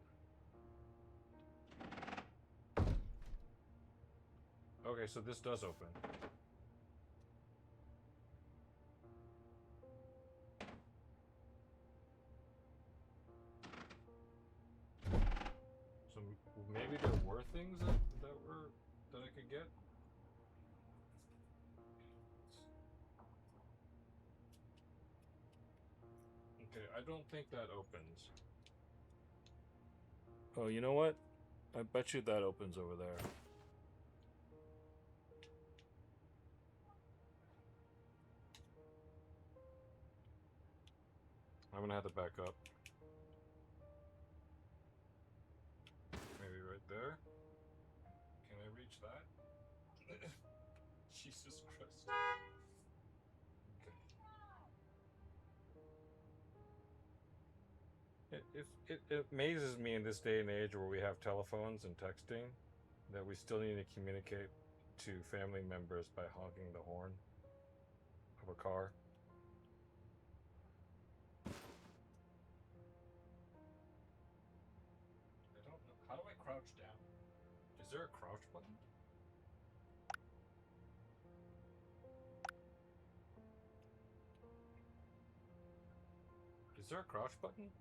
Okay, so this does open. So maybe there were things that I could get. Okay, I don't think that opens. Oh, you know what? I bet you that opens over there. I'm gonna have to back up. Maybe right there. Can I reach that? Jesus Christ. Okay. It amazes me in this day and age where we have telephones and texting that we still need to communicate to family members by honking the horn of a car. I don't know. How do I crouch down? Is there a crouch button? Is there a crouch button?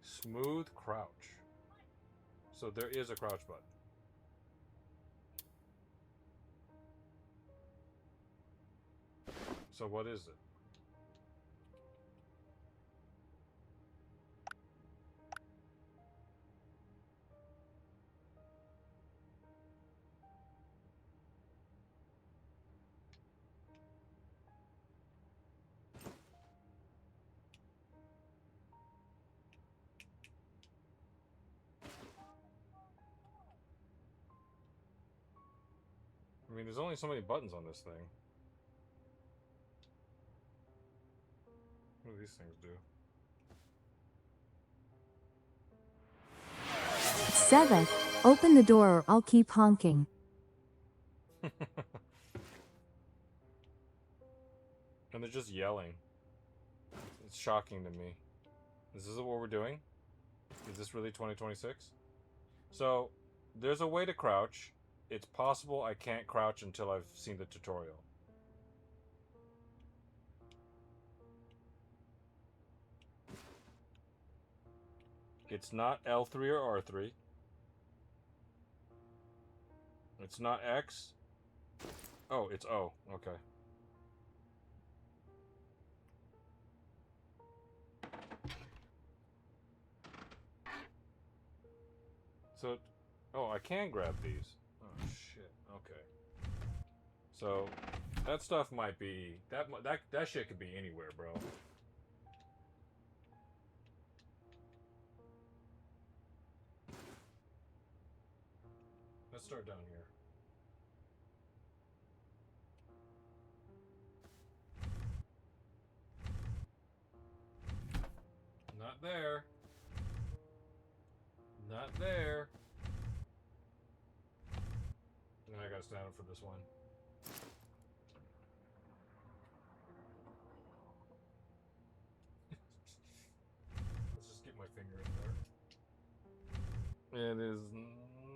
Smooth crouch. So there is a crouch button. So what is it? I mean, there's only so many buttons on this thing. What do these things do? 7. Open the door or I'll keep honking. And they're just yelling. It's shocking to me. Is this what we're doing? Is this really 2026? So, there's a way to crouch. It's possible I can't crouch until I've seen the tutorial. It's not L3 or R3. It's not X. Oh, it's O. Okay. So, oh, I can grab these. Oh shit. Okay. So, that stuff might be that shit could be anywhere, bro. Let's start down here. Not there. Not there. And then I gotta stand up for this one. Let's just get my finger in there. It is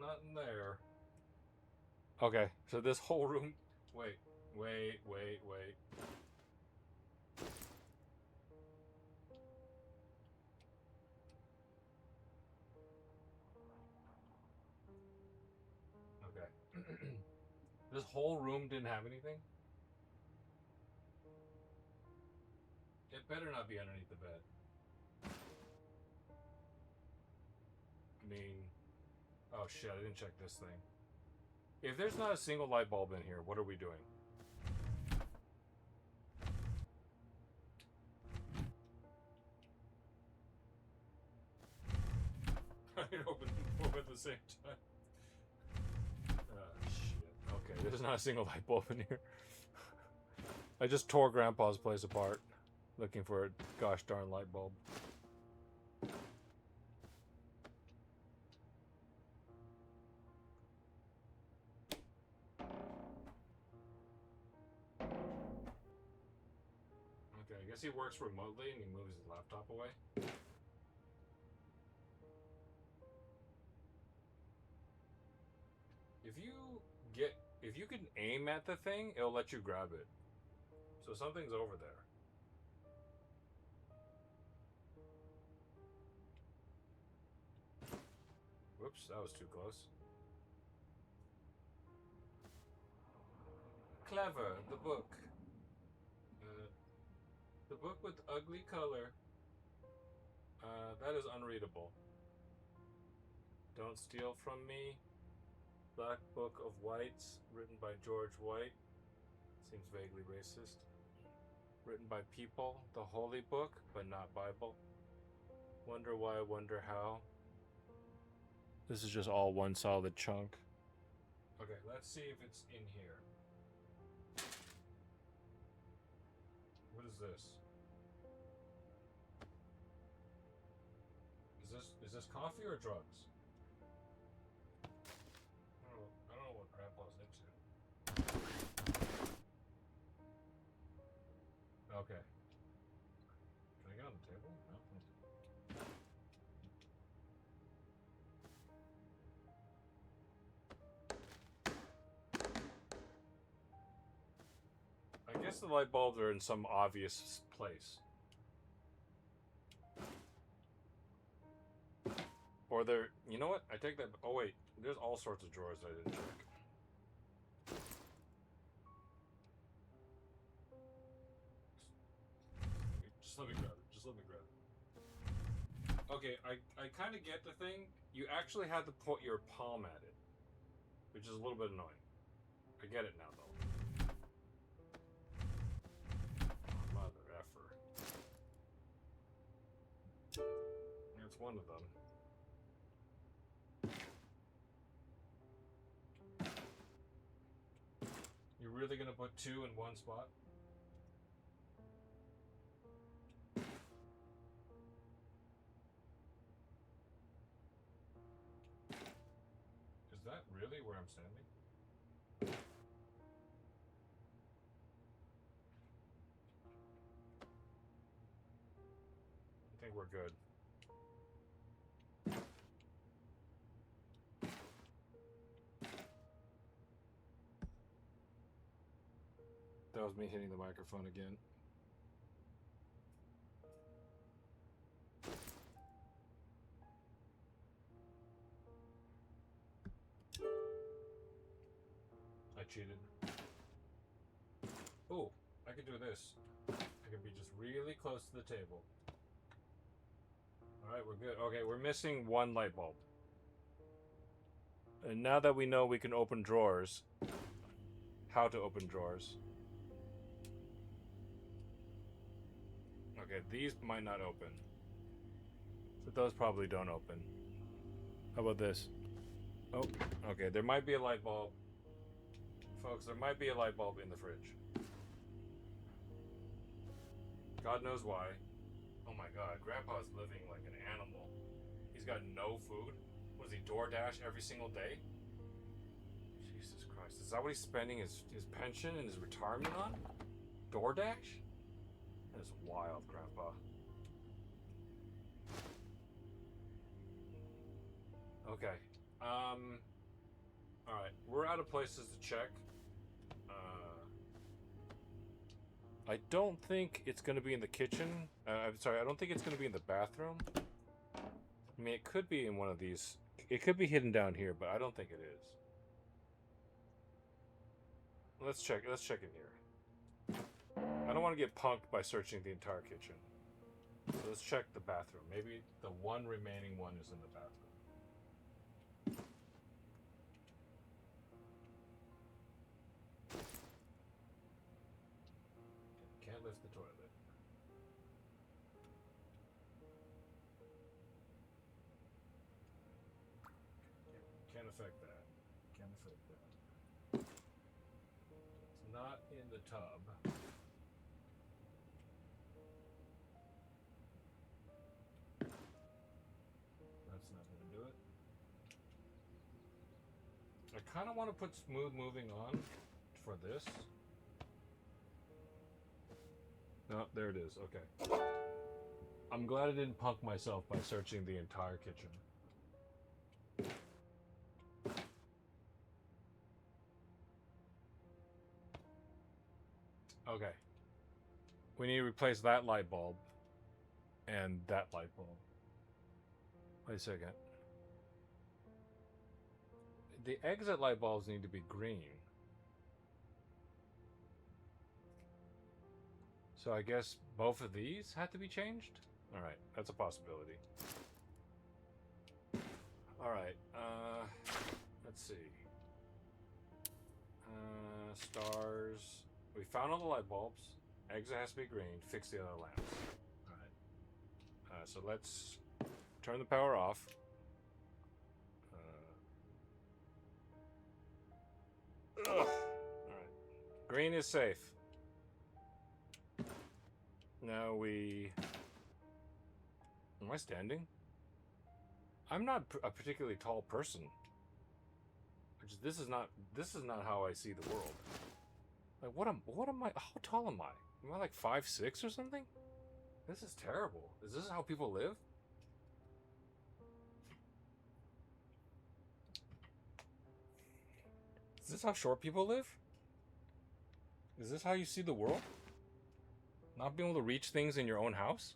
nothing there. Okay, so this whole room. Wait. Okay. This whole room didn't have anything? It better not be underneath the bed. I mean, oh shit, I didn't check this thing. If there's not a single light bulb in here, what are we doing? I didn't open both at the same time. Shit. Okay, there's not a single light bulb in here. I just tore Grandpa's place apart, looking for a gosh darn light bulb. Okay, I guess he works remotely and he moves his laptop away. If you can aim at the thing, it'll let you grab it. So something's over there. Whoops, that was too close. Clever, the book. The book with ugly color. That is unreadable. Don't steal from me. Black Book of Whites, written by George White. Seems vaguely racist. Written by people. The Holy Book, but not Bible. Wonder why, wonder how. This is just all one solid chunk. Okay, let's see if it's in here. What is this? Is this coffee or drugs? I don't know what Grandpa's into. Okay. Can I get on the table? No. I guess the light bulbs are in some obvious place. Or they're, you know what? I take that. Oh wait, there's all sorts of drawers that I didn't check. Just let me grab it. Just let me grab it. Okay, I kind of get the thing. You actually have to put your palm at it, which is a little bit annoying. I get it now though. Mother effer. That's one of them. You're really gonna put two in one spot? Is that really where I'm standing? I think we're good. That was me hitting the microphone again. I cheated. Oh, I could do this. I could be just really close to the table. Alright, we're good. Okay, we're missing one light bulb. And now that we know we can open drawers, how to open drawers. Okay, these might not open. So those probably don't open. How about this? Oh, okay, there might be a light bulb. Folks, there might be a light bulb in the fridge. God knows why. Oh my god, Grandpa's living like an animal. He's got no food. Was he DoorDash every single day? Jesus Christ. Is that what he's spending his pension and his retirement on? DoorDash? That is wild, Grandpa. Okay. Alright. We're out of places to check. I don't think it's going to be in the kitchen. I'm sorry, I don't think it's going to be in the bathroom. I mean, it could be in one of these. It could be hidden down here, but I don't think it is. Let's check in here. I don't want to get punked by searching the entire kitchen. So let's check the bathroom. Maybe the one remaining one is in the bathroom. Can't lift the toilet. Can't affect that. Can't affect that. It's not in the tub. That's not going to do it. I kind of want to put smooth moving on for this. No, there it is. Okay. I'm glad I didn't punk myself by searching the entire kitchen. Okay. We need to replace that light bulb and that light bulb. Wait a second. The exit light bulbs need to be green. So I guess both of these had to be changed? Alright, that's a possibility. Alright, let's see. Stars. We found all the light bulbs. Exit has to be green. Fix the other lamps. Alright. So let's turn the power off. Alright. Green is safe. Now we... Am I standing? I'm not a particularly tall person. This is not how I see the world. Like what am I? How tall am I? Am I like 5'6" or something? This is terrible. Is this how people live? Is this how short people live? Is this how you see the world? Not being able to reach things in your own house?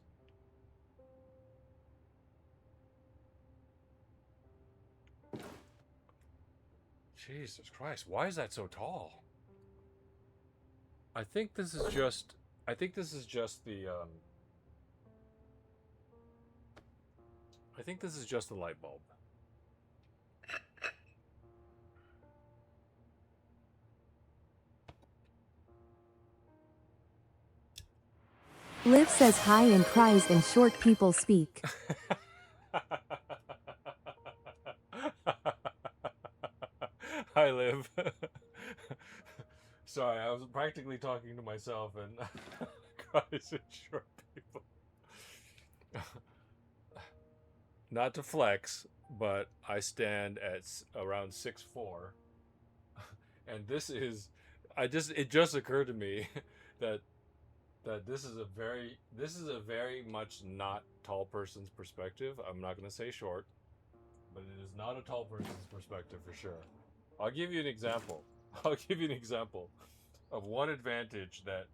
Jesus Christ, why is that so tall? I think this is just the I think this is just the light bulb. Liv says hi and cries and short people speak. Hi, Liv. Sorry, I was practically talking to myself and cries and short people. Not to flex, but I stand at around 6'4", and this is, it just occurred to me that this is a very much not tall person's perspective. I'm not going to say short, but it is not a tall person's perspective for sure. I'll give you an example. Of one advantage that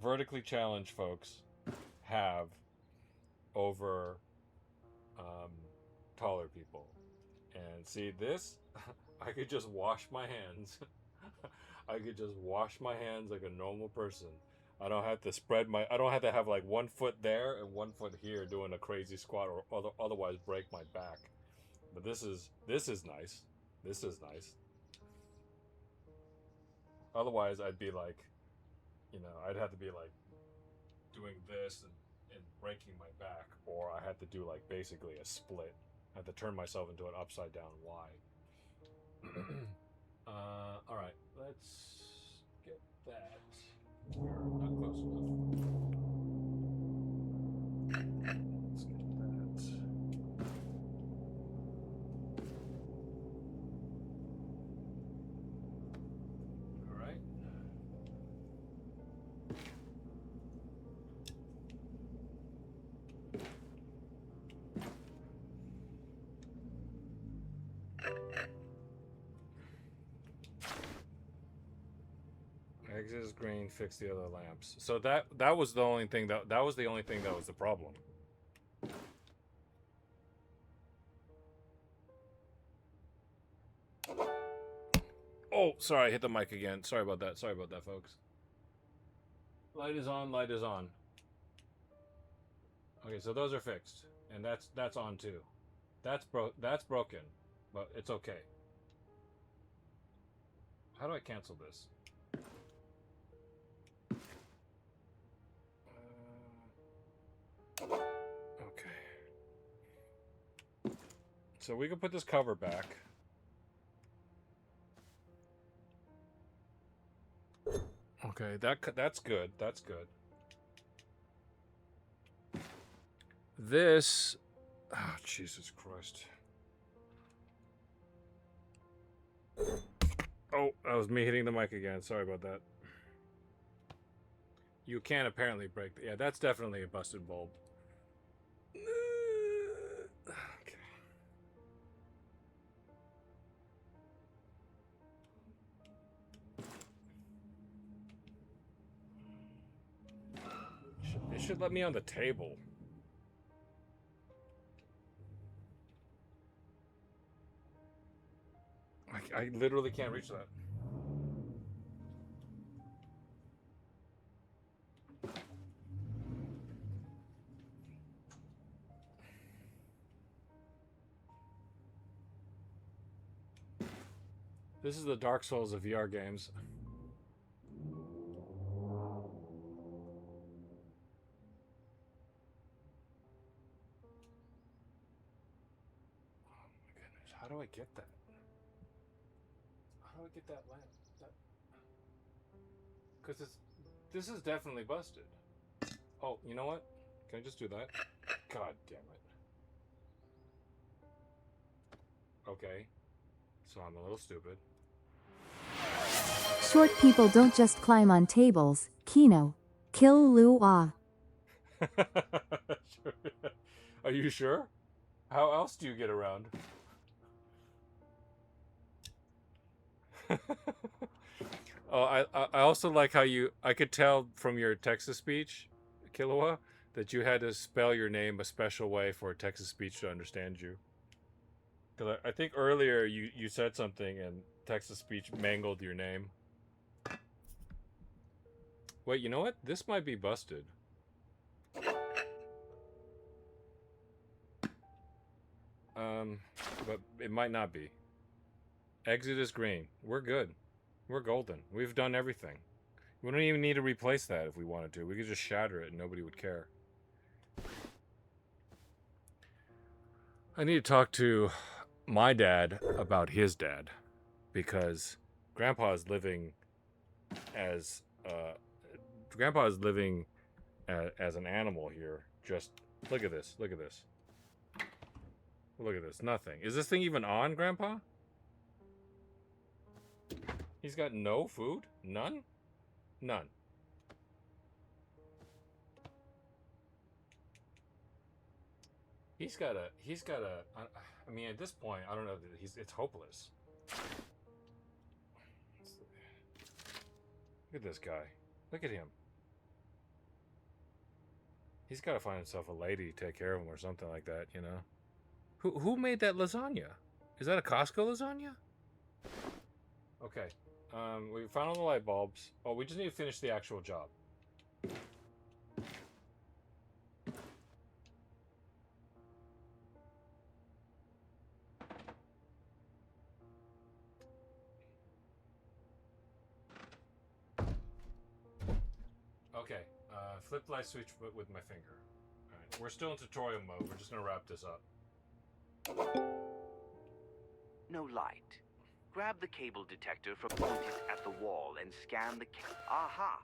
vertically challenged folks have over taller people. And see this? I could just wash my hands. I could just wash my hands like a normal person. I don't have to spread my. I don't have to have like 1 foot there and 1 foot here doing a crazy squat, or otherwise break my back. But this is nice. This is nice. Otherwise, I'd be like, I'd have to be like doing this and breaking my back, or I had to do like basically a split. I had to turn myself into an upside down Y. All right, let's get that. We're not close enough. Let's get that. All right. Exit is green. Fix the other lamps. So that was the only thing that was the only thing that was the problem. Oh, sorry, I hit the mic again. Sorry about that. Sorry about that, folks. Light is on. Light is on. Okay, so those are fixed, and that's on too. That's broken, but it's okay. How do I cancel this? Okay. So we can put this cover back. Okay, that's good. That's good. This, oh, Jesus Christ. Oh, that was me hitting the mic again. Sorry about that. You can apparently break. Yeah, that's definitely a busted bulb. Okay. It should let me on the table. I literally can't reach that. This is the Dark Souls of VR games. Oh my goodness, how do I get that? How do I get that lamp? Because this is definitely busted. Oh, you know what? Can I just do that? God damn it. Okay. So I'm a little stupid. Short people don't just climb on tables. Kino. Kill Lua. Are you sure? How else do you get around? Oh, I also like how I could tell from your Texas speech, Killua, that you had to spell your name a special way for Texas speech to understand you. Because I think earlier you said something and Texas speech mangled your name. Wait, you know what? This might be busted. But it might not be. Exit is green. We're good. We're golden. We've done everything. We don't even need to replace that if we wanted to. We could just shatter it and nobody would care. I need to talk to my dad about his dad, because Grandpa is living as as an animal here. Just look at this. Look at this. Look at this. Nothing. Is this thing even on, Grandpa? He's got no food? None? None. He's got a, I mean, at this point, I don't know, it's hopeless. Look at this guy. Look at him. He's got to find himself a lady to take care of him or something like that, you know? Who made that lasagna? Is that a Costco lasagna? Okay. We found all the light bulbs. Oh, we just need to finish the actual job. Okay, flip light switch but with my finger. Alright, we're still in tutorial mode. We're just gonna wrap this up. No light. Grab the cable detector from point it at the wall and scan the Aha!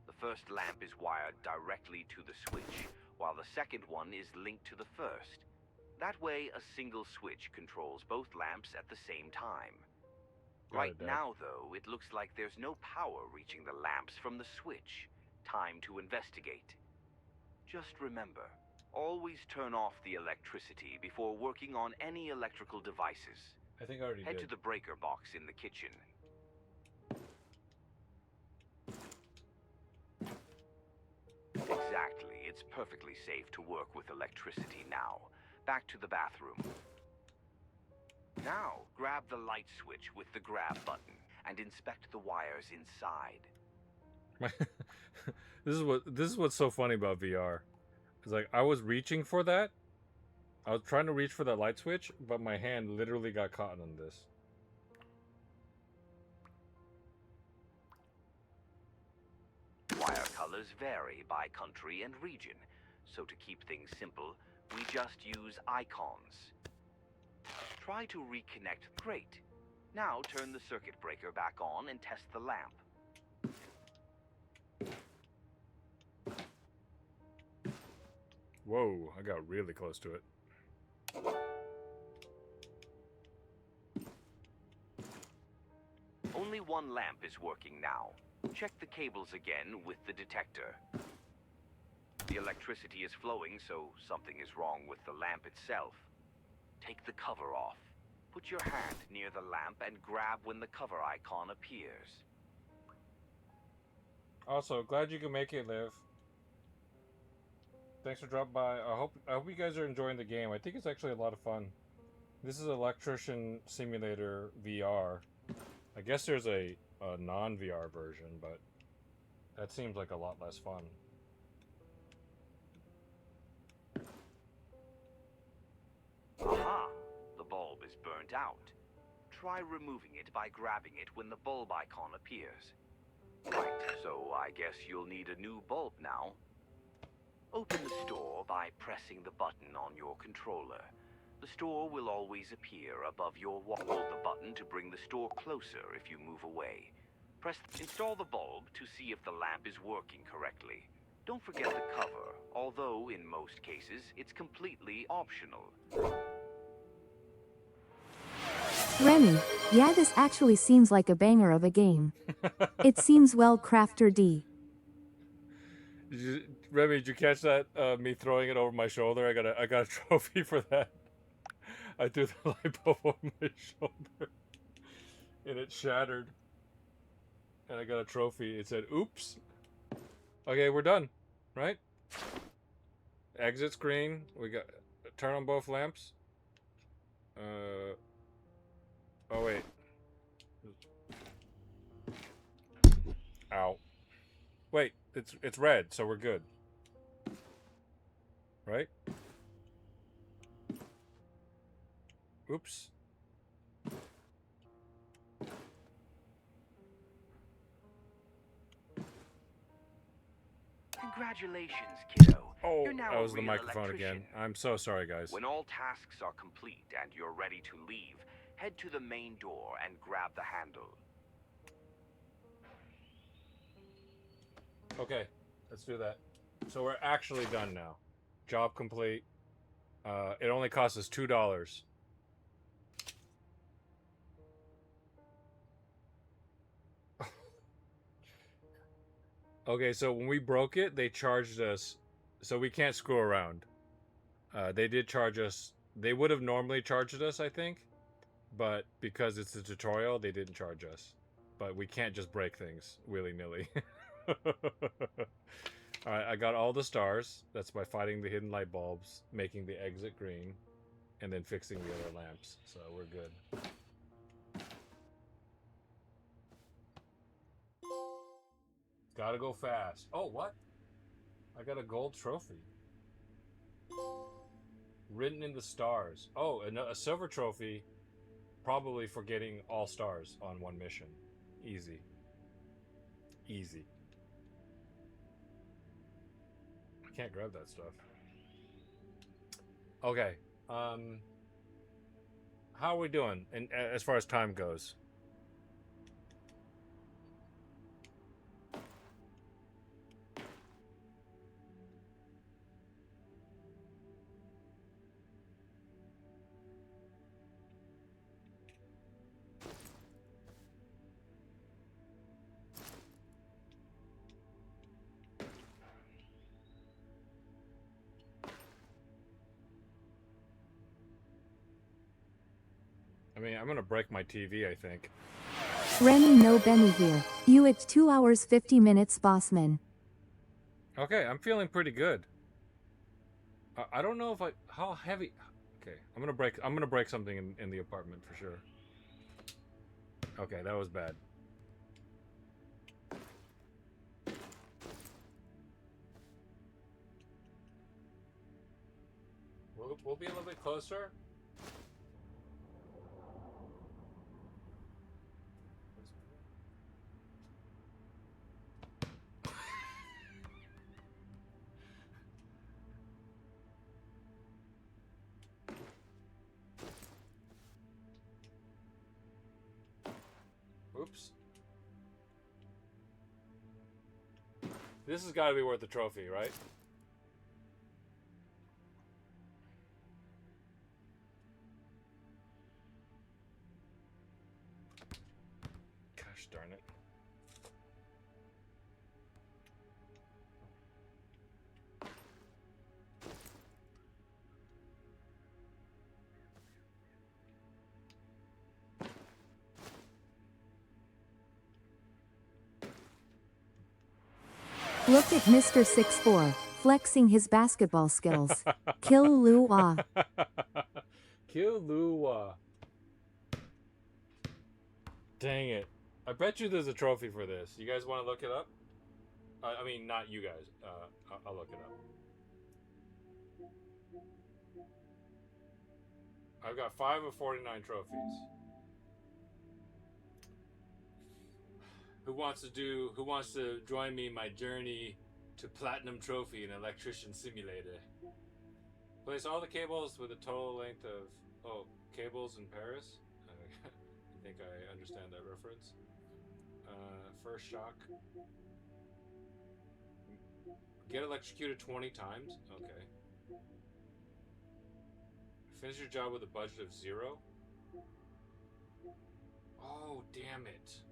The first lamp is wired directly to the switch, while the second one is linked to the first. That way, a single switch controls both lamps at the same time. Right now, though, it looks like there's no power reaching the lamps from the switch. Time to investigate. Just remember, always turn off the electricity before working on any electrical devices. I think I already Head did. to the breaker box in the kitchen. Exactly. It's perfectly safe to work with electricity now. Back to the bathroom. Now, grab the light switch with the grab button and inspect the wires inside. This is what's so funny about VR. It's like I was reaching for that. I was trying to reach for that light switch, but my hand literally got caught on this. Wire colors vary by country and region, so to keep things simple, we just use icons. Try to reconnect. Great. Now turn the circuit breaker back on and test the lamp. Whoa, I got really close to it. Only one lamp is working now. Check the cables again with the detector. The electricity is flowing, so something is wrong with the lamp itself. Take the cover off. Put your hand near the lamp and grab when the cover icon appears. Also, glad you can make it, Liv. Thanks for dropping by. I hope you guys are enjoying the game. I think it's actually a lot of fun. This is Electrician Simulator VR. I guess there's a non-VR version, but that seems like a lot less fun. Aha! The bulb is burnt out. Try removing it by grabbing it when the bulb icon appears. Right, so I guess you'll need a new bulb now. Open the store by pressing the button on your controller. The store will always appear above your wall. Hold the button to bring the store closer if you move away. Install the bulb to see if the lamp is working correctly. Don't forget the cover, although in most cases it's completely optional. Remy, yeah, this actually seems like a banger of a game. It seems well crafted. Remy, did you catch that? Me throwing it over my shoulder. I got a trophy for that. I threw the light bulb over my shoulder, and it shattered. And I got a trophy. It said, "Oops." Okay, we're done, right? Exit screen. We got turn on both lamps. Oh wait. Ow. Wait, it's red, so we're good. Right? Oops. Congratulations, kiddo. Oh, You're now that was a the real microphone again. electrician. I'm so sorry, guys. When all tasks are complete and you're ready to leave, head to the main door and grab the handle. Okay, let's do that. So we're actually done now. Job complete. It only cost us $2. Okay, so when we broke it, they charged us, so we can't screw around. They did charge us. They would have normally charged us, I think, but because it's a tutorial, they didn't charge us. But we can't just break things willy-nilly. Alright, I got all the stars. That's by fighting the hidden light bulbs, making the exit green, and then fixing the other lamps. So we're good. Gotta go fast. Oh, what? I got a gold trophy. Written in the stars. Oh, and a silver trophy, probably for getting all stars on one mission. Easy. Easy. can't grab that stuff. Okay. How are we doing? And as far as time goes. I mean, I'm gonna break my TV, I think. Remy no Benny here. You at 2 hours 50 minutes, bossman. Okay, I'm feeling pretty good. I don't know if how heavy. Okay, I'm gonna break something in the apartment for sure. Okay, that was bad. We'll be a little bit closer. Oops. This has got to be worth the trophy, right? Gosh darn it. Look at Mr. 6'4", flexing his basketball skills. Kill Lua. Kill Lua. Dang it. I bet you there's a trophy for this. You guys want to look it up? I mean, not you guys. I'll look it up. I've got 5 of 49 trophies. Who wants to join me in my journey to Platinum Trophy in Electrician Simulator? Place all the cables with a total length of... Oh, cables in Paris? I think I understand that reference. First shock. Get electrocuted 20 times? Okay. Finish your job with a budget of 0? Oh, damn it.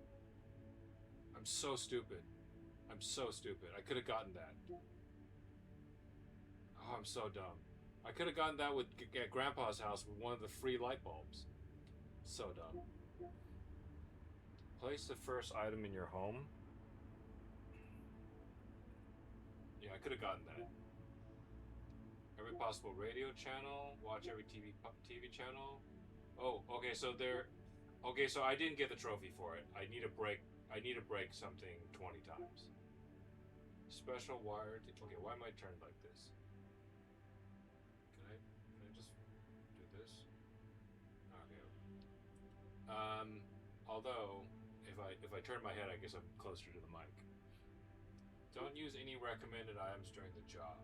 I'm so stupid. I'm so stupid. I could have gotten that. Oh, I'm so dumb. I could have gotten that at Grandpa's house with one of the free light bulbs. So dumb. Place the first item in your home. Yeah, I could have gotten that. Every possible radio channel. Watch every TV channel. Oh, okay. So there. Okay, so I didn't get the trophy for it. I need to break something 20 times. Special wired. Okay, why am I turned like this? Can I just do this? Okay. Although if I turn my head, I guess I'm closer to the mic. Don't use any recommended items during the job.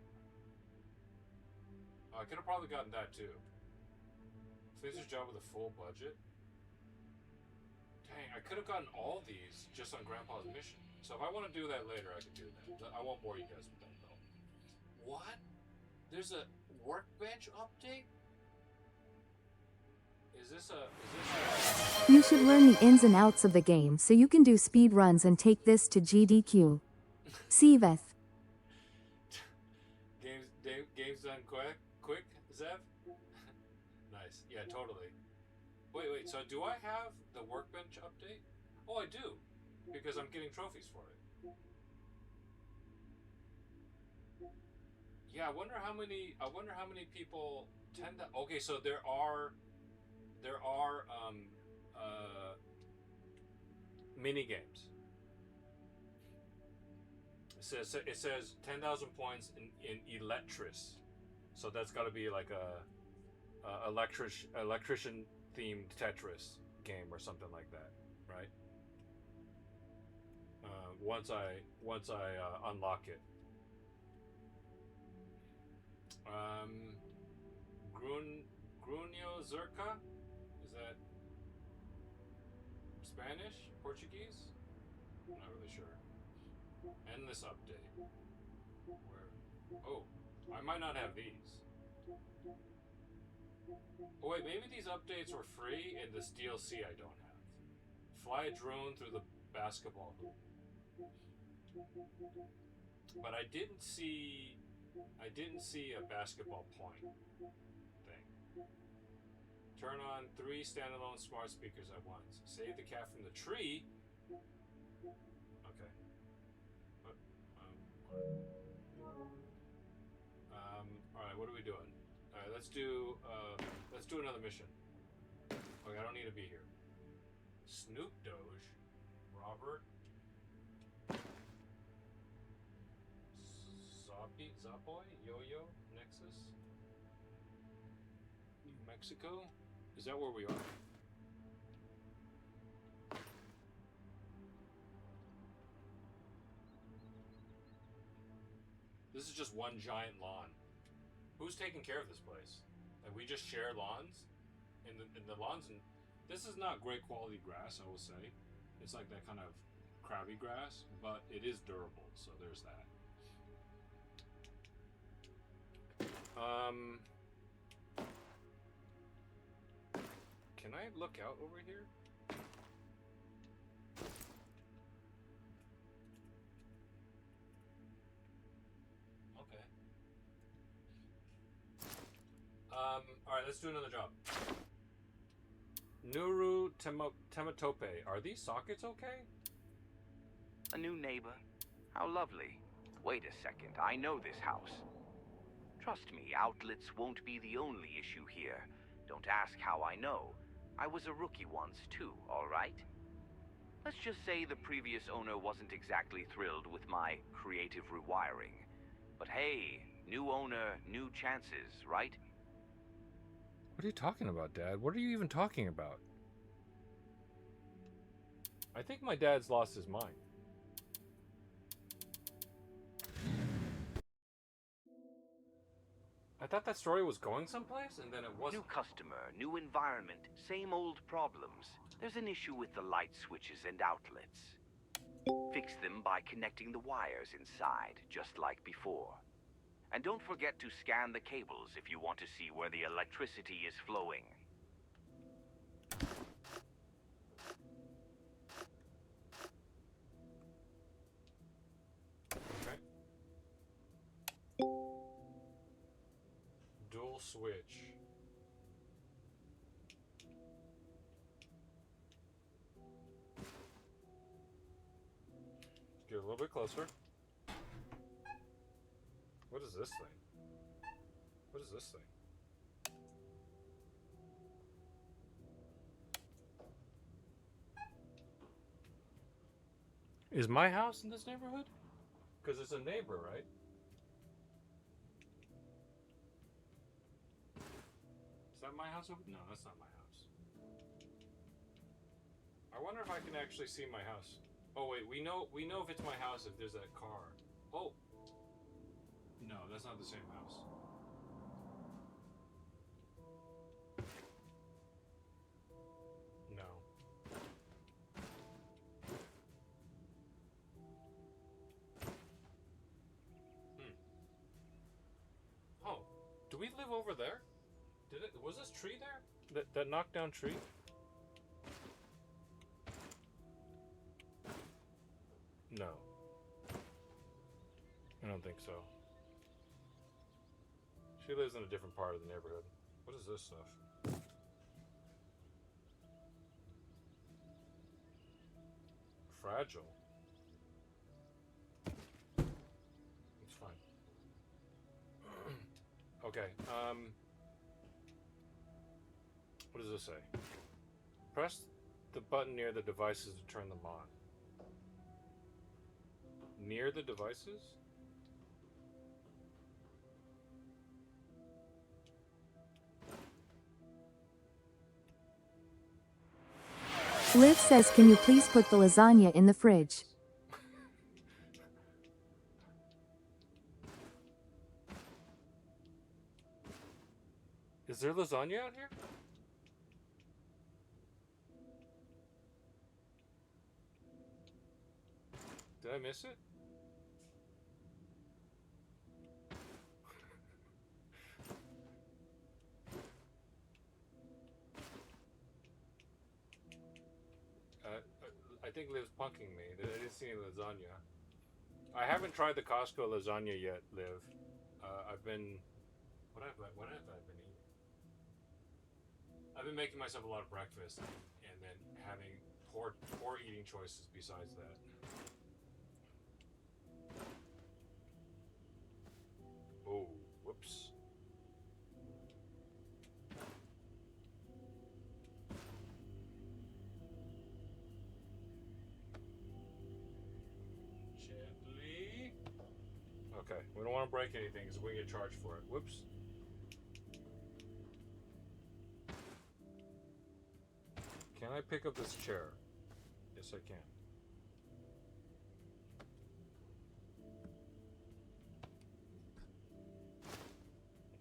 Oh, I could have probably gotten that too. Finish your job with a full budget. Dang, I could have gotten all these just on Grandpa's mission. So if I want to do that later, I can do that. I won't bore you guys with that though. What? There's a workbench update? Is this a... You should learn the ins and outs of the game so you can do speed runs and take this to GDQ. Siveth. Game's done quick, Zev? Nice. Yeah, totally. Wait, so do I have the workbench update? Oh, I do. Because I'm getting trophies for it. Yeah, I wonder how many people tend to... Okay, so there are mini games. It says 10,000 points in Electris. So that's got to be like a electrician themed Tetris game or something like that, right? Once I unlock it. Grunio Zerka? Is that Spanish? Portuguese? I'm not really sure. End this update. Where? Oh, I might not have these. Oh wait, maybe these updates were free and this DLC I don't have. Fly a drone through the basketball hoop. But I didn't see a basketball point thing. Turn on 3 standalone smart speakers at once. Save the cat from the tree. Okay. All right. What are we doing? All right. Let's do another mission. Okay. I don't need to be here. Snoop Doge, Robert, Zapoy, Yo-Yo, Nexus, New Mexico. Is that where we are? This is just one giant lawn. Who's taking care of this place? Like we just share lawns, and the lawns. This is not great quality grass, I will say. It's like that kind of crabby grass, but it is durable. So there's that. Can I look out over here? Okay. Alright, let's do another job. Nuru Tematope. Are these sockets okay? A new neighbor? How lovely. Wait a second, I know this house. Trust me, outlets won't be the only issue here. Don't ask how I know. I was a rookie once too, alright? Let's just say the previous owner wasn't exactly thrilled with my creative rewiring. But hey, new owner, new chances, right? What are you talking about, Dad? What are you even talking about? I think my dad's lost his mind. I thought that story was going someplace, and then it wasn't. New customer, new environment, same old problems. There's an issue with the light switches and outlets. Fix them by connecting the wires inside, just like before. And don't forget to scan the cables if you want to see where the electricity is flowing. Okay. Dual switch. Get a little bit closer. What is this thing? What is this thing? Is my house in this neighborhood? Because it's a neighbor, right? Is that my house? No, that's not my house. I wonder if I can actually see my house. Oh wait, we know if it's my house if there's that car. Oh. No, that's not the same house. No. Oh, do we live over there? Was this tree there? That knocked down tree? No. I don't think so. She lives in a different part of the neighborhood. What is this stuff? Fragile. It's fine. Okay, what does this say? Press the button near the devices to turn them on. Near the devices? Liv says, can you please put the lasagna in the fridge? Is there lasagna out here? Did I miss it? I think Liv's punking me. I didn't see any lasagna. I haven't tried the Costco lasagna yet, Liv. I've been... What have I been eating? I've been making myself a lot of breakfast and then having poor eating choices besides that. Oh, whoops. Gently. Okay, we don't want to break anything because we get charged for it. Whoops. Can I pick up this chair? Yes, I can.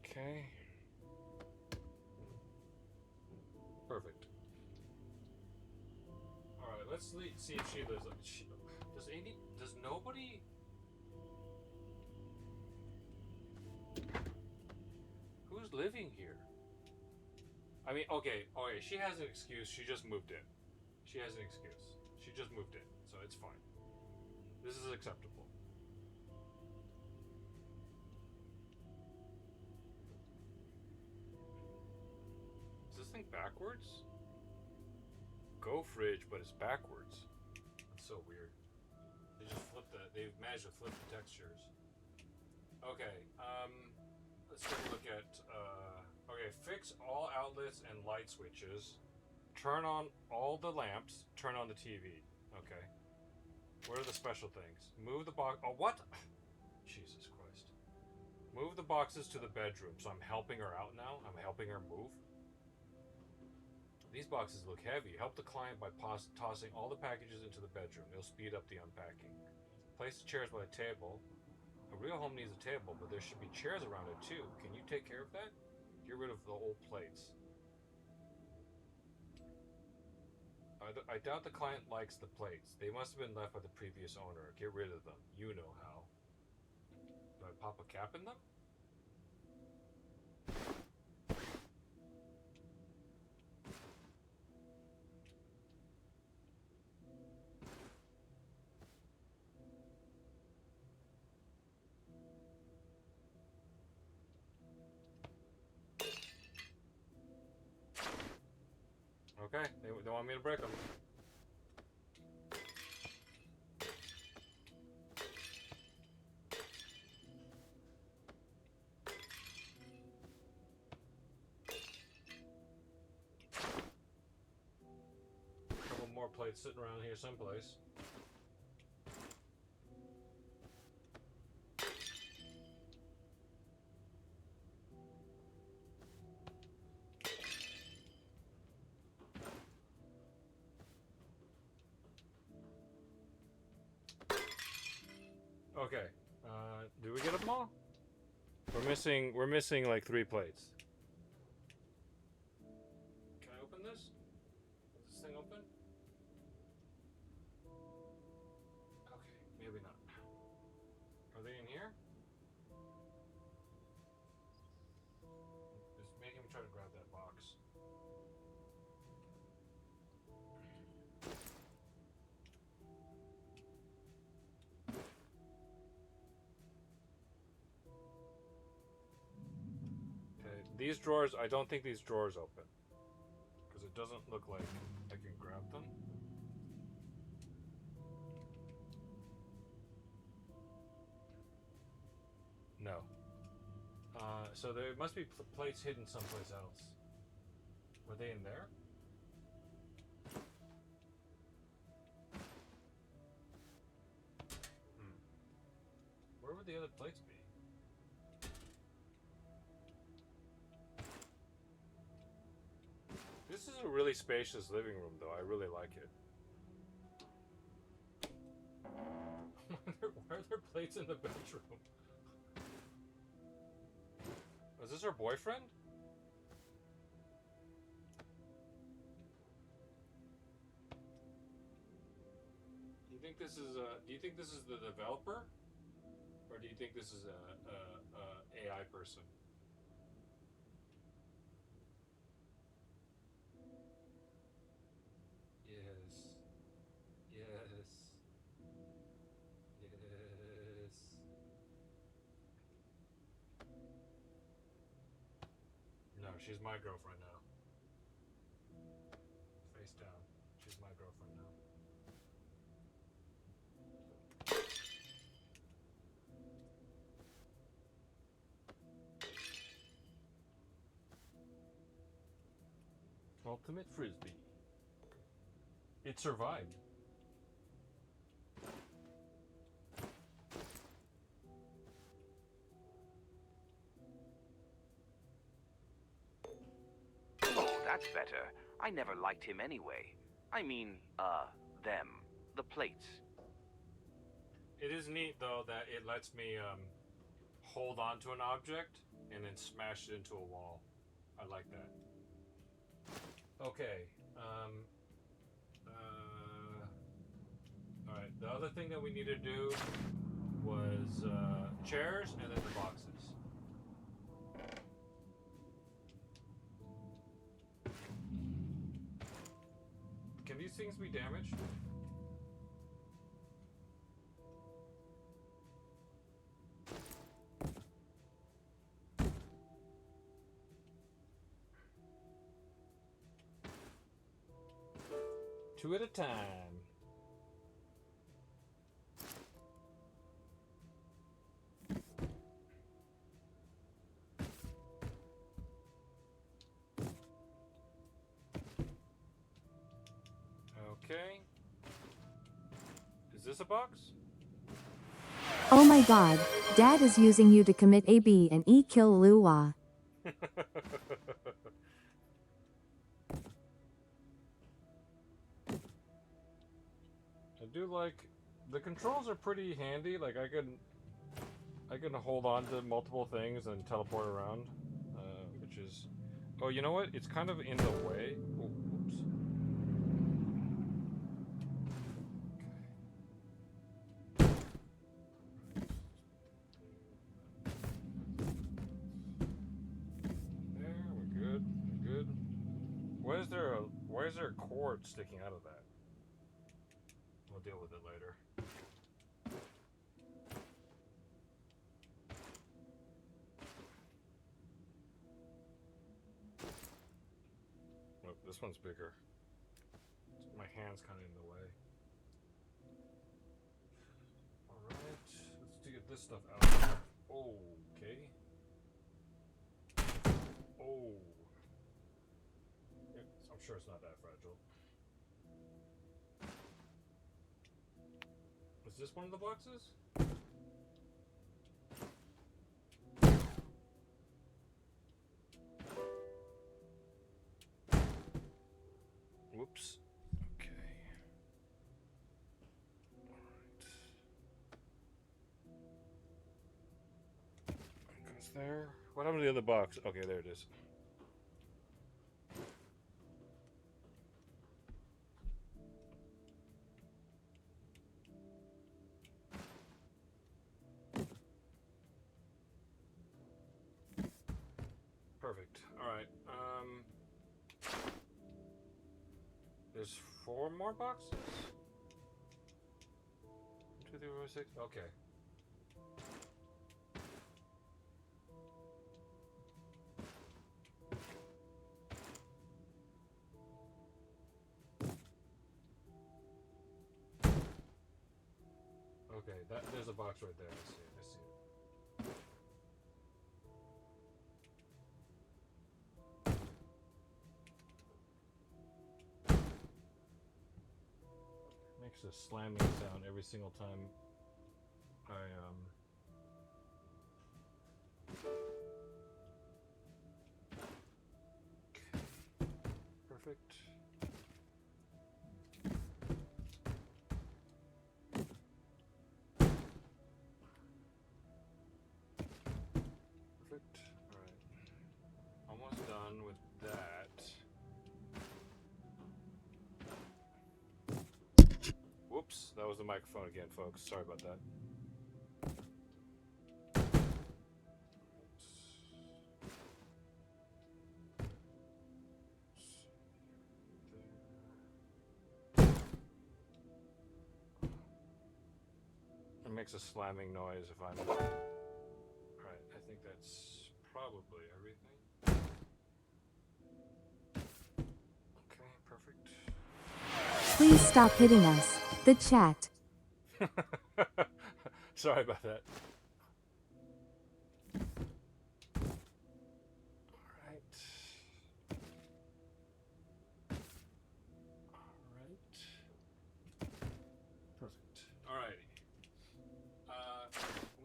Okay. Perfect. All right, let's see if she lives. Does nobody? Who's living here? I mean, okay, she has an excuse. She just moved in. She has an excuse. She just moved in, so it's fine. This is acceptable. Is this thing backwards? Go fridge, but it's backwards. It's so weird. They've managed to flip the textures. Okay, let's take a look at, okay, fix all outlets and light switches. Turn on all the lamps. Turn on the TV. Okay. What are the special things? Move the box. Oh, what? Jesus Christ. Move the boxes to the bedroom. So I'm helping her out now? I'm helping her move? These boxes look heavy. Help the client by tossing all the packages into the bedroom. It'll speed up the unpacking. Place the chairs by the table. A real home needs a table, but there should be chairs around it too. Can you take care of that? Get rid of the old plates. I doubt the client likes the plates. They must have been left by the previous owner. Get rid of them. You know how. Do I pop a cap in them? Okay, they want me to break them. Couple more plates sitting around here someplace. Okay. Do we get them all? We're missing like 3 plates. Can I open this? Is this thing open? Okay, maybe not. Are they in here? Just making me try to grab that box. These drawers, I don't think these drawers open. Because it doesn't look like I can grab them. No. So there must be plates hidden someplace else. Were they in there? Where would the other plates be? This is a really spacious living room, though. I really like it. Why are there plates in the bedroom? Is this her boyfriend? think this is do you think this is the developer, or do you think this is a AI person? Yes. Yes. Yes. No, she's my girlfriend now. Face down. She's my girlfriend now. Ultimate Frisbee. It survived. Oh, that's better. I never liked him anyway. I mean, them. The plates. It is neat though that it lets me hold on to an object and then smash it into a wall. I like that. Okay. All right. The other thing that we need to do was chairs and then the boxes. Can these things be damaged? Two at a time. Okay. Is this a box? Oh my god, Dad is using you to commit A, B, and E kill Lua. I do like the controls are pretty handy. Like I can hold on to multiple things and teleport around, which is. Oh, you know what? It's kind of in the way. Oh, whoops. There, we're good. We're good. Why is there a cord sticking out of that? We'll deal with it later. Oh, this one's bigger. My hand's kind of in the way. Alright, let's get this stuff out of here. Okay. Oh. I'm sure it's not that fragile. Is this one of the boxes? Whoops. Okay. Alright. Goes there. What happened to the other box? Okay, there it is. Perfect. Alright. There's 4 more boxes? 1, 2, 3, 4, 6. Okay. Okay, there's a box right there. I see it. I see it. Makes a slamming sound every single time I Okay. Perfect. Perfect. Alright. Almost done with that. Whoops, that that was the microphone again, folks. Sorry about that. It makes a slamming noise if I'm... Alright, I think that's probably everything. Okay, perfect. Please stop hitting us. The chat. Sorry about that. Alright. Alright. Perfect. Alrighty.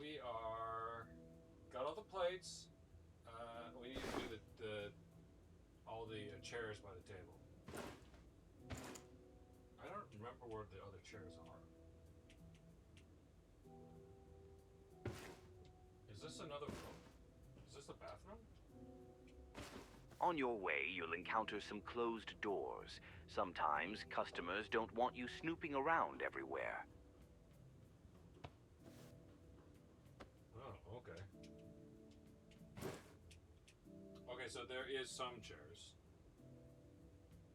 We are... Got all the plates. We need to do all the chairs by the table. I don't remember where the other chairs are. Is this another room? Is this a bathroom? On your way, you'll encounter some closed doors. Sometimes customers don't want you snooping around everywhere. Oh, okay. Okay, so there is some chairs.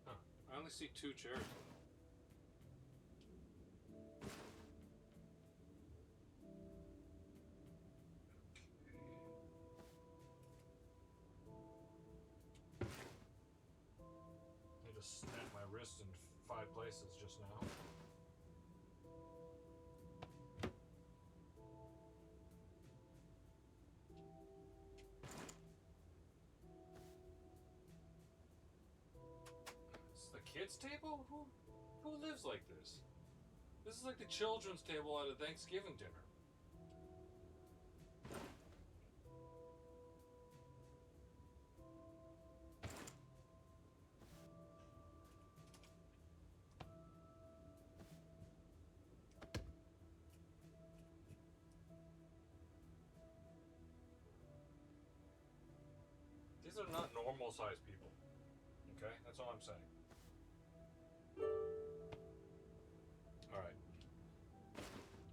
Huh. I only see 2 chairs. I just snapped my wrist in 5 places just now. It's the kids' table? Who lives like this? This is like the children's table at a Thanksgiving dinner. These are not normal sized people. Okay? That's all I'm saying. Alright.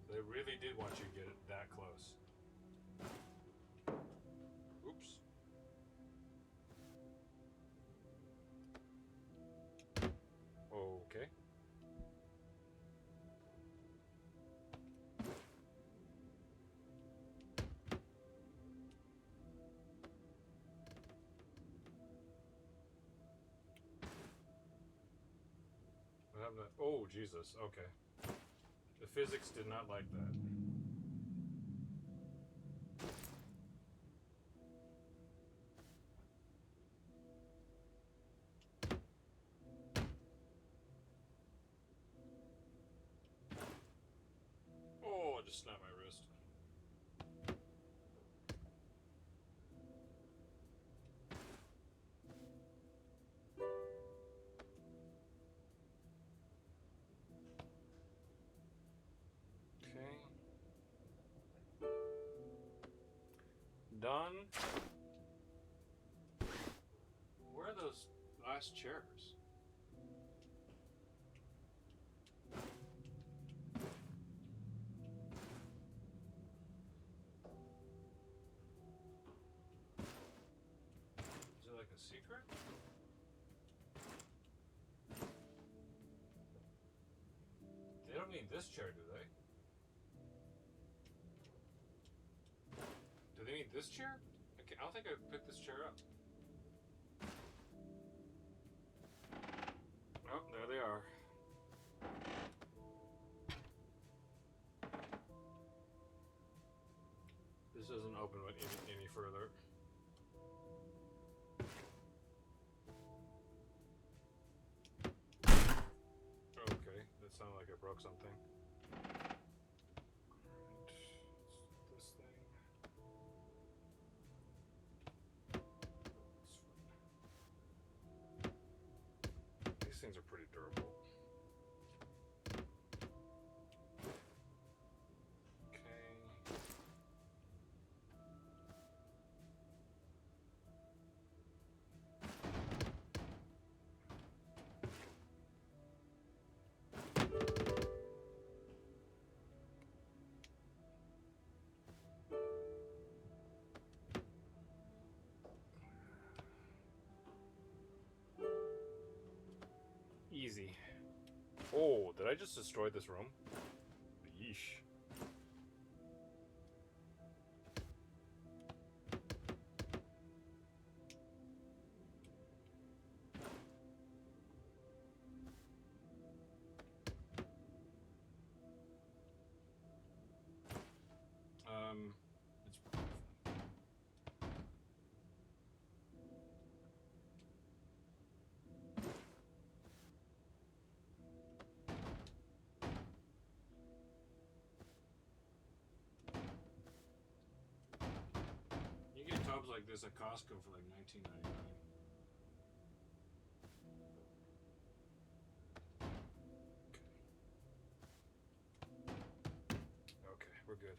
They really did want you to get it that close. Oops. Okay. What happened to... Oh, Jesus. Okay. The physics did not like that. Oh, I just snapped my wrist. Okay. Done. Where are those last chairs? Is it like a secret? They don't mean this chair, do they? Do they mean this chair? Okay, I don't think I picked this chair up. Oh, there they are. This doesn't open any further. Okay, that sounded like I broke something. Alright, this thing. These things are pretty durable. Okay. Oh, did I just destroy this room? Yeesh. It's you get tubs like this at Costco for like $19.99. Okay, we're good.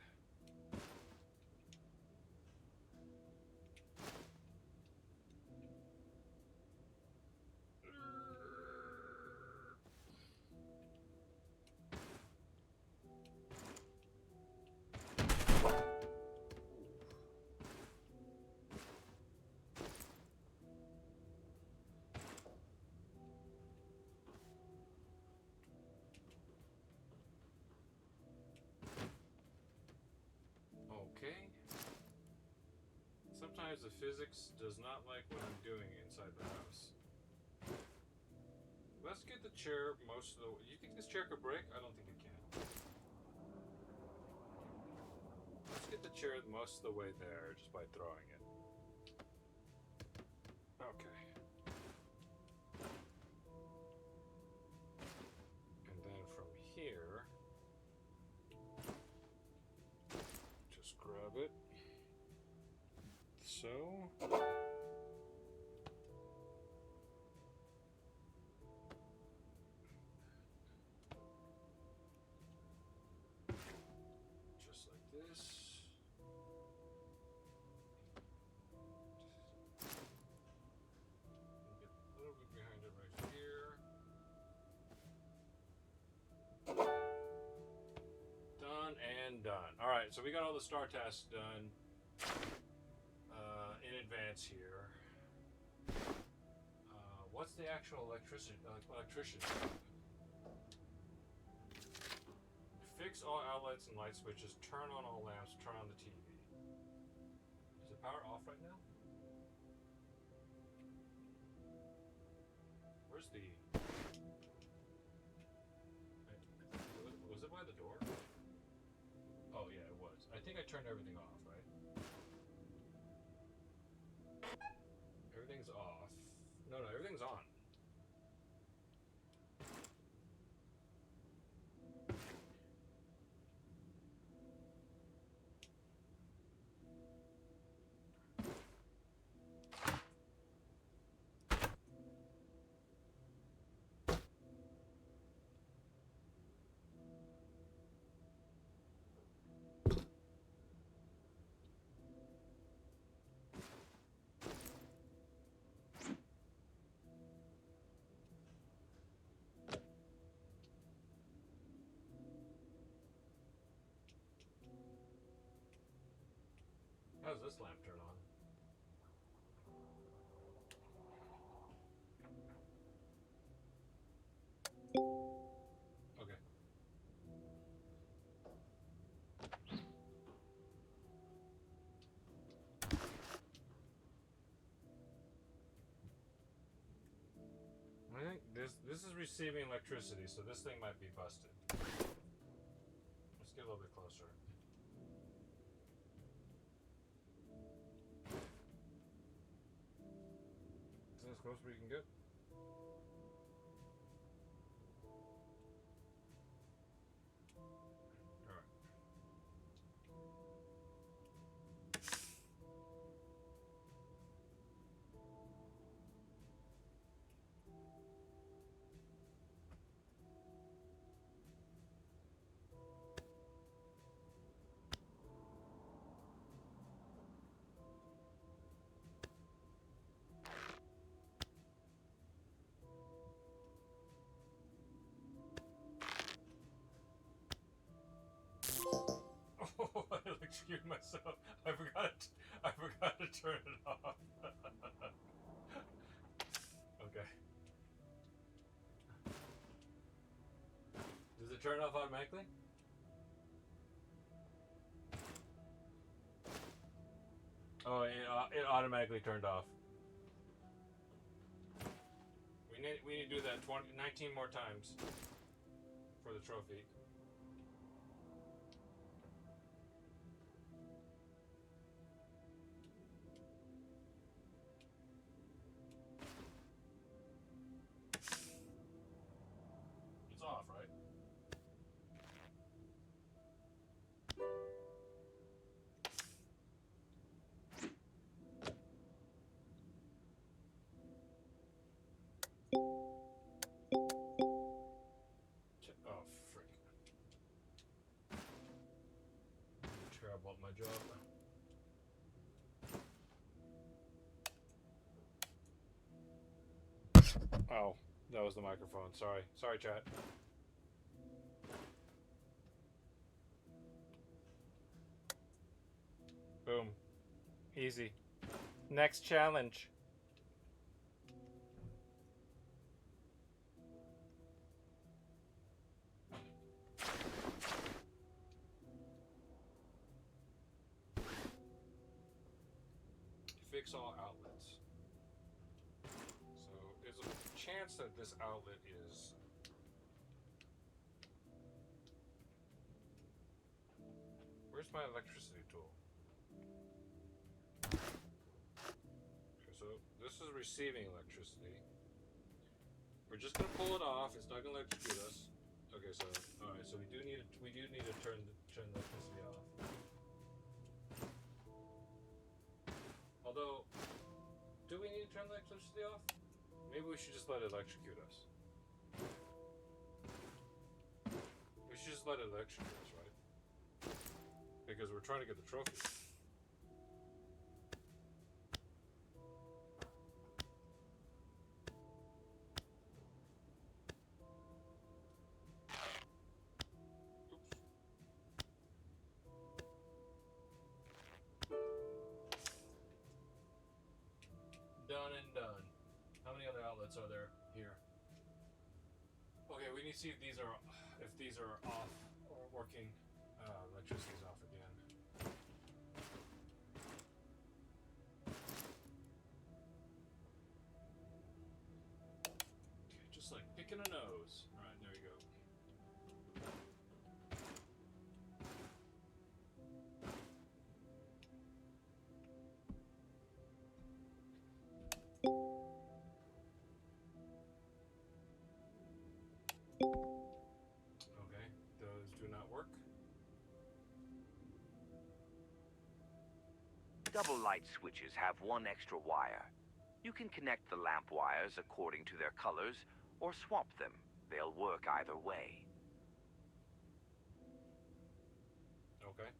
Okay. Sometimes the physics does not like what I'm doing inside the house. Let's get the chair most of the way. You think this chair could break? I don't think it can. Let's get the chair most of the way there just by throwing it. Okay. And then from here, just grab it. So. Just like this. Get a little bit behind it right here. Done and done. All right, so we got all the star tasks done in advance here. What's the actual electrician? Fix all outlets and light switches. Turn on all lamps. Turn on the TV. Is the power off right now? Where's the? Was it by the door? Oh yeah, it was. I think I turned everything off, right? Everything's off. No, everything's on. How does this lamp turn on? Okay. I think this is receiving electricity, so this thing might be busted. Let's get a little bit closer. Is this as close as we can get? Alright. Oh, I electrocuted myself. I forgot to turn it off. Okay. it turn off automatically? Oh, it automatically turned off. We need to do that 19 more times for the trophy. It's off, right? Oh, frick. I'm terrible at my job. Oh, that was the microphone. Sorry. Sorry, chat. Boom. Easy. Next challenge. Fix all outlets. So there's a chance that this outlet is... Where's my electricity tool? Okay, so this is receiving electricity. We're just gonna pull it off. It's not gonna electrocute us. Okay, so all right, so we do need to turn the electricity off. Although, do we need to turn the electricity off? Maybe we should just let it electrocute us. We should just let it electrocute us, right? Because we're trying to get the trophy. Done and done. How many other outlets are there here? Okay, we need to see if these are off or working. Electricity's off again. Okay, just like picking a nose. All right, there you go. Okay, those do not work. Double light switches have one extra wire. You can connect the lamp wires according to their colors or swap them. They'll work either way. Okay.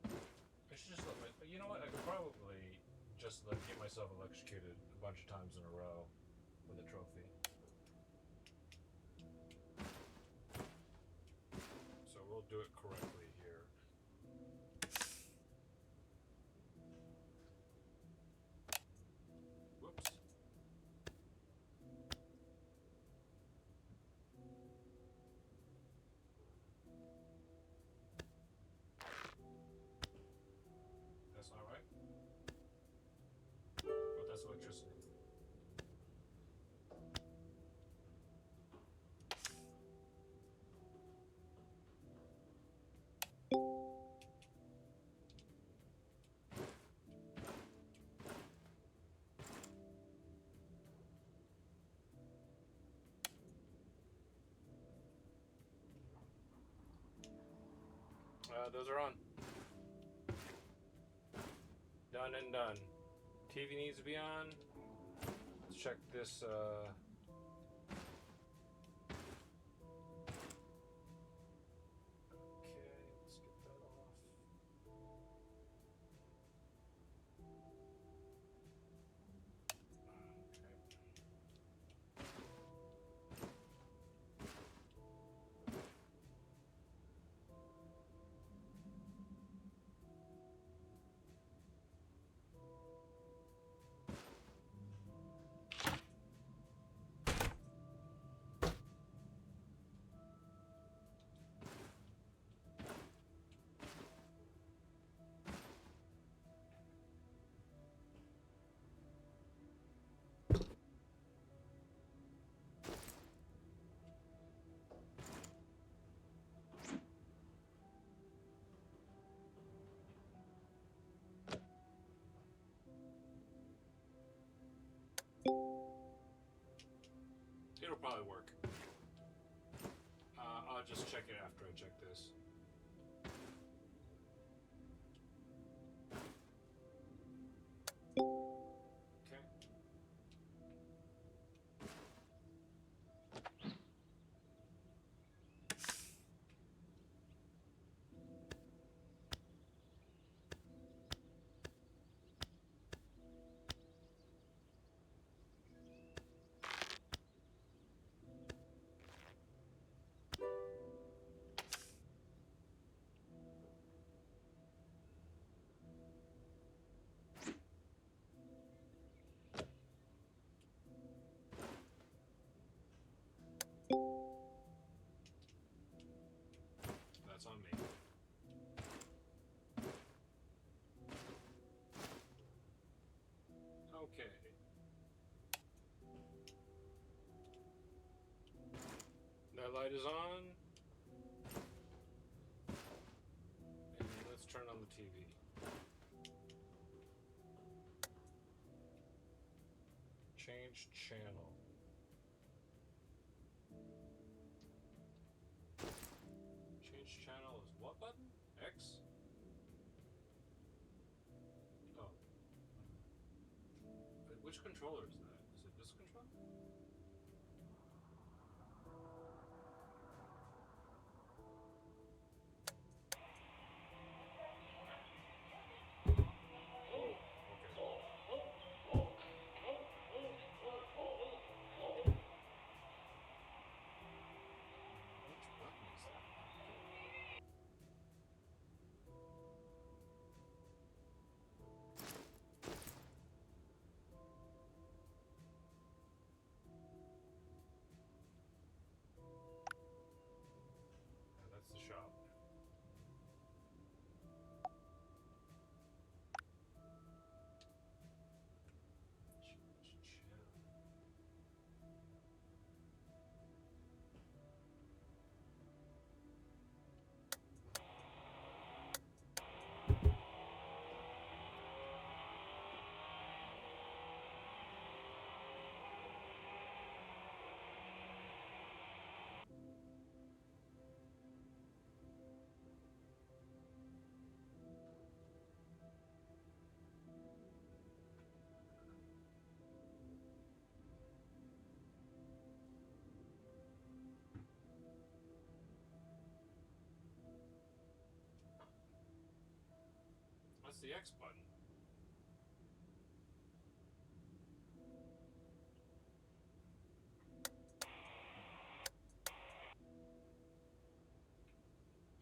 I should just let my... You know what? I could probably just get myself electrocuted a bunch of times in a row with a trophy. So we'll do it correctly here. Whoops. That's not right. But that's electricity. Those are on. Done and done. TV needs to be on. Let's check this. Okay, let's get that off. probably work. I'll just check it after I check this. Okay. That's on me. Okay. That light is on. And let's turn on the TV. Change channel. Change channel is what button? X? Oh. Which controller is that? Is it this controller? That's the shop. Change channel. That's the X button.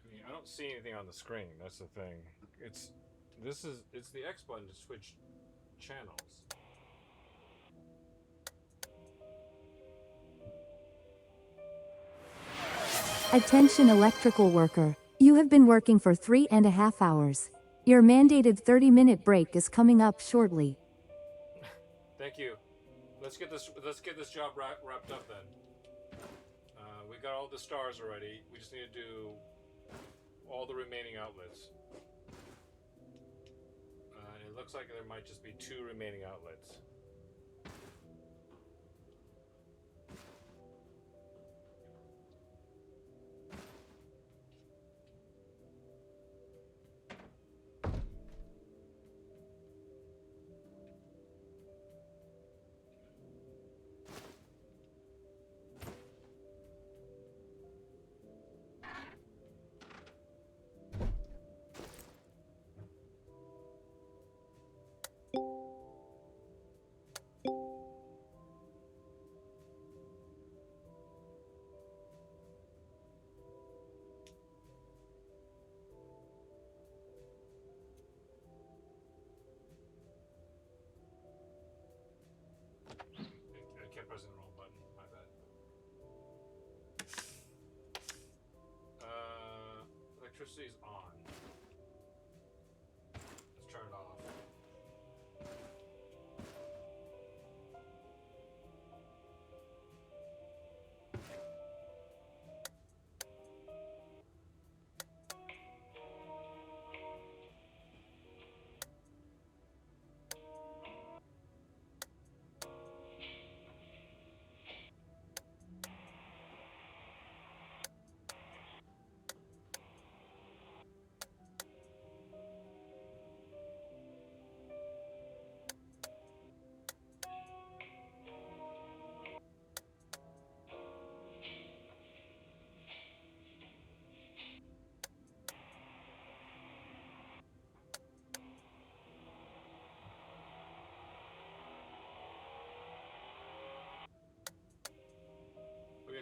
I mean, I don't see anything on the screen. That's the thing. It's the X button to switch channels. Attention electrical worker. You have been working for 3.5 hours. Your mandated 30-minute break is coming up shortly. Thank you. Let's get this job wrapped up then. We got all the stars already. We just need to do all the remaining outlets. It looks like there might just be 2 remaining outlets. I kept pressing the wrong button. My bad. Electricity's on. Let's turn it off.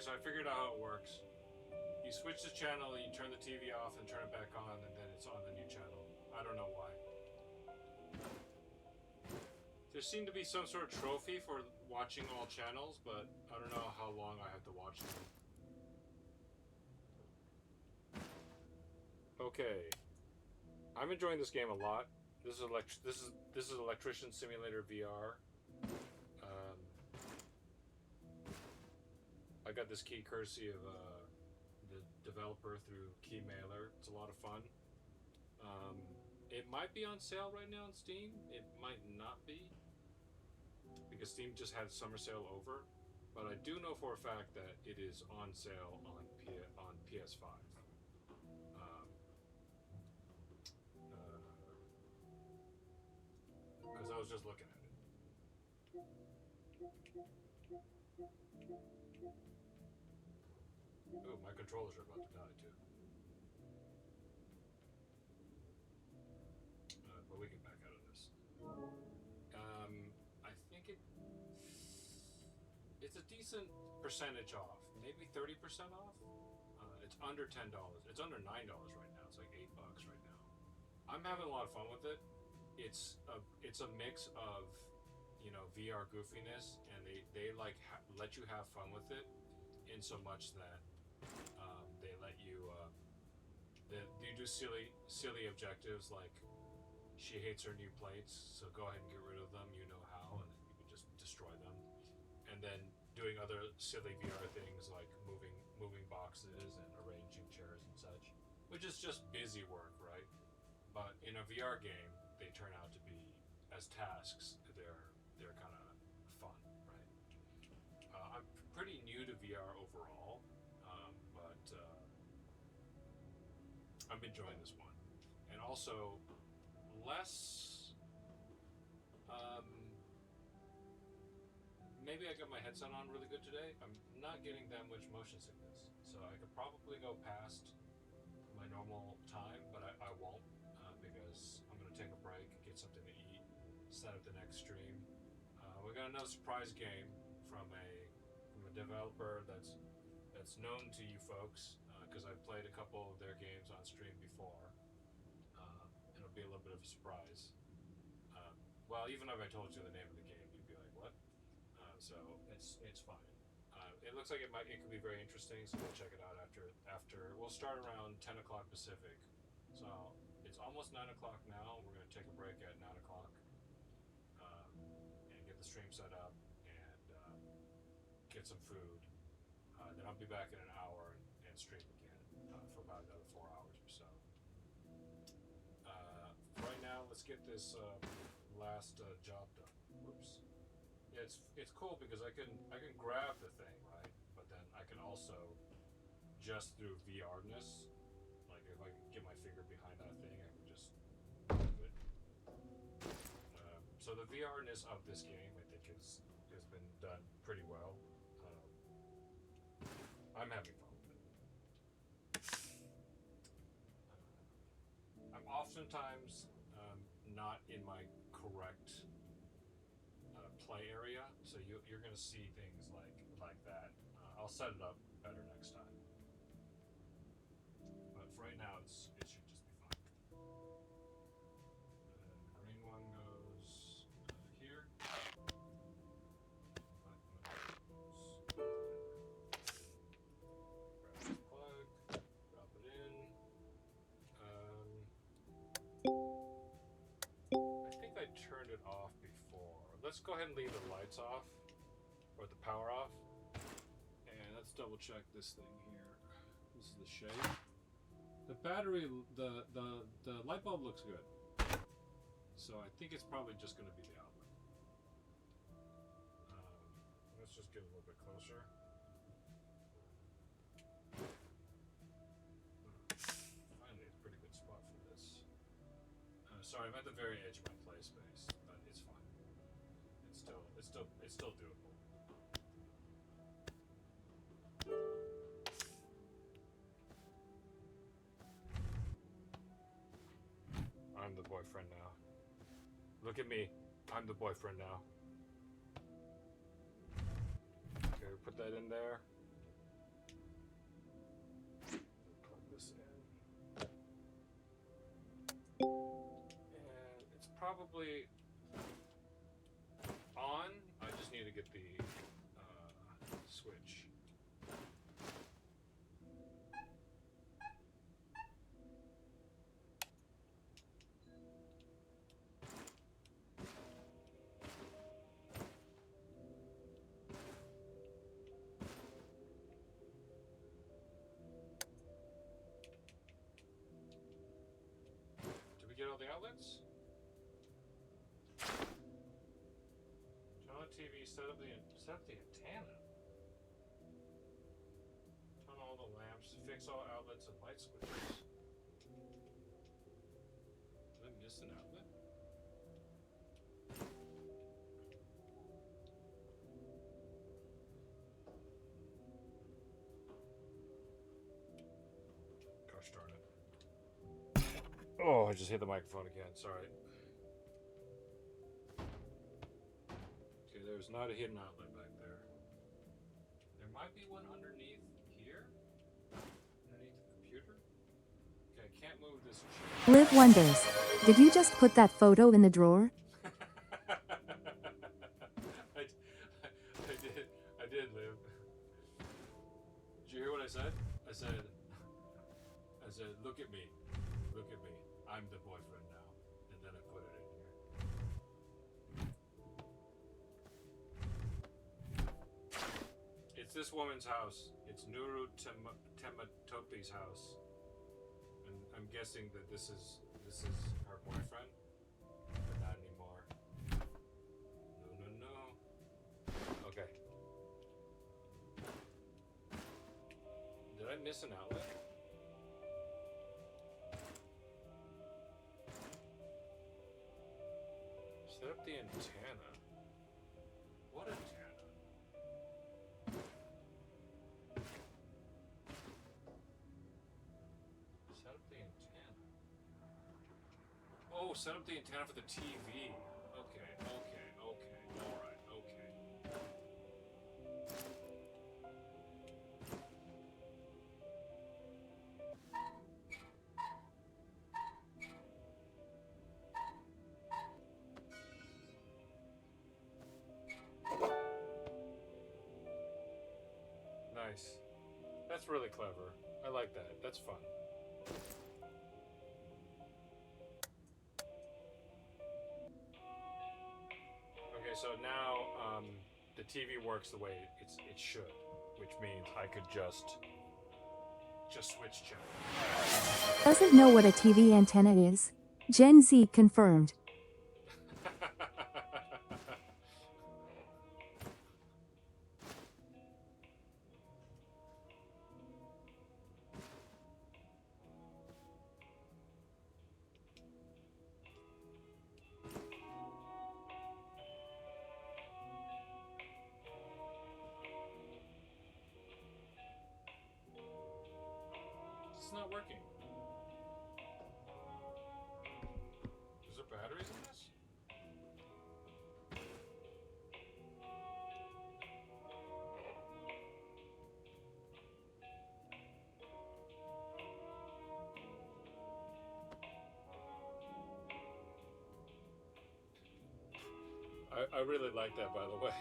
so I figured out how it works. You switch the channel, you turn the TV off and turn it back on, and then it's on the new channel. I don't know why. There seemed to be some sort of trophy for watching all channels, but I don't know how long I have to watch them. Okay, I'm enjoying this game a lot. This is Electrician Simulator VR. I got this key courtesy of the developer through Keymailer. It's a lot of fun. It might be on sale right now on Steam. It might not be, because Steam just had summer sale over. But I do know for a fact that it is on sale on PS5. Because I was just looking at it. Oh, my controllers are about to die too. But we can back out of this. I think it's a decent percentage off, maybe 30% off. It's under $10. It's under $9 right now. It's like $8 right now. I'm having a lot of fun with it. It's a mix of, you know, VR goofiness, and they like let you have fun with it, in so much that they let you you do silly objectives, like she hates her new plates, so go ahead and get rid of them. You know how, and then you can just destroy them. And then doing other silly VR things like moving boxes and arranging chairs and such, which is just busy work, right? But in a VR game, they turn out to be, as tasks, they're kind of fun, right? I'm pretty new to VR overall, but I'm enjoying this one, and also less. Maybe I got my headset on really good today. I'm not getting that much motion sickness, so I could probably go past my normal time, but I won't, because I'm going to take a break, get something to eat, set up the next stream. We got another surprise game from a developer that's known to you folks, because I've played a couple of their games on stream before. It'll be a little bit of a surprise. Well, even if I told you the name of the game, you'd be like, "What?" So it's fine. It looks like it could be very interesting, so we'll check it out after. We'll start around 10 o'clock Pacific. So it's almost 9 o'clock now. We're gonna take a break at 9 o'clock, and get the stream set up and get some food. Then I'll be back in an hour and stream again for about another 4 hours or so. Right now, let's get this last job done. Whoops. Yeah, it's cool because I can grab the thing, right? But then I can also, just through VRness, like if I can get my finger behind that thing, I can just move it. So the VRness of this game, I think, has been done pretty well. I'm having fun with it. I'm oftentimes not in my correct play area, so you're going to see things like that. I'll set it up better next time. But for right now, it should just be fine. The green one goes here. Grab the plug, drop it in. I think I turned it off before. Let's go ahead and leave the lights off, or the power off, and let's double check this thing here. This is the shape. The battery, the light bulb looks good, so I think it's probably just going to be the outlet. Let's just get a little bit closer. Finally, a pretty good spot for this. Sorry, I'm at the very edge of my play space, but it's fine. It's still doable. I'm the boyfriend now. Look at me. I'm the boyfriend now. Okay, put that in there. probably on. I just need to get the switch. Did we get all the outlets? Turn on the TV, set up the antenna. Turn on all the lamps, fix all outlets and light switches. Did I miss an outlet? Gosh darn it. Oh, I just hit the microphone again. Sorry. Okay, there's not a hidden outlet back there. There might be one underneath here? Underneath the computer? Okay, I can't move this chair. Liv wonders, did you just put that photo in the drawer? I did, Liv. Did you hear what I said? I said, look at me. Look at me. I'm the boyfriend now. And then I put it in here. It's this woman's house. It's Nuru Tematopi's house. And I'm guessing that this is her boyfriend. But not anymore. No. Okay. Did I miss an outlet? Set up the antenna. What antenna? Set up the antenna. Oh, set up the antenna for the TV. Okay. Alright, okay. Nice. That's really clever. I like that. That's fun. Okay, so now the TV works the way it should, which means I could just switch channels. Doesn't know what a TV antenna is. Gen Z confirmed. It's not working. Is there batteries in this? I really like that, by the way.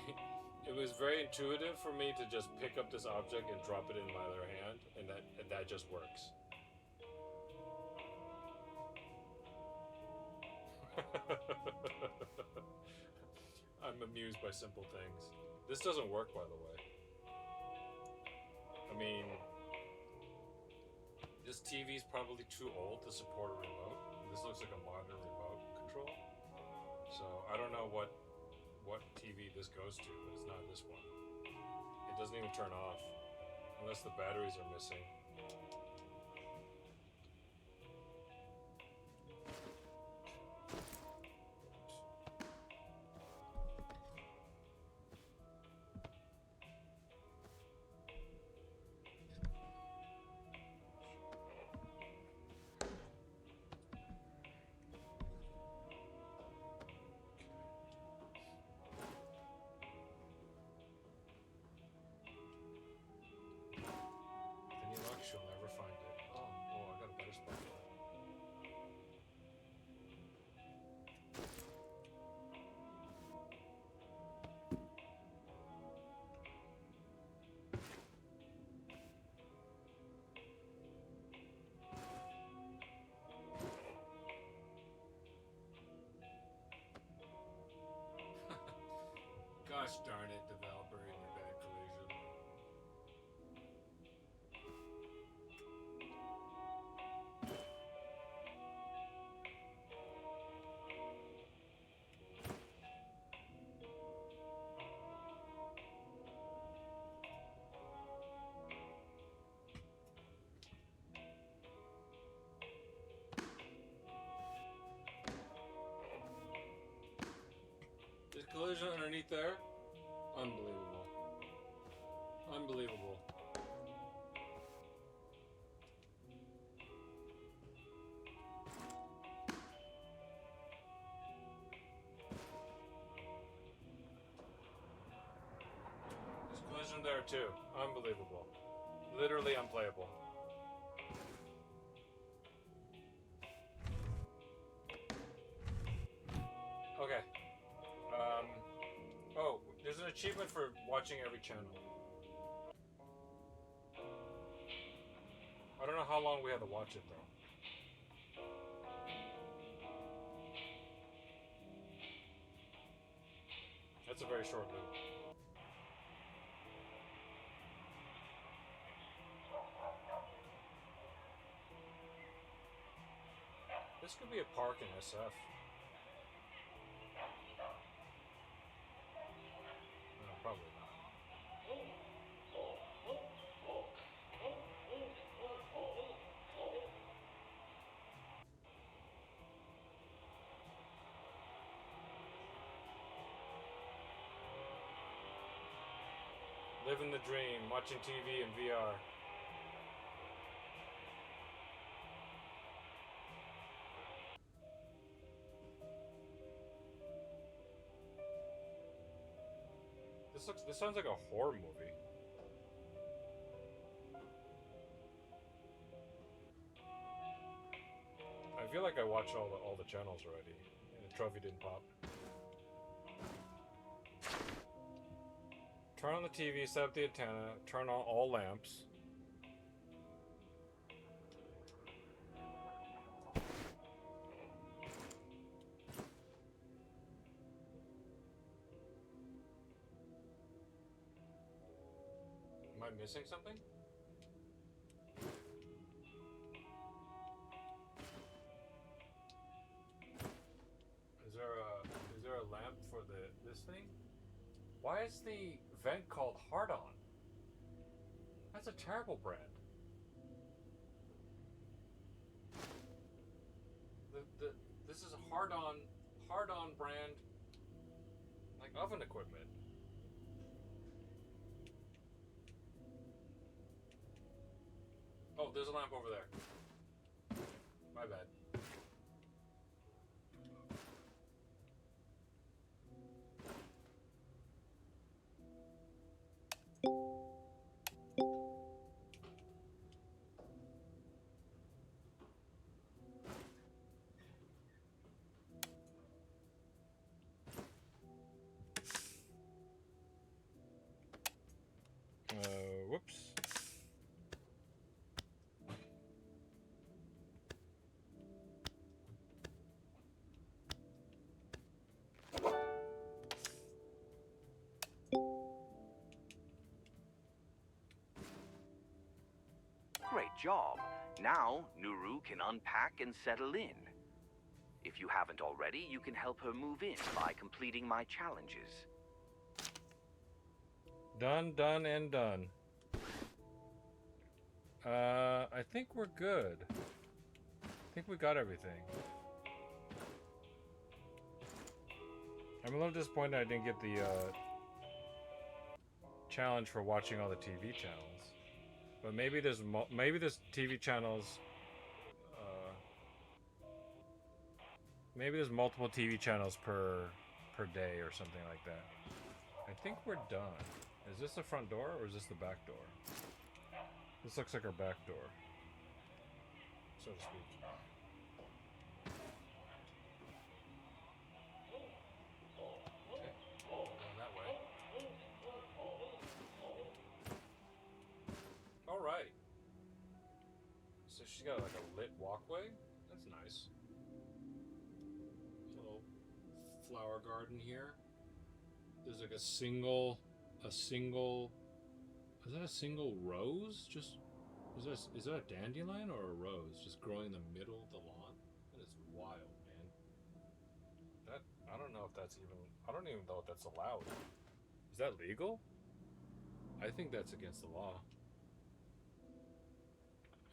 It was very intuitive for me to just pick up this object and drop it in my other hand, and that just works. I'm amused by simple things. This doesn't work, by the way. I mean, this TV's probably too old to support a remote. This looks like a modern remote control. So I don't know what TV this goes to, but it's not this one. It doesn't even turn off unless the batteries are missing. She'll never Gosh darn it, developer, and your bad collision. Is collision underneath there? Unbelievable. Unbelievable. There's collision there too. Unbelievable. Literally unplayable. Okay. Oh, there's an achievement for watching every channel. I don't know how long we have to watch it though. That's a very short loop. This could be a park in SF. No, probably not. Living the dream, watching TV and VR. This sounds like a horror movie. I feel like I watched all the channels already, and the trophy didn't pop. Turn on the TV, set up the antenna, turn on all lamps. Am I missing something? Is there a lamp for this thing? Why is the vent called Hard On? That's a terrible brand. This is a Hard On brand, like oven equipment. Oh, there's a lamp over there. My bad. Whoops. Great job. Now, Nuru can unpack and settle in. If you haven't already, you can help her move in by completing my challenges. Done, done, and done. I think we're good. I think we got everything. I'm a little disappointed I didn't get the challenge for watching all the TV channels. But maybe there's TV channels. Maybe there's multiple TV channels per day or something like that. I think we're done. Is this the front door or is this the back door? This looks like our back door, so to speak. Okay, going that way. All right. So she's got like a lit walkway. That's nice. Little flower garden here. there's like a single. Is that a single rose? Just is that a dandelion or a rose just growing in the middle of the lawn? That is wild, man. That I don't know if that's even. I don't even know if that's allowed. Is that legal? I think that's against the law.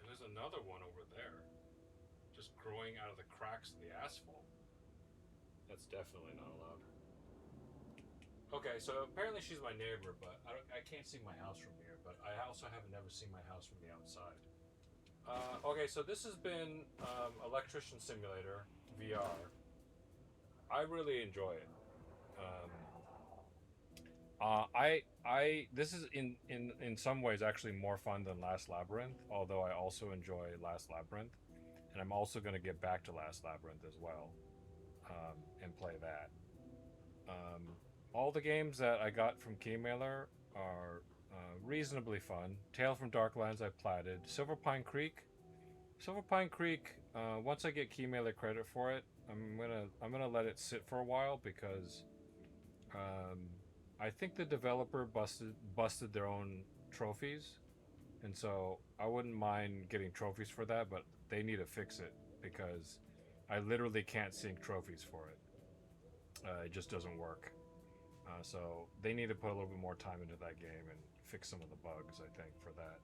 And there's another one over there, just growing out of the cracks of the asphalt. That's definitely not allowed. Okay, so apparently she's my neighbor, but I can't see my house from here. But I also have never seen my house from the outside. Okay, so this has been Electrician Simulator VR. I really enjoy it. This is in some ways actually more fun than Last Labyrinth, although I also enjoy Last Labyrinth, and I'm also going to get back to Last Labyrinth as well, and play that. All the games that I got from Keymailer are reasonably fun. Tale from Darklands I platted. Silver Pine Creek. Once I get Keymailer credit for it, I'm gonna let it sit for a while because I think the developer busted their own trophies, and so I wouldn't mind getting trophies for that, but they need to fix it because I literally can't sync trophies for it. It just doesn't work. So they need to put a little bit more time into that game and fix some of the bugs, I think, for that.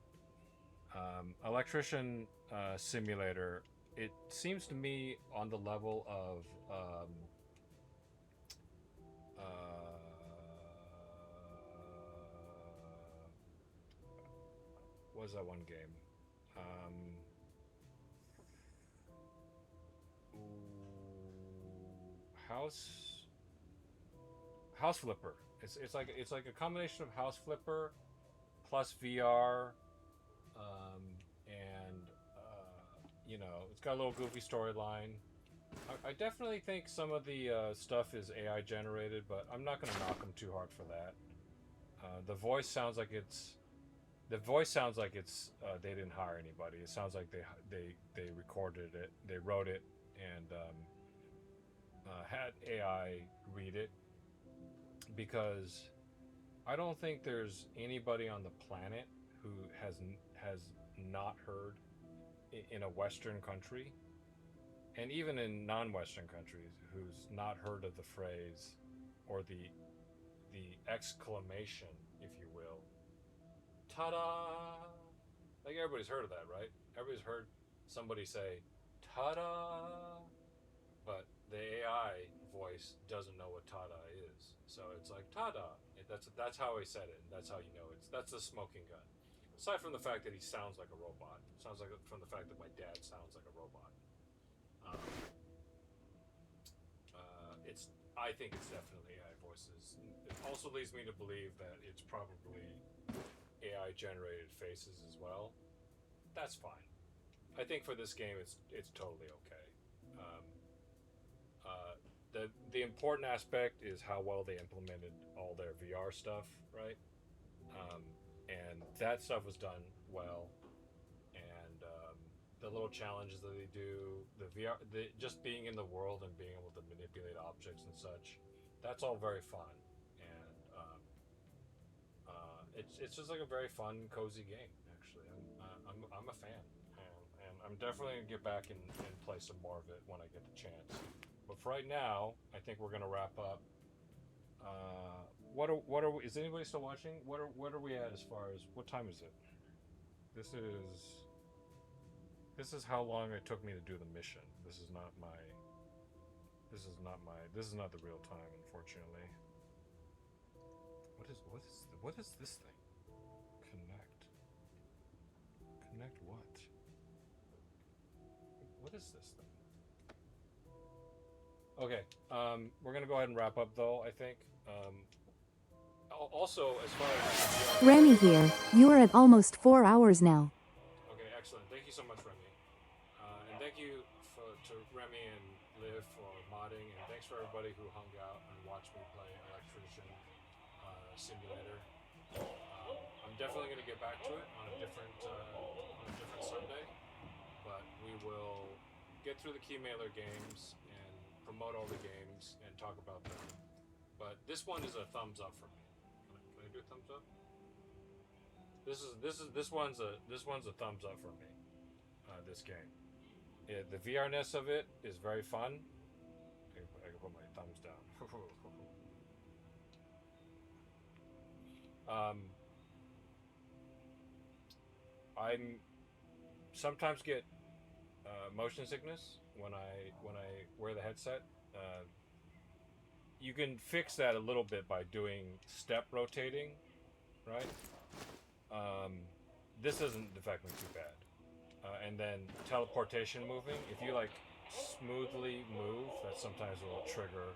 Electrician Simulator, it seems to me on the level of what was that one game? House Flipper. It's like a combination of House Flipper plus VR, and you know, it's got a little goofy storyline. I definitely think some of the stuff is AI generated, but I'm not going to knock them too hard for that. The voice sounds like it's they didn't hire anybody. It sounds like they recorded it, they wrote it, and had AI read it, because I don't think there's anybody on the planet who has not heard in a Western country, and even in non-Western countries, who's not heard of the phrase or the exclamation, if you will, "Ta-da!" Like everybody's heard of that, right? Everybody's heard somebody say "ta-da," but the AI voice doesn't know what "ta-da" is, so it's like "ta-da." That's how he said it, and that's how you know that's the smoking gun. Aside from the fact that he sounds like a robot, sounds like from the fact that my dad sounds like a robot. I think it's definitely AI voices. It also leads me to believe that it's probably AI generated faces as well. That's fine. I think for this game, it's totally okay. The important aspect is how well they implemented all their VR stuff, right? And that stuff was done well. And the little challenges that they do, the VR, just being in the world and being able to manipulate objects and such, that's all very fun. And it's just like a very fun, cozy game. Actually, I'm a fan, and I'm definitely gonna get back and play some more of it when I get the chance. But for right now, I think we're gonna wrap up. What are we, is anybody still watching? What are we at as far as what time is it? This is how long it took me to do the mission. This is not the real time, unfortunately. What is this thing? Connect what? What is this thing? Okay, we're gonna go ahead and wrap up though, I think. Also, as far as Remy here, you are at almost 4 hours now. okay, excellent. Thank you so much, Remy, and thank you to Remy and Liv for modding, and thanks for everybody who hung out and watched me play Electrician Simulator. I'm definitely gonna get back to it on a different Sunday, but we will get through the Keymailer games and promote all the games and talk about them But this one is a thumbs up for me. Can I do a thumbs up? This one's a thumbs up for me. This game. The VRness of it is very fun. I can put my thumbs down. I'm sometimes get motion sickness when I wear the headset. You can fix that a little bit by doing step rotating, right? This doesn't affect me too bad. And then teleportation moving. If you like smoothly move, that sometimes will trigger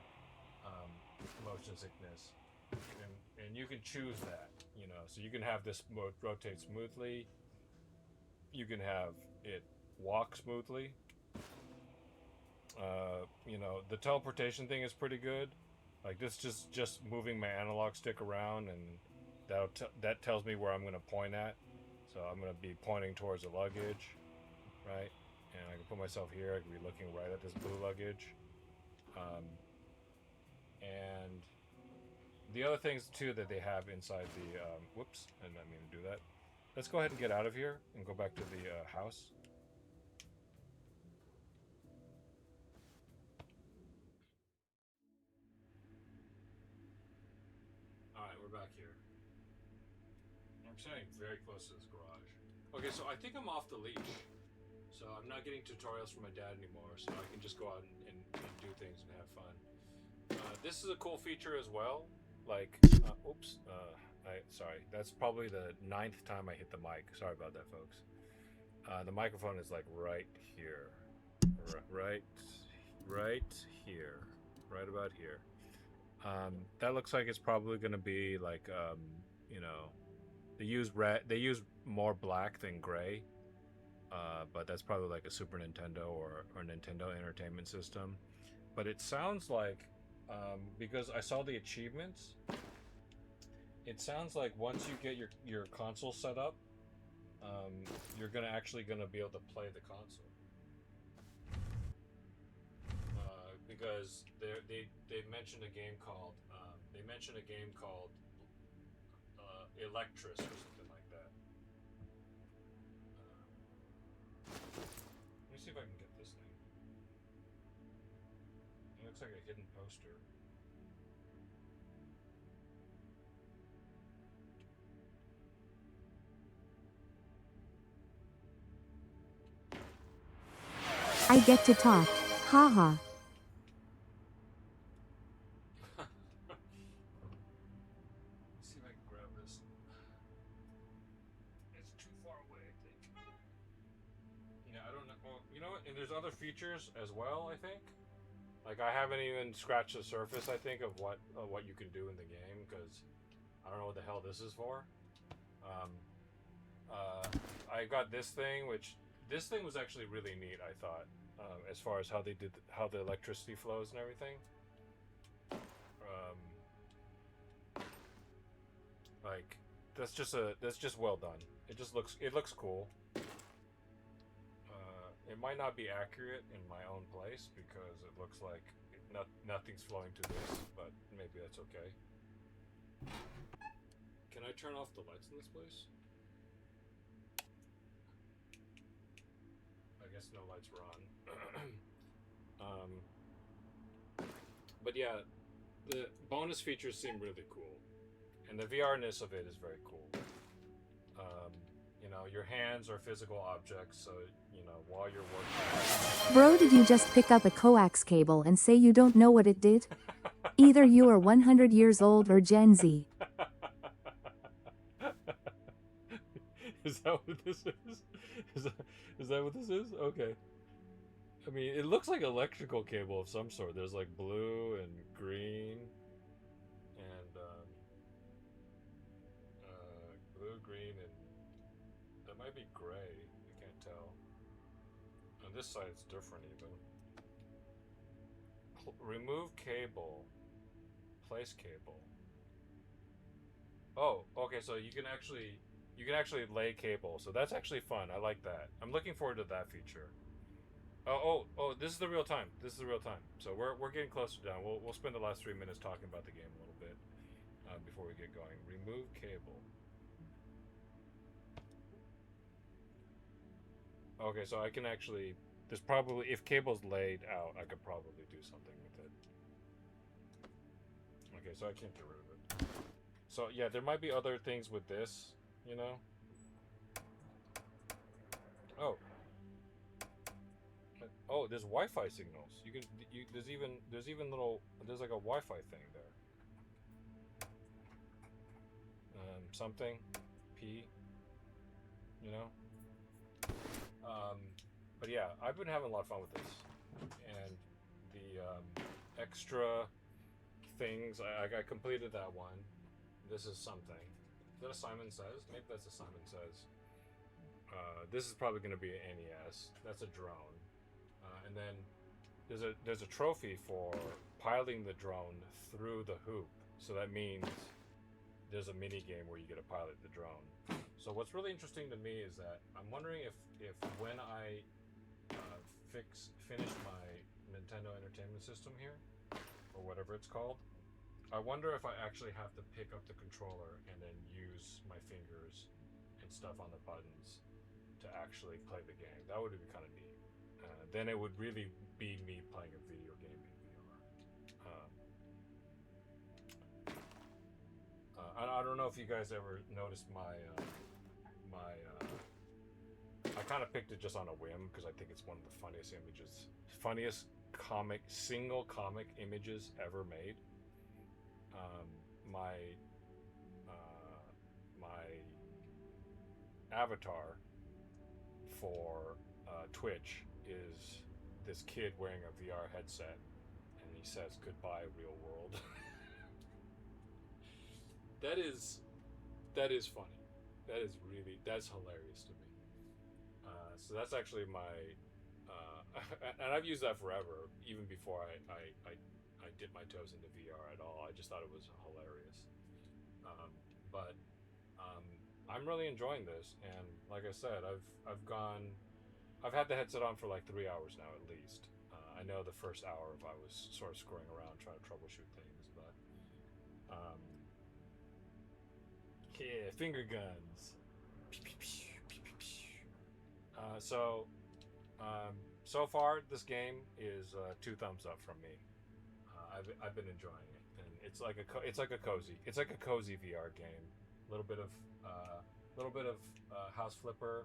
motion sickness. And you can choose that, you know. So you can have this rotate smoothly. You can have it walk smoothly. You know, the teleportation thing is pretty good. Like this, just moving my analog stick around, and that tells me where I'm going to point at. So I'm going to be pointing towards the luggage, right? And I can put myself here. I can be looking right at this blue luggage. And the other things too that they have inside the whoops, I didn't mean to do that. Let's go ahead and get out of here and go back to the house. Alright, we're back here. I'm standing very close to this garage. Okay, so I think I'm off the leash. So I'm not getting tutorials from my dad anymore, so I can just go out and do things and have fun. This is a cool feature as well. Like, oops, sorry. That's probably the 9th time I hit the mic. Sorry about that, folks. The microphone is like right here. Right here. Right about here. That looks like it's probably going to be like, you know, they use more black than gray. But that's probably like a Super Nintendo or Nintendo Entertainment System. But it sounds like, because I saw the achievements, it sounds like once you get your console set up, you're actually gonna be able to play the console. Because they mentioned a game called Electrician or something like that. Let me see if I can get this thing. It looks like a hidden poster. I get to talk. Haha. Let's see if I can grab this. It's too far away, I think. Yeah, I don't know. Well, you know what? And there's other features as well, I think. Like, I haven't even scratched the surface, I think, of what you can do in the game, because I don't know what the hell this is for. I got this thing, which this thing was actually really neat, I thought, as far as how the electricity flows and everything. Like, that's just well done. It looks cool. It might not be accurate in my own place because it looks like nothing's flowing to this, but maybe that's okay. Can I turn off the lights in this place? I guess no lights were on. But yeah, the bonus features seem really cool, and the VRness of it is very cool. You know, your hands are physical objects, so you know while you're working. Bro, did you just pick up a coax cable and say you don't know what it did? Either you are 100 years old or Gen Z. Is that what this is? Is that what this is? Okay. I mean, it looks like electrical cable of some sort. There's like blue and green, and blue, green, and that might be gray. I can't tell. On this side, it's different even. Remove cable. Place cable. Oh, okay. So you can actually lay cable. So that's actually fun. I like that. I'm looking forward to that feature. Oh! This is the real time. This is the real time. So we're getting closer down. We'll spend the last 3 minutes talking about the game a little bit before we get going. Remove cable. Okay, so I can actually. There's probably, if cable's laid out, I could probably do something with it. Okay, so I can't get rid of it. So yeah, there might be other things with this, you know. Oh. Oh, there's Wi-Fi signals. There's even there's like a Wi-Fi thing there. Something, P. You know. But yeah, I've been having a lot of fun with this, and the extra things. I completed that one. This is something. Is that a Simon Says? Maybe that's a Simon Says. This is probably going to be an NES. That's a drone. And then there's a trophy for piloting the drone through the hoop. So that means there's a mini game where you get to pilot the drone. So what's really interesting to me is that I'm wondering if when I finish my Nintendo Entertainment System here, or whatever it's called, I wonder if I actually have to pick up the controller and then use my fingers and stuff on the buttons to actually play the game. That would be kind of neat. Then it would really be me playing a video game in VR. I don't know if you guys ever noticed my I kind of picked it just on a whim because I think it's one of the funniest single comic images ever made. My avatar for Twitch is this kid wearing a VR headset, and he says goodbye real world. that is funny. That's hilarious to me. So that's actually my and I've used that forever, even before I dipped my toes into VR at all. I just thought it was hilarious. But I'm really enjoying this, and like I said, I've had the headset on for like 3 hours now at least. I know the first hour I was sort of screwing around trying to troubleshoot things, but yeah, finger guns. So far this game is 2 thumbs up from me. I've been enjoying it, and it's like a cozy VR game. A little bit of house flipper,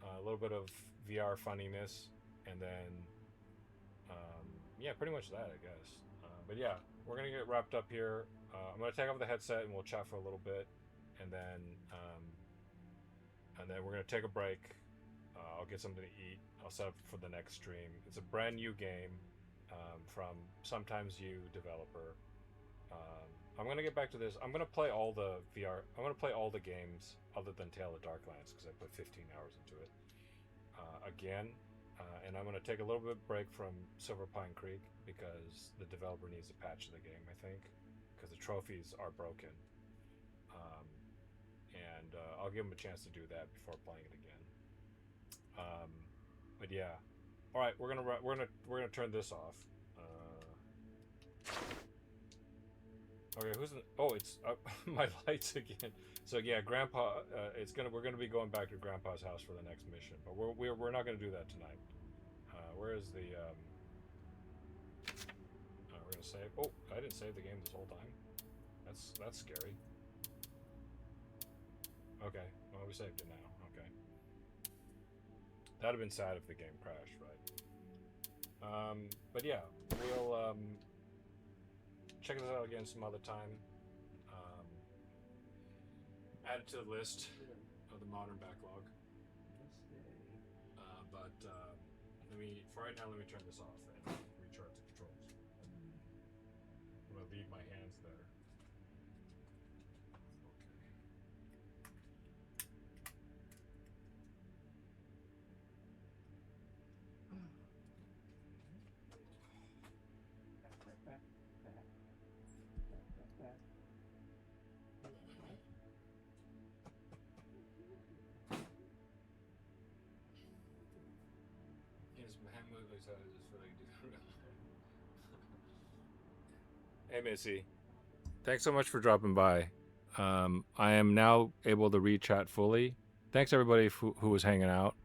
a little bit of VR funniness, and then yeah, pretty much that, I guess. But yeah, we're gonna get wrapped up here. I'm gonna take off the headset and we'll chat for a little bit, and then we're gonna take a break. I'll get something to eat. I'll set up for the next stream. It's a brand new game from Sometimes You developer. I'm gonna get back to this. I'm gonna play all the VR. I'm gonna play all the games other than Tale of Darklands because I put 15 hours into it again. And I'm gonna take a little bit of break from Silver Pine Creek because the developer needs to patch the game. I think because the trophies are broken. And I'll give him a chance to do that before playing it again. But yeah, all right, we're gonna turn this off. Okay, it's my lights again. So yeah, Grandpa, we're gonna be going back to Grandpa's house for the next mission, but we're not gonna do that tonight. Where is the we're gonna save. Oh, I didn't save the game this whole time. That's scary. Okay, well, we saved it now. Okay. That'd have been sad if the game crashed, right? But yeah, we'll check this out again some other time. Add it to the list of the modern backlog. But for right now, let me turn this off and recharge the controls. I'm gonna leave my hands there. curious how this really do. Hey, Missy. Thanks so much for dropping by. I am now able to read chat fully. Thanks everybody who was hanging out.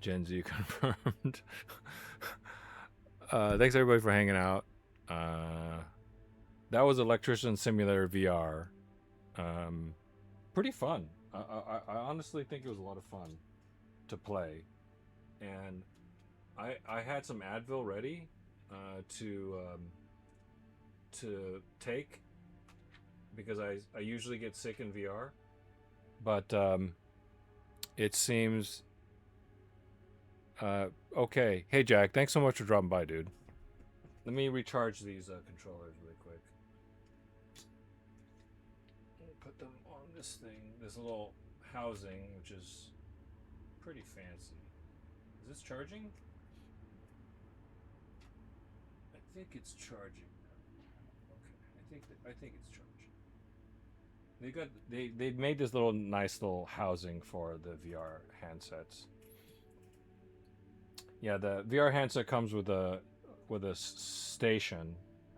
Gen Z confirmed. Thanks everybody for hanging out. That was Electrician Simulator VR. Pretty fun. I honestly think it was a lot of fun to play, and I had some Advil ready to take because I usually get sick in VR, but it seems okay. Hey Jack, thanks so much for dropping by, dude. Let me recharge these controllers really quick. Put them on this thing, this little housing, which is pretty fancy. Is this charging? I think it's charging. Okay, I think it's charging. They made this little nice little housing for the VR handsets. Yeah, the VR handset comes with a station.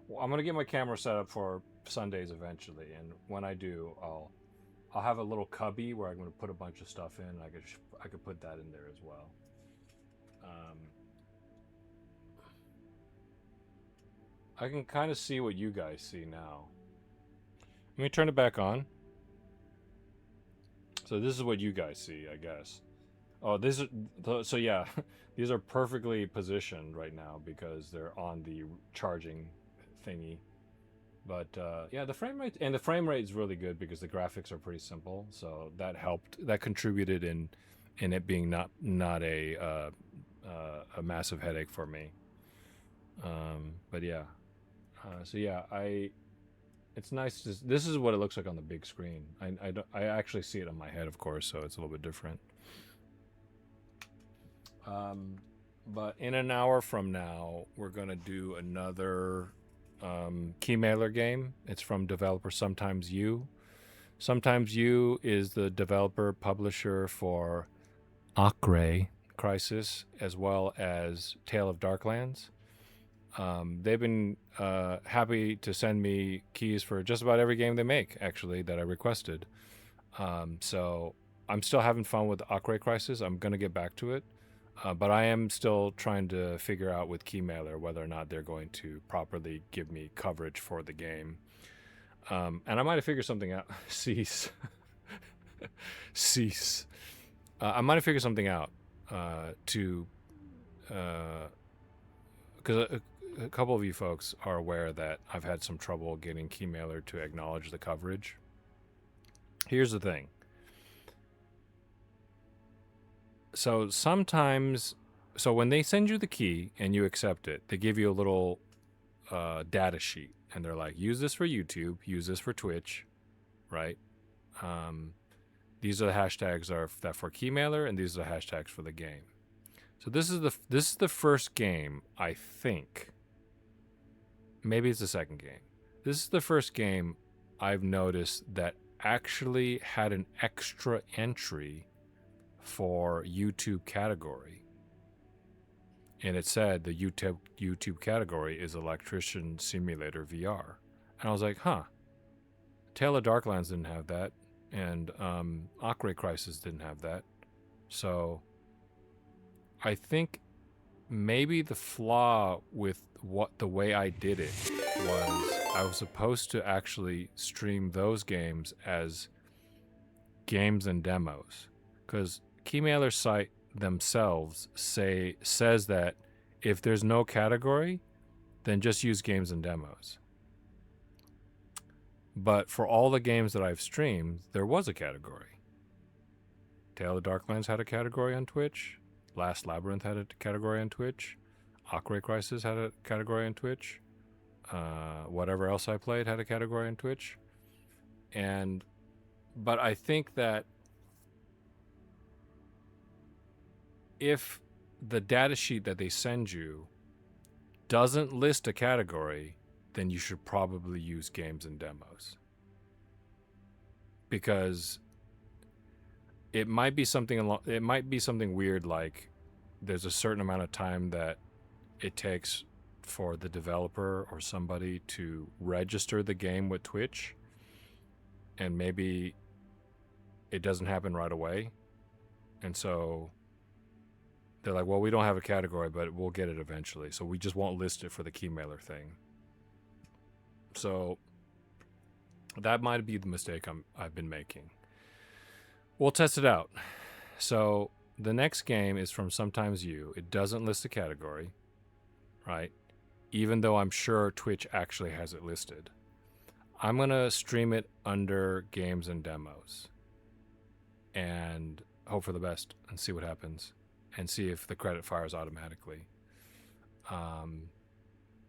Well, I'm gonna get my camera set up for Sundays eventually, and when I do, I'll have a little cubby where I'm gonna put a bunch of stuff in. I could put that in there as well. I can kind of see what you guys see now. Let me turn it back on. So this is what you guys see, I guess. Oh, this is so yeah. These are perfectly positioned right now because they're on the charging thingy. But yeah, the frame rate is really good because the graphics are pretty simple. So that helped. That contributed in it being not a massive headache for me. But yeah. So yeah, it's nice to. This is what it looks like on the big screen. I actually see it on my head, of course, so it's a little bit different. But in an hour from now, we're gonna do another Keymailer game. It's from developer Sometimes You. Sometimes You is the developer publisher for Acre Crisis as well as Tale of Darklands. They've been happy to send me keys for just about every game they make, actually, that I requested. So I'm still having fun with Acre Crisis. I'm going to get back to it. But I am still trying to figure out with Keymailer whether or not they're going to properly give me coverage for the game. And I might have figured something out. Cease. Cease. I might have figured something out because a couple of you folks are aware that I've had some trouble getting Keymailer to acknowledge the coverage. Here's the thing. So sometimes, when they send you the key and you accept it, they give you a little data sheet, and they're like, use this for YouTube, use this for Twitch, right? These are the hashtags that for Keymailer, and these are the hashtags for the game. So this is the first game, I think. Maybe it's the second game. This is the first game I've noticed that actually had an extra entry for YouTube category. And it said the YouTube category is Electrician Simulator VR. And I was like, huh. Tale of Darklands didn't have that. And Acre Crisis didn't have that. So I think maybe the flaw with the way I did it was I was supposed to actually stream those games as games and demos, because Keymailer site themselves says that if there's no category, then just use games and demos. But for all the games that I've streamed, there was a category. Tale of Darklands had a category on Twitch. Last Labyrinth had a category on Twitch. Acre Crisis had a category on Twitch. Whatever else I played had a category on Twitch. But I think that if the data sheet that they send you doesn't list a category, then you should probably use games and demos. Because it might be something it might be something weird, like there's a certain amount of time that it takes for the developer or somebody to register the game with Twitch, and maybe it doesn't happen right away, and so they're like, well, we don't have a category, but we'll get it eventually, so we just won't list it for the key mailer thing. So that might be the mistake I've been making. We'll test it out. So the next game is from Sometimes You. It doesn't list a category, right? Even though I'm sure Twitch actually has it listed. I'm going to stream it under games and demos and hope for the best and see what happens and see if the credit fires automatically. I'm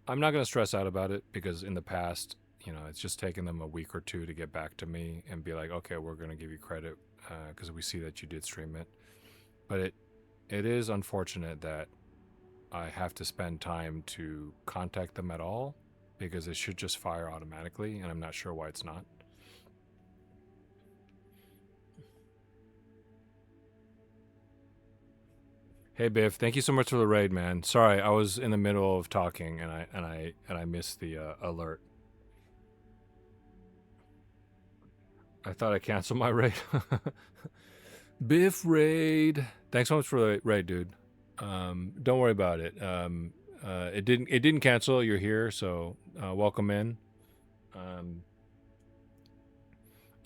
not going to stress out about it because in the past, it's just taken them a week or two to get back to me and be like, okay, we're going to give you credit because we see that you did stream it. But it is unfortunate that I have to spend time to contact them at all because it should just fire automatically, and I'm not sure why it's not. Hey Biff, thank you so much for the raid, man. Sorry, I was in the middle of talking and I missed the alert. I thought I canceled my raid. Biff raid. Thanks so much for the raid, dude. Don't worry about it. It didn't cancel. You're here, so welcome in.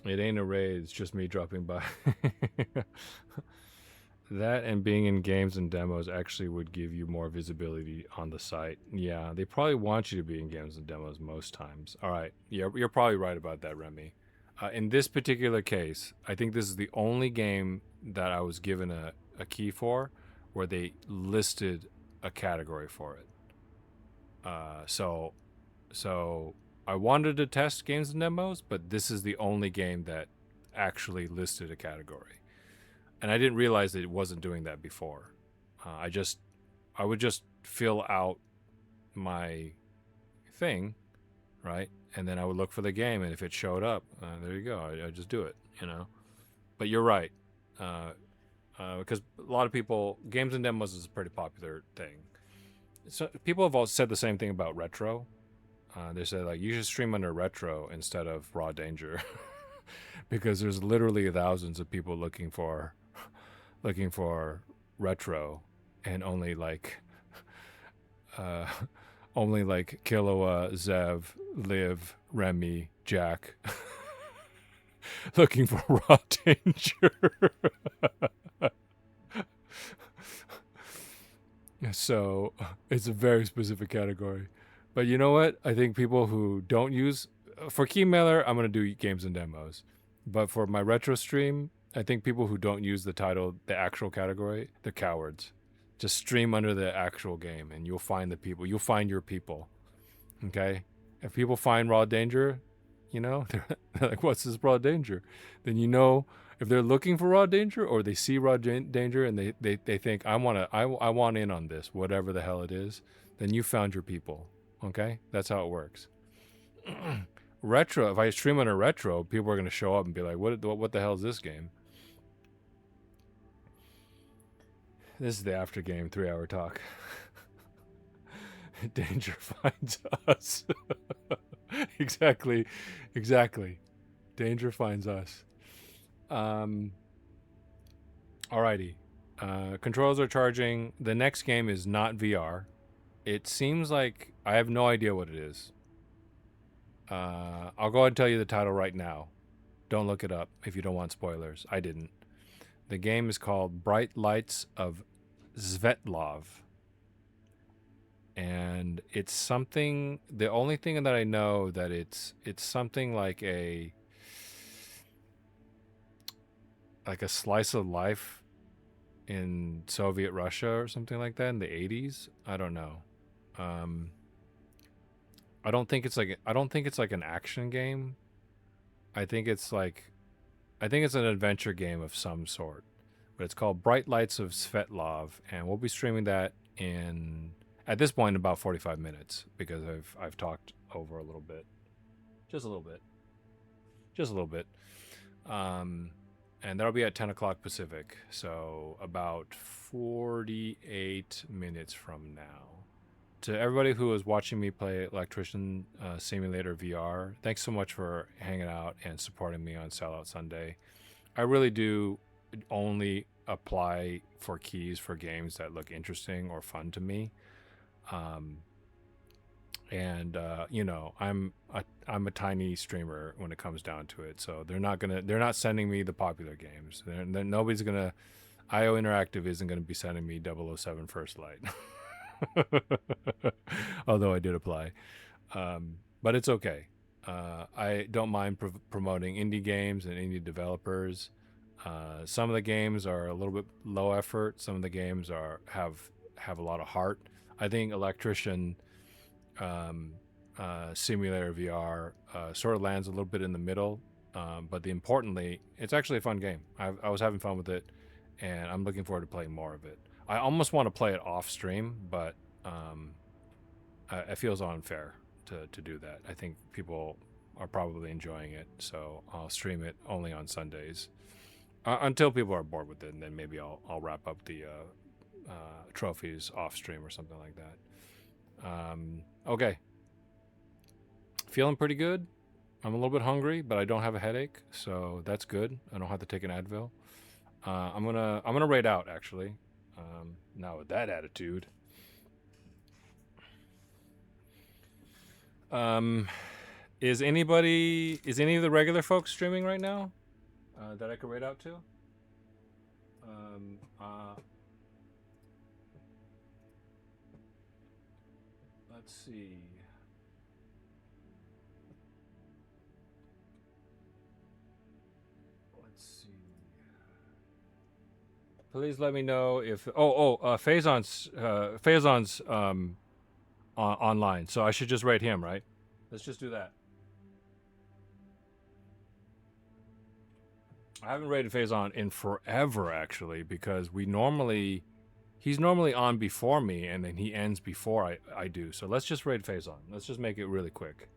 It ain't a raid. It's just me dropping by. That and being in games and demos actually would give you more visibility on the site. Yeah, they probably want you to be in games and demos most times. All right. Yeah, you're probably right about that, Remy. In this particular case, I think this is the only game that I was given a key for where they listed a category for it. So I wanted to test games and demos, but this is the only game that actually listed a category. And I didn't realize that it wasn't doing that before. I would just fill out my thing, right? And then I would look for the game, and if it showed up, there you go. I just do it, But you're right, because a lot of people, games and demos is a pretty popular thing. So people have all said the same thing about retro. They said like you should stream under retro instead of raw danger, because there's literally thousands of people looking for retro, and only like Killua, Zev, Liv, Remy, Jack looking for raw danger. So it's a very specific category. But you know what? I think people who don't use for key mailer, I'm gonna do games and demos. But for my retro stream, I think people who don't use the title, the actual category, they're cowards. Just stream under the actual game and you'll find the people. You'll find your people. Okay? If people find raw danger, they're like, what's this raw danger? Then if they're looking for raw danger or they see raw danger and they think, I want in on this, whatever the hell it is, then you found your people. Okay? That's how it works. Retro, if I stream under retro, people are going to show up and be like, what the hell is this game? This is the after game 3-hour talk. Danger finds us. Exactly. Danger finds us. Alrighty. Controls are charging. The next game is not VR. It seems like I have no idea what it is. I'll go ahead and tell you the title right now. Don't look it up if you don't want spoilers. I didn't. The game is called Bright Lights of Svetlov. And it's something, the only thing that I know that it's something like a slice of life in Soviet Russia or something like that in the 80s. I don't know. I don't think it's like an action game. I think it's an adventure game of some sort. But it's called Bright Lights of Svetlov, and we'll be streaming that at this point in about 45 minutes because I've talked over a little bit. Just a little bit. and that'll be at 10 o'clock Pacific, so about 48 minutes from now. To everybody who is watching me play Electrician Simulator VR, thanks so much for hanging out and supporting me on Sellout Sunday. I really do only apply for keys for games that look interesting or fun to me. You know, I'm a tiny streamer when it comes down to it, so they're not sending me the popular games. Nobody's gonna. IO Interactive isn't gonna be sending me 007 First Light. Although I did apply, but it's okay. I don't mind promoting indie games and indie developers. Some of the games are a little bit low effort. Some of the games have a lot of heart. I think Electrician Simulator VR sort of lands a little bit in the middle, but importantly, it's actually a fun game. I was having fun with it, and I'm looking forward to playing more of it. I almost want to play it off stream, but it feels unfair to do that. I think people are probably enjoying it, so I'll stream it only on Sundays until people are bored with it, and then maybe I'll wrap up the trophies off stream or something like that. Okay, feeling pretty good. I'm a little bit hungry, but I don't have a headache, so that's good. I don't have to take an Advil. I'm gonna raid out actually. Now with that attitude. Is any of the regular folks streaming right now that I could raid out to? Let's see. Please let me know if Faison's online, so I should just rate him, right? Let's just do that. I haven't rated Faison in forever actually, because he's normally on before me and then he ends before I do. So let's just raid Faison. Let's just make it really quick,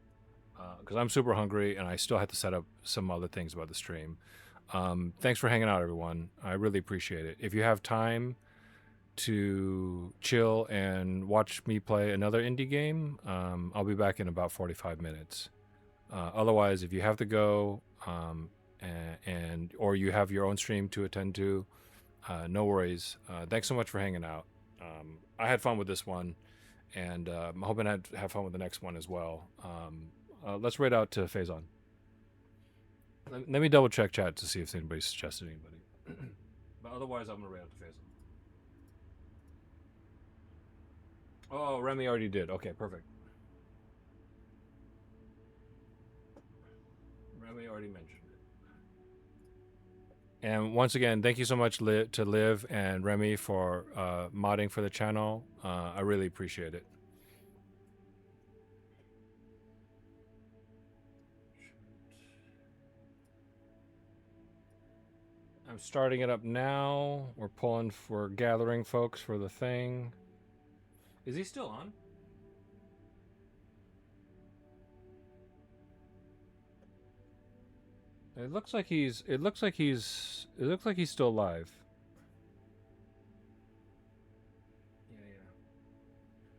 because I'm super hungry and I still have to set up some other things about the stream. Thanks for hanging out, everyone. I really appreciate it. If you have time to chill and watch me play another indie game, I'll be back in about 45 minutes. Otherwise, if you have to go or you have your own stream to attend to, no worries. Thanks so much for hanging out. I had fun with this one, and I'm hoping I'd have fun with the next one as well. Let's raid out to Faison. Let me double check chat to see if anybody suggested anybody. But otherwise, I'm gonna raid out to Faison. Oh, Remy already did. Okay, perfect. Remy already mentioned it. And once again, thank you so much to Liv and Remy for modding for the channel. I really appreciate it. I'm starting it up now. We're gathering folks for the thing. Is he still on? It looks like he's still live. Yeah.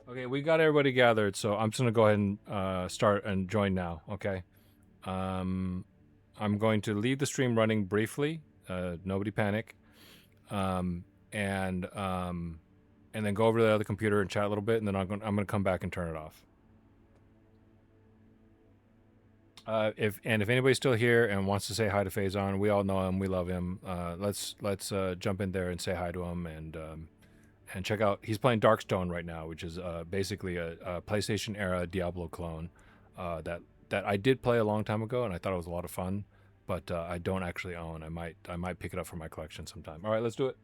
Okay, we got everybody gathered, so I'm just gonna go ahead and start and join now. Okay. I'm going to leave the stream running briefly. Nobody panic. And then go over to the other computer and chat a little bit, and then I'm gonna come back and turn it off. If anybody's still here and wants to say hi to Faison, we all know him, we love him. Let's jump in there and say hi to him, and check out. He's playing Darkstone right now, which is basically a PlayStation era Diablo clone that I did play a long time ago, and I thought it was a lot of fun. But I don't actually own. I might pick it up for my collection sometime. All right, let's do it.